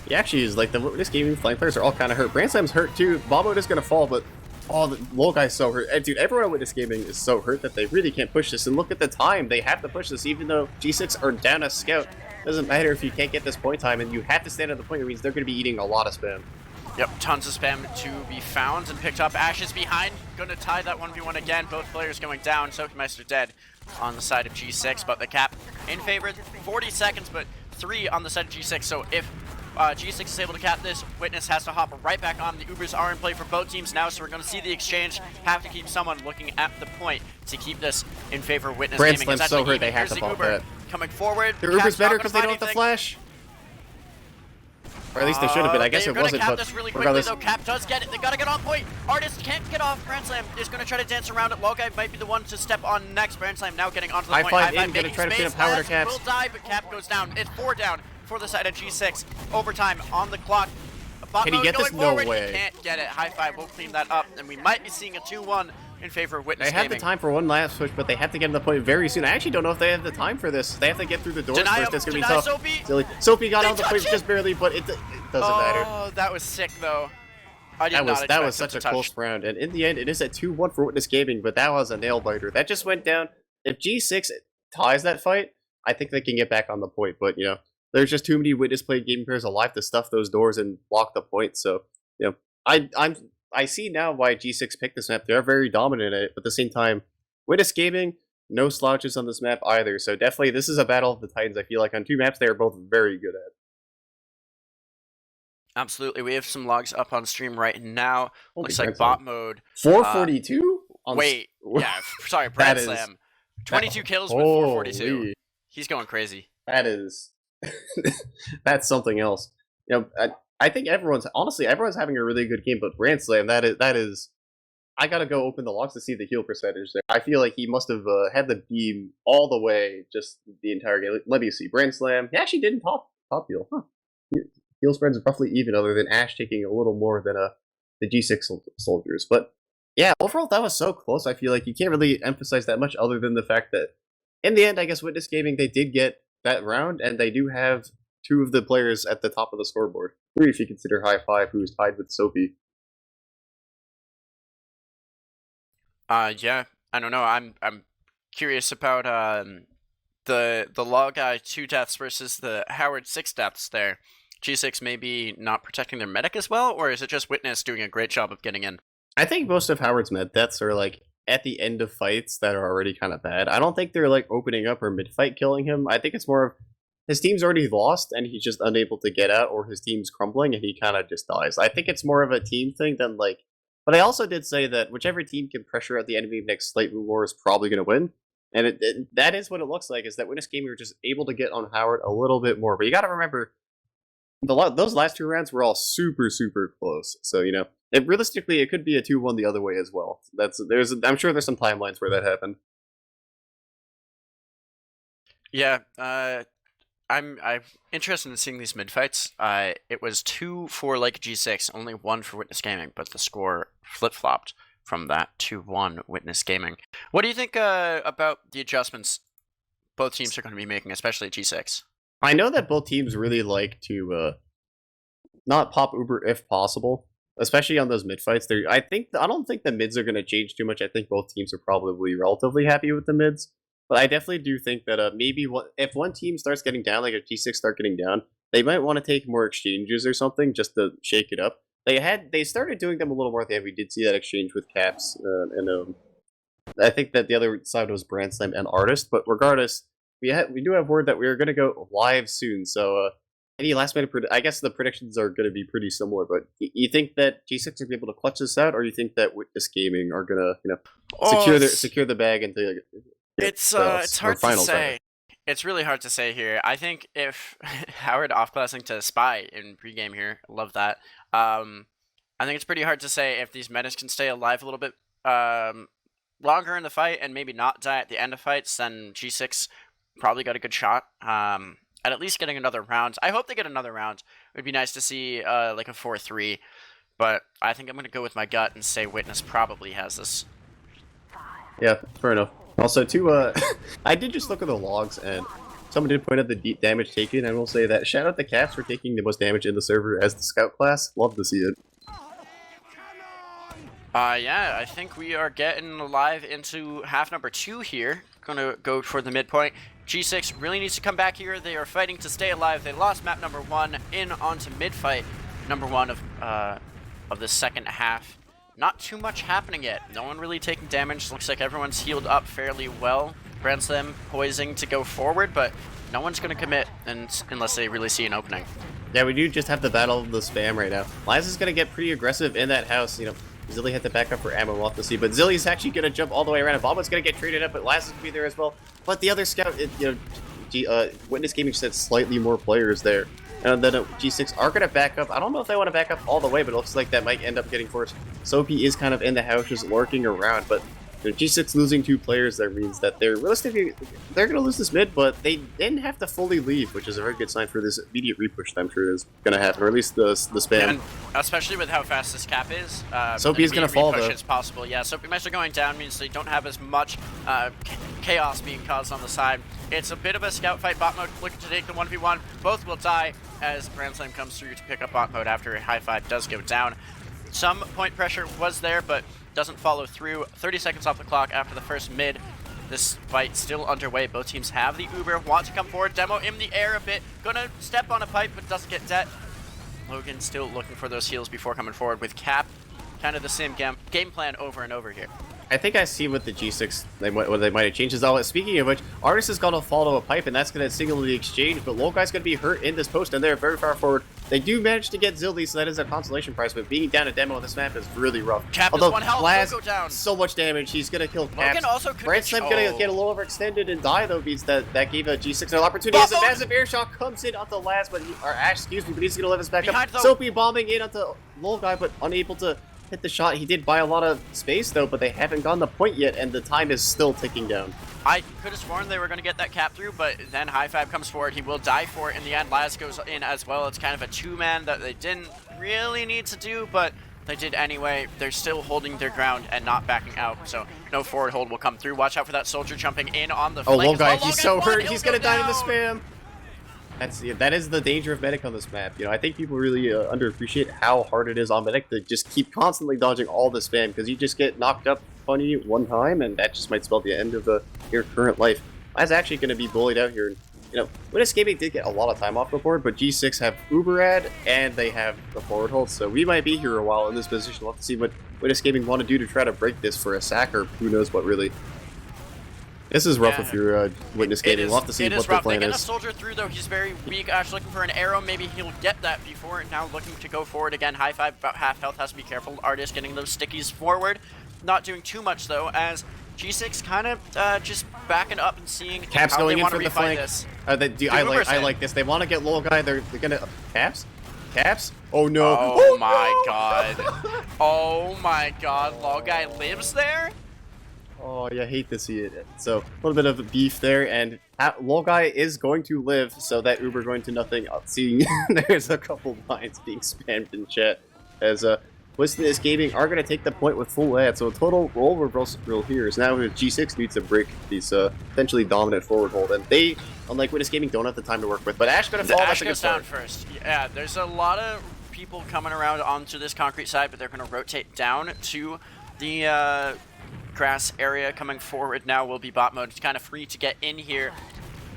He actually is like this gaming flank players are all kind of hurt. Branslam's hurt too. Bobo is going to fall, but the low guy's so hurt. And dude, everyone at Witness Gaming is so hurt that they really can't push this. And look at the time. They have to push this even though G6 are down a scout. Doesn't matter if you can't get this point time and you have to stand at the point. It means they're going to be eating a lot of spam. Yep, tons of spam to be found and picked up. Ash is behind, going to tie that 1v1 again. Both players going down. Sokimeister dead on the side of G6, but the cap in favor. 40 seconds, but 3 on the side of G6. So if G6 is able to cap this, Witness has to hop right back on. The Ubers are in play for both teams now, so we're going to see the exchange. Have to keep someone looking at the point to keep this in favor of Witness Gaming. Branslam's so hurt they have to pop that. Coming forward. Their Uber's better because they don't have the flash. Or at least they should have been. I guess it wasn't, cap but this really quickly, though. Cap does get it. They gotta get on point. Artist can't get off. Branslam is gonna try to dance around it. Logai might be the one to step on next. Branslam now getting onto the point. High five in, gonna try to pin a power to Caps. Will die, but Cap goes down. It's 4 down for the side of G6. Overtime on the clock. Can he get this? No way. He can't get it. High five will clean that up, and we might be seeing a 2-1 in favor of Witness Gaming. They have the time for one last push, but they have to get to the point very soon. I actually don't know if they have the time for this. They have to get through the doors first. That's going to be tough. Soapy got on the point just barely, but it doesn't matter. Oh, that was sick, though. That was such a close round. And in the end, it is a 2-1 for Witness Gaming, but that was a nail-biter. That just went down. If G6 ties that fight, I think they can get back on the point. But, there's just too many Witness play gaming players alive to stuff those doors and block the point. So, I see now why G6 picked this map. They're very dominant at it, but at the same time, Witness Gaming, no slouches on this map either. So definitely, this is a battle of the Titans. I feel like on 2 maps, they are both very good at. Absolutely. We have some logs up on stream right now. Looks like bot mode. 442? Wait. Yeah, sorry, Brad Slam. 22 kills with 442. He's going crazy. That is... that's something else. I think everyone's having a really good game, but Branslam, that is I gotta go open the logs to see the heal percentage there. I feel like he must have had the beam all the way just the entire game. Let me see. Branslam, he actually didn't top heal. Huh. heal spreads roughly even, other than Ash taking a little more than the G6 soldiers. But yeah, overall that was so close. I feel like you can't really emphasize that much, other than the fact that in the end, I guess Witness Gaming, they did get that round, and they do have two of the players at the top of the scoreboard. Three if you consider High Five, who is tied with Sophie. Yeah, I don't know. I'm curious about the Law guy 2 deaths versus the Howard 6 deaths there. G6 maybe not protecting their medic as well, or is it just Witness doing a great job of getting in? I think most of Howard's med deaths are like at the end of fights that are already kind of bad. I don't think they're like opening up or mid-fight killing him. I think it's more of his team's already lost and he's just unable to get out, or his team's crumbling and he kind of just dies. I think it's more of a team thing than like. But I also did say that whichever team can pressure out the enemy next Slate Move War is probably going to win. And that is what it looks like, is that Witness Gaming were just able to get on Howard a little bit more. But you got to remember, those last two rounds were all super, super close. So, realistically, it could be a 2-1 the other way as well. I'm sure there's some timelines where that happened. Yeah, I'm interested in seeing these mid fights. It was 2 for like G6, only 1 for Witness Gaming, but the score flip flopped from that 2-1 Witness Gaming. What do you think about the adjustments both teams are going to be making, especially G6? I know that both teams really like to not pop Uber if possible, especially on those mid fights. I don't think the mids are going to change too much. I think both teams are probably relatively happy with the mids. But I definitely do think that maybe if one team starts getting down, like if G6 start getting down, they might want to take more exchanges or something just to shake it up. They started doing them a little more. We did see that exchange with Caps, and I think that the other side was Brand Slam and Artist. But regardless, we do have word that we are going to go live soon. So any last minute, I guess the predictions are going to be pretty similar. But you think that G6 will be able to clutch this out, or you think that Witness Gaming are going to secure the bag into? It's hard to say. It's really hard to say here. I think if Howard off-classing to Spy in pregame here, love that. I think it's pretty hard to say if these metas can stay alive a little bit longer in the fight and maybe not die at the end of fights, then G6 probably got a good shot at least getting another round. I hope they get another round. It would be nice to see like a 4-3, but I think I'm going to go with my gut and say Witness probably has this. Yeah, fair enough. Also, I did just look at the logs, and someone did point out the deep damage taken, and we'll say that shout out the Caps for taking the most damage in the server as the scout class. Love to see it. Yeah, I think we are getting live into half number 2 here. Gonna go for the midpoint. G6 really needs to come back here. They are fighting to stay alive. They lost map number 1 in onto mid-fight number 1 of the second half. Not too much happening yet. No one really taking damage. Looks like everyone's healed up fairly well. Brand Slam poising to go forward, but no one's going to commit unless they really see an opening. Yeah, we do just have the battle of the spam right now. Liza's going to get pretty aggressive in that house. Zilly had to back up for ammo, we'll have to see. But Zilly's actually going to jump all the way around. And Bomba's going to get traded up, but Liza's going to be there as well. But the other scout, Witness Gaming just had slightly more players there. And then G6 are going to back up. I don't know if they want to back up all the way, but it looks like that might end up getting forced. Sophie is kind of in the house just lurking around, but G6 losing 2 players there means that they're going to lose this mid, but they didn't have to fully leave, which is a very good sign for this immediate repush that I'm sure is going to happen, or at least the spam. And especially with how fast this cap is. Sophie is going to fall, though. It's possible. Yeah, Sophie Meister going down means they don't have as much chaos being caused on the side. It's a bit of a scout fight. Bot mode looking to take the 1v1. Both will die as Brand Slam comes through to pick up bot mode after High Five does go down. Some point pressure was there, but doesn't follow through. 30 seconds off the clock after the first mid. This fight still underway. Both teams have the Uber, want to come forward. Demo in the air a bit. Gonna step on a pipe, but doesn't get dead. Logan still looking for those heals before coming forward with Cap. Kind of the same game plan over and over here. I think I see what the G6 what they might have changed. Speaking of which, Artist is going to follow a pipe, and that's going to signal the exchange. But Logai's going to be hurt in this post, and they're very far forward. They do manage to get Zildy, so that is a consolation prize. But being down a demo on this map is really rough. Cap is 1 health. Laz, go down. So much damage. He's going to kill Caps. Logan also could Brand Slam going to get a little overextended and die though, because that gave a G6 an opportunity. As a massive air shot comes in onto Laz, but Ash, but he's going to let us back up. Soapy bombing in onto Logai, but unable to hit the shot. He did buy a lot of space, though, but they haven't gotten the point yet, and the time is still ticking down. I could have sworn they were going to get that cap through, but then High Five comes forward. He will die for it in the end. Laz goes in as well. It's kind of a two-man that they didn't really need to do, but they did anyway. They're still holding their ground and not backing out, so no forward hold will come through. Watch out for that soldier jumping in on the flank. Oh, Logai, well. he's so hurt. He's going to die to the spam. That is the danger of Medic on this map. You know, I think people really underappreciate how hard it is on Medic to just keep constantly dodging all the spam, because you just get knocked up funny one time, and that just might spell the end of your current life. Laz actually going to be bullied out here. You know, Witness Gaming did get a lot of time off the board, but G6 have Uberad, and they have the forward hold, so we might be here a while in this position. We'll have to see what Witness Gaming want to do to try to break this for a sack, or who knows what really. This is rough if you're Witness Gaming. We'll have to see what the plan is. They get a soldier through, though. He's very weak. Ash looking for an arrow. Maybe he'll get that before. Now looking to go forward again. High Five, about half health. Has to be careful. Artist getting those stickies forward. Not doing too much, though, as G6 kind of just backing up and seeing Caps how going they in want for to the refight flank. this. I like this. They want to get little guy. They're gonna Caps. Caps. Oh no. Oh my god. Oh my god. Logai lives there. Oh, yeah, I hate to see it. So, a little bit of a beef there, and Logai is going to live, so that Uber going to nothing. Seeing there's a couple lines being spammed in chat, as Witness Gaming are going to take the point with full ad, so a total role reversal here is now G6 needs to break these potentially dominant forward hold, and they, unlike Witness Gaming, don't have the time to work with, but Ash going to fall. Ash goes down first. Yeah, there's a lot of people coming around onto this concrete side, but they're going to rotate down to the grass area. Coming forward now will be bot mode. It's kind of free to get in here.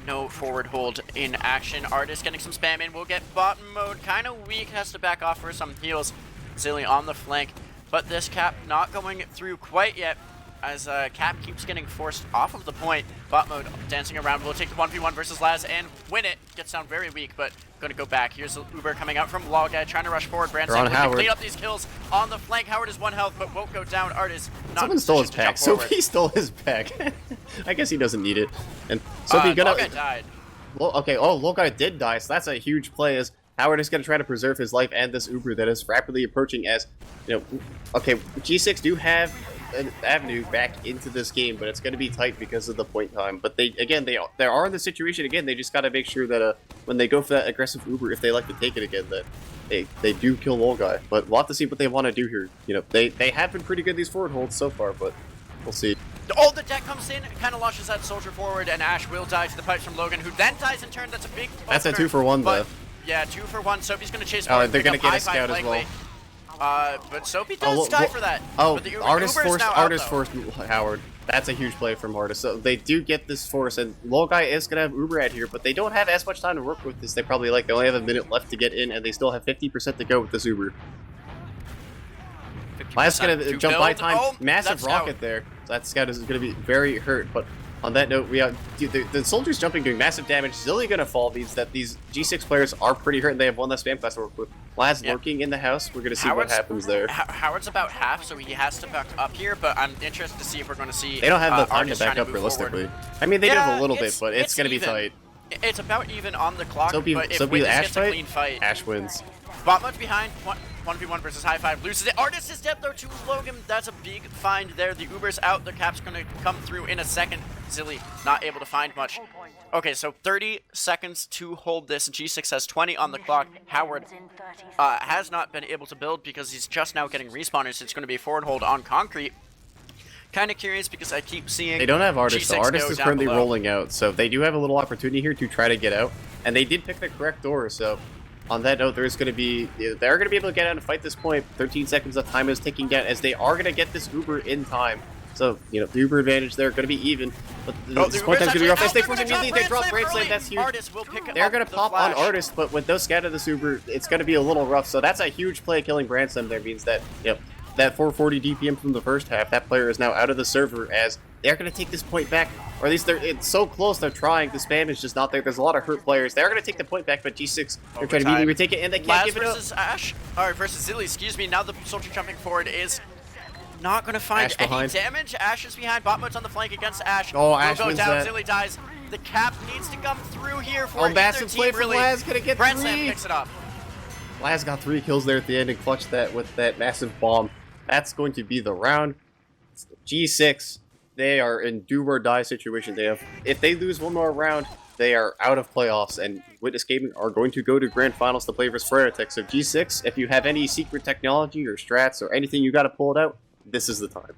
No forward hold in action. Artist getting some spam in. We'll get bot mode. Kind of weak. Has to back off for some heals. Zilly on the flank. But this cap not going through quite yet, as Cap keeps getting forced off of the point. Bot mode dancing around. We'll take the 1v1 versus Laz and win it. Gets down very weak, but going to go back. Here's Uber coming out from Logai, trying to rush forward. Branson looking to clean up these kills on the flank. Howard is 1 health, but won't go down. Artist not. Someone stole his pack. Sophie stole his pack. I guess he doesn't need it. And Sophie gonna. Logai died. Well, okay. Oh, Logai did die, so that's a huge play. As Howard is going to try to preserve his life and this Uber that is rapidly approaching. As you know, okay, G6 do have an avenue back into this game, but it's going to be tight because of the point time. But they are in the situation again. They just got to make sure that when they go for that aggressive Uber, if they like to take it again, that they do kill Logai. But we'll have to see what they want to do here. You know, they have been pretty good these forward holds so far, but we'll see. Oh, the deck comes in, kind of launches that soldier forward, and Ash will die to the pipes from Logan, who then dies in turn. That's a big opener. That's a 2-for-1 though. Yeah, 2-for-1. Sophie's going to chase. Oh, they're going to get a scout as well. But Sophie does die for that. Oh, but the Artist forced Howard. That's a huge play from Artist. So they do get this force, and Logai is going to have Uber out here, but they don't have as much time to work with this. They probably they only have a minute left to get in, and they still have 50% to go with this Uber. Last going to jump by time. Oh, massive rocket there. So that scout is going to be very hurt, but on that note, we have the soldiers jumping, doing massive damage. Zilly gonna fall means that these G6 players are pretty hurt, and they have one less spam class to work with. Laz lurking in the house. We're gonna see what happens there. Howard's about half, so he has to back up here. But I'm interested to see if we're going to see. They don't have the time to back up realistically. Forward. I mean, they do a little bit, but it's gonna be tight. It's about even on the clock. Sophie, but if Ash gets a clean fight, Ash wins. Bot much behind. 1v1 versus High Five, loses it. Artist is dead though to Logan. That's a big find there. The Uber's out. The Cap's gonna come through in a second. Zilly not able to find much. Okay, so 30 seconds to hold this. G6 has 20 on the clock. Howard has not been able to build because he's just now getting respawners. It's going to be a forward hold on concrete. Kind of curious because I keep seeing they don't have Artist. The Artist is currently rolling out, so they do have a little opportunity here to try to get out. And they did pick the correct door, so on that note, they're going to be able to get out and fight this point. 13 seconds of time is ticking down as they are going to get this Uber in time. So, you know, the Uber advantage there going to be even. But this point time's going to be rough. They stay forced immediately. They drop Brand Slam. That's huge. They're going to pop on Artist, but with those scout of this Uber, it's going to be a little rough. So that's a huge play. Killing Brand Slam there means that, you know, that 440 DPM from the first half, that player is now out of the server as they're going to take this point back. Or at least it's so close, they're trying. The spam is just not there. There's a lot of hurt players. They're going to take the point back, but G6, they're trying to immediately retake it, and they can't give it up. Versus Ash, or versus Zilly, excuse me. Now the soldier jumping forward is not going to find any damage. Ash is behind. Bot mode's on the flank against Ash. Oh, Ash wins down. that. Zilly dies. The Cap needs to come through here for either massive team, play from really. Laz, going to get Brand 3. Slam picks it up. Laz got 3 kills there at the end and clutched that with that massive bomb. That's going to be the round. G6, they are in do-or-die situation. If they lose one more round, they are out of playoffs, and Witness Gaming are going to go to Grand Finals to play versus Freratech. So G6, if you have any secret technology or strats or anything you got to pull it out, this is the time.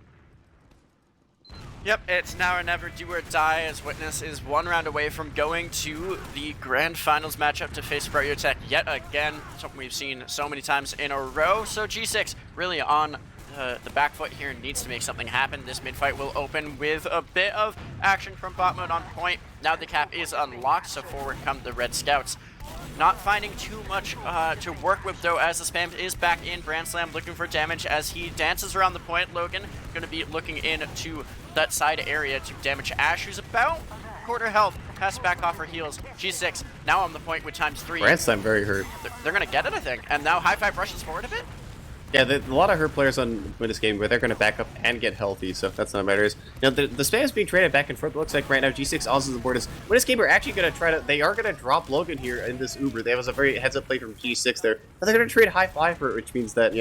Yep, it's now or never, do or die, as Witness is one round away from going to the Grand Finals matchup to face Freratech yet again, something we've seen so many times in a row. So G6 really on the back foot here, needs to make something happen. This mid-fight will open with a bit of action from bot mode on point. Now the cap is unlocked, so forward come the Red Scouts. Not finding too much to work with, though, as the spam is back in. Brand Slam looking for damage as he dances around the point. Logan going to be looking into that side area to damage Ash, who's about quarter health. Pass back off her heals. G6 now on the point with ×3. Brand Slam very hurt. They're going to get it, I think. And now High Five rushes forward a bit. Yeah, a lot of hurt players on this game where they're going to back up and get healthy, so that's not matters. Now, the spam is being traded back and forth. It looks like right now G6 also the board is. This game are actually going to try to. They are going to drop Logan here in this Uber. There was a very heads-up play from G6 there. But they're going to trade High Five for it, which means that,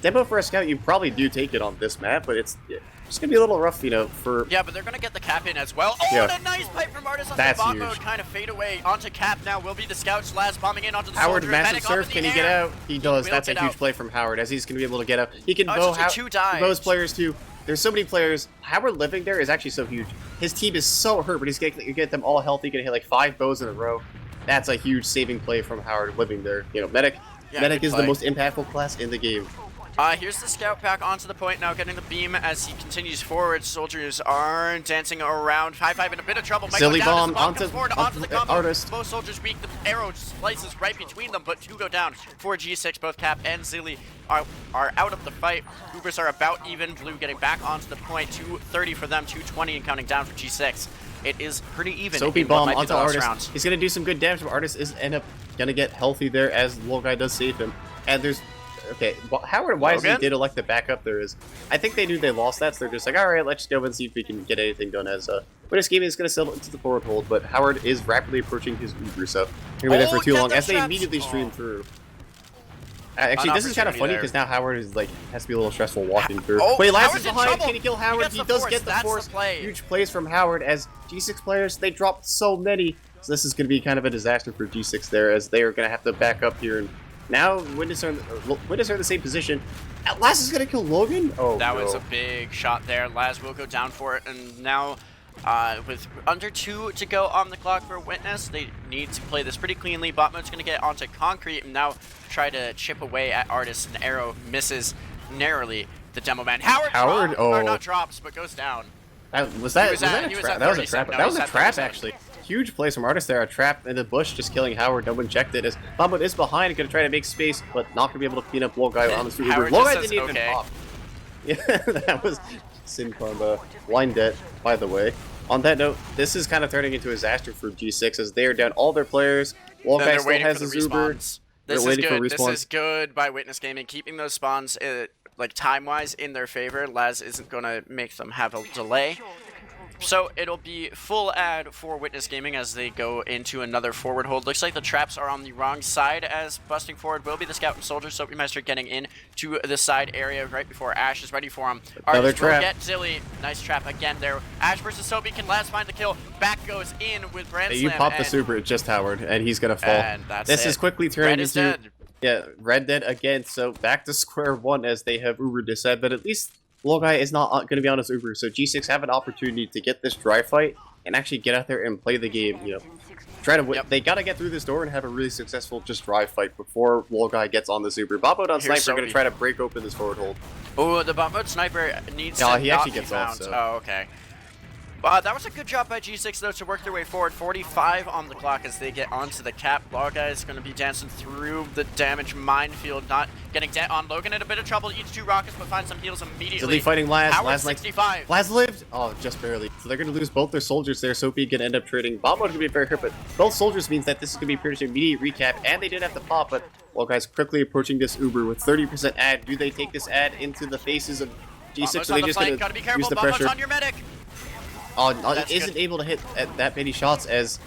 demo for a scout, you probably do take it on this map, but it's going to be a little rough, for... Yeah, but they're going to get the cap in as well. Oh, yeah. and a nice pipe from Artis on That's the bot huge. mode. Kind of fade away onto cap now. Will be the scouts. Laz bombing in onto the Howard, soldier. massive Medic surf. up in Can the he get air. out? He does. Will That's a get huge out. play from Howard, as he's going to be able to get out. He can Oh, bow it's just a two dives. Bows players too. There's so many players. Howard living there is actually so huge. His team is so hurt, but he's going to get them all healthy. Going to hit like 5 bows in a row. That's a huge saving play from Howard living there. Medic. Yeah, Medic good is play. the most impactful class in the game. Here's the scout pack onto the point now, getting the beam as he continues forward. Soldiers are dancing around. High Five in a bit of trouble. Might Silly go down as bomb the bomb onto- comes forward, onto onto the the combo. Artist. Both soldiers weak. The arrow slices right between them, but 2 go down for G6. Both Cap and Zilly are out of the fight. Ubers are about even. Blue getting back onto the point. 230 for them, 220 and counting down for G6. It is pretty even. Soapy in what bomb might be onto the last Artist. round. He's going to do some good damage, but Artist is end up going to get healthy there as the little guy does save him. And there's... Okay, Howard wisely Logan? did elect the backup there is. I think they knew they lost that, so they're just like, alright, let's go and see if we can get anything done as Witness Gaming is going to settle into the forward hold, but Howard is rapidly approaching his Uber, so they're going to be there for too get long the as they shots. immediately stream Oh. through. Actually, this is kind of opportunity funny there. because now Howard is has to be a little stressful walking through. Oh, Wait, Laz Howard's is in behind. trouble. Can he kill Howard? gets He the does force. get the That's the force. play. Huge plays from Howard as G6 players, they dropped so many. So this is going to be kind of a disaster for G6 there as they are going to have to back up here. And now Witness are in the same position. Laz is going to kill Logan? Oh, That no. was a big shot there. Laz will go down for it, and now with under 2 to go on the clock for Witness, they need to play this pretty cleanly. Bot mode's going to get onto concrete and now try to chip away at Artist, and Arrow misses narrowly the demo man. Howard Howard? or Oh. not drops, but goes down. Was that was a at trap? That was a 37. trap. No, That he was a was at trap, 37. actually. Huge plays from Artist there. A trap in the bush, just killing Howard. No one checked it. As Bombot is behind, going to try to make space, but not going to be able to clean up Low Guy on the street. Howard Low just Guy says, didn't even okay. pop. Yeah, that was Sin Karma. Blind debt, by the way. On that note, this is kind of turning into a disaster for G6 as they are down all their players. Low Then Guy they're still waiting has for the his Uber. respawns. They're This is waiting for good. This respawns. is good by Witness Gaming, keeping those spawns like time-wise in their favor. Laz isn't going to make them have a delay. So it'll be full ad for Witness Gaming as they go into another forward hold. Looks like the traps are on the wrong side as busting forward will be the Scout and Soldier. Soapymeister getting in to the side area right before Ash is ready for him. Another Artist will trap. get Zilly. Nice trap again there. Ash versus Soapy. Can Laz find the kill? Back goes in with Brand You Slam. pop the and- super, it's just Howard, and he's going to fall. And that's This it. is quickly turning Red is into... dead. Yeah, Red Dead again, so back to square one as they have Uber Decide, but at least Low Guy is not going to be on his Uber, so G6 have an opportunity to get this dry fight and actually get out there and play the game, Try to win. Yep. They got to get through this door and have a really successful just dry fight before Low Guy gets on this Uber. Bobo on Here's Sniper are going Soapy. to try to break open this forward hold. Oh, the bot mode sniper needs No, to he not actually be gets off, found. so- Oh, okay. That was a good job by G6, though, to work their way forward. 45 on the clock as they get onto the cap. Law Guy is going to be dancing through the damage minefield, not getting dead on Logan in a bit of trouble. Eats 2 rockets, but finds some heals immediately. Zilly fighting Laz. Howard Laz like 65. Laz lived. Oh, just barely. So they're going to lose both their soldiers there. Soapy can end up trading. Bobo's going to be very hurt, but both soldiers means that this is going to be pretty much an immediate recap, and they did have to pop, but Low Guy's quickly approaching this Uber with 30% ad. Do they take this ad into the faces of G6? Bobo's Or on they the just flank. going Gotta be to careful. use the Bobo's pressure? on your medic. Oh, That's isn't good. able to hit at that many shots as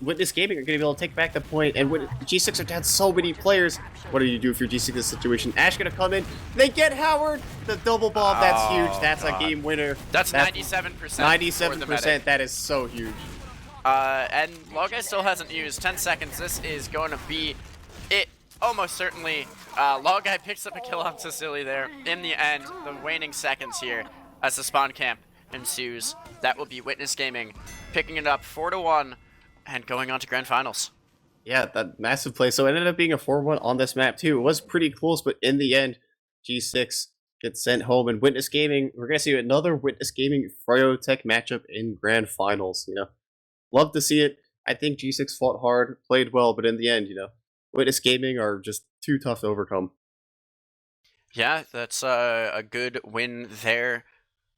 Witness Gaming are going to be able to take back the point, and G6 have had so many players. What do you do if you're G6 in this situation? Ash going to come in. They get Howard. The double bomb. That's huge. That's God. A game winner. That's 97%. 97%. That is so huge. And Logai still hasn't used 10 seconds. This is going to be it. Almost certainly. Logai picks up a kill on Cecily there. In the end, the waning seconds here as the spawn camp ensues. That will be Witness Gaming picking it up 4-1 and going on to grand finals. Yeah, that massive play. So it ended up being a 4-1 on this map too. It was pretty close, but in the end, G6 gets sent home. And Witness Gaming, we're gonna see another Witness Gaming Friotech matchup in grand finals. Love to see it. I think G6 fought hard, played well, but in the end, Witness Gaming are just too tough to overcome. Yeah, that's a good win there.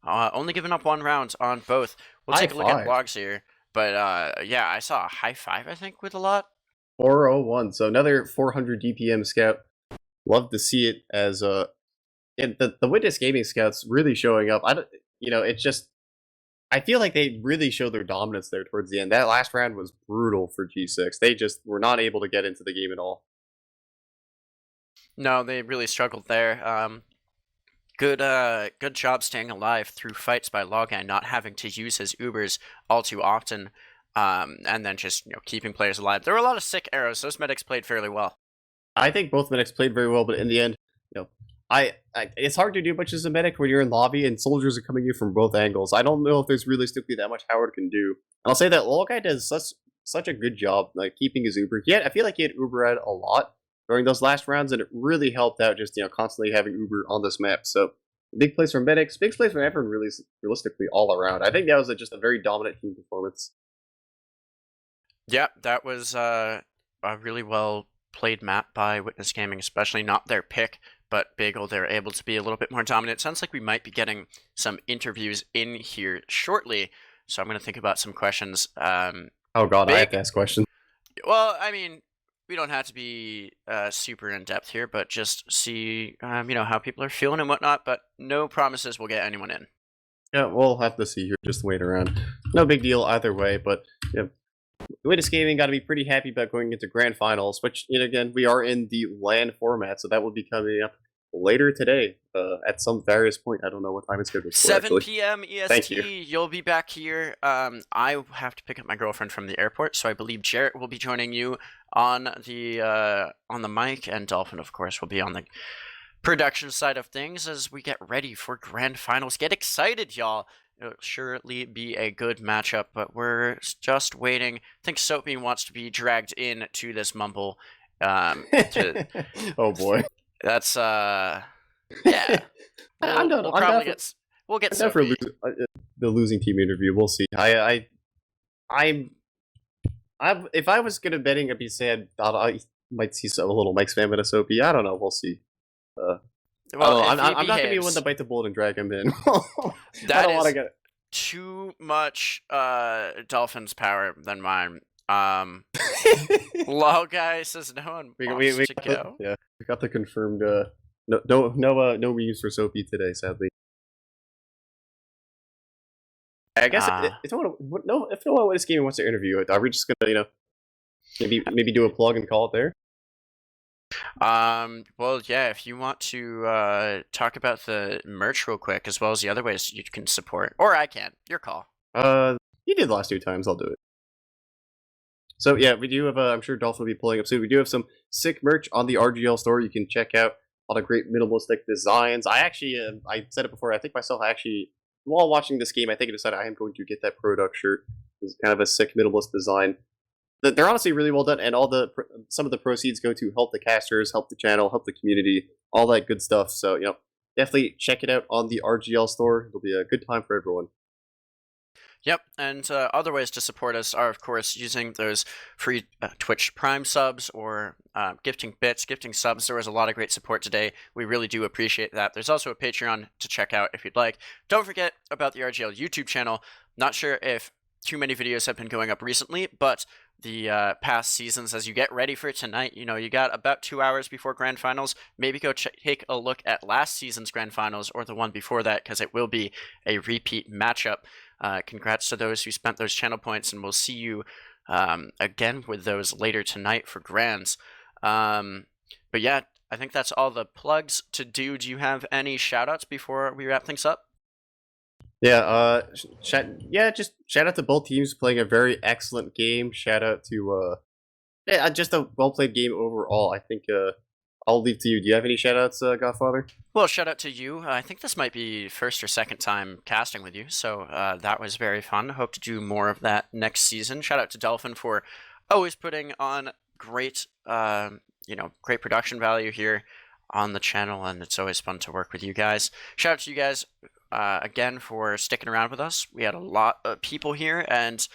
Only giving up 1 round on both. We'll take a look at logs here. But yeah, I saw a high 5, I think, with a lot. 401, so another 400 DPM scout. Love to see it as the Witness Gaming scouts really showing up. It's just I feel like they really showed their dominance there towards the end. That last round was brutal for G6. They just were not able to get into the game at all. No, they really struggled there. Good job staying alive through fights by Logai, not having to use his Ubers all too often, and then just keeping players alive. There were a lot of sick arrows. Those medics played fairly well. I think both medics played very well, but in the end, it's hard to do much as a medic when you're in lobby and soldiers are coming in from both angles. I don't know if there's realistically that much Howard can do. And I'll say that Logai does such a good job keeping his Uber. I feel like he had Uber out a lot during those last rounds, and it really helped out just constantly having Uber on this map. So big plays from medics, big plays from everyone, really realistically all around. I think that was just a very dominant team performance. Yeah, that was a really well played map by Witness Gaming, especially not their pick, but Bagel, they're able to be a little bit more dominant. Sounds like we might be getting some interviews in here shortly, so I'm going to think about some questions. Oh god, I have to ask questions. Well, I mean, we don't have to be super in-depth here, but just see, how people are feeling and whatnot, but no promises we'll get anyone in. Yeah, we'll have to see here, just wait around. No big deal either way, but Witness Gaming got to be pretty happy about going into grand finals, which, again, we are in the LAN format, so that will be coming up later today at some various point. I don't know what time it's scheduled for. 7 p.m. EST. Thank you. You'll be back here. I have to pick up my girlfriend from the airport, so I believe Jarrett will be joining you on the mic, and Dolphin, of course, will be on the production side of things as we get ready for grand finals. Get excited, y'all. It'll surely be a good matchup, but we're just waiting. I think Soapy wants to be dragged in to this mumble. Oh boy. That's yeah. We'll get Soapy. The losing team interview. We'll see. If I was gonna betting, I'd be sad. I might see a little Mike spam at a Soapy. I don't know. We'll see. I'm not gonna be one to bite the bullet and drag him in. That is too much Dolphins power than mine. Logai says no one wants to go. Yeah, we got the confirmed. No reuse for Soapy today, sadly. I guess if no one Witness Gaming wants to interview it, are we just gonna maybe do a plug and call it there? Well, yeah, if you want to talk about the merch real quick, as well as the other ways you can support, or I can, your call. You did the last 2 times, I'll do it. So yeah, we do have I'm sure Dolphin will be pulling up soon. We do have some sick merch on the RGL store. You can check out all the great minimalistic designs. I actually, I said it before, I think myself, while watching this game, I think I decided I am going to get that product shirt. It's kind of a sick minimalist design. They're honestly really well done, and some of the proceeds go to help the casters, help the channel, help the community, all that good stuff. So definitely check it out on the RGL store. It'll be a good time for everyone. Yep, and other ways to support us are, of course, using those free Twitch Prime subs or gifting bits, gifting subs. There was a lot of great support today. We really do appreciate that. There's also a Patreon to check out if you'd like. Don't forget about the RGL YouTube channel. Not sure if too many videos have been going up recently, but the past seasons, as you get ready for tonight, you got about 2 hours before grand finals. Maybe go take a look at last season's grand finals or the one before that, because it will be a repeat matchup. Congrats to those who spent those channel points, and we'll see you again with those later tonight for grands. But yeah, I think that's all the plugs to do. Do you have any shout outs before we wrap things up? Yeah, just shout out to both teams playing a very excellent game. Shout out to yeah, just a well played game overall. I think I'll leave to you. Do you have any shout outs, Godfather? Well, shout out to you. I think this might be first or second time casting with you, so that was very fun. Hope to do more of that next season. Shout out to Dolphin for always putting on great, great production value here on the channel, and it's always fun to work with you guys. Shout out to you guys again for sticking around with us. We had a lot of people here, and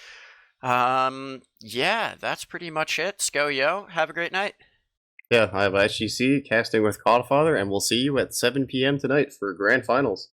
yeah, that's pretty much it. Sko yo, have a great night. Yeah, I have IGC casting with Godfather, and we'll see you at 7 p.m. tonight for grand finals.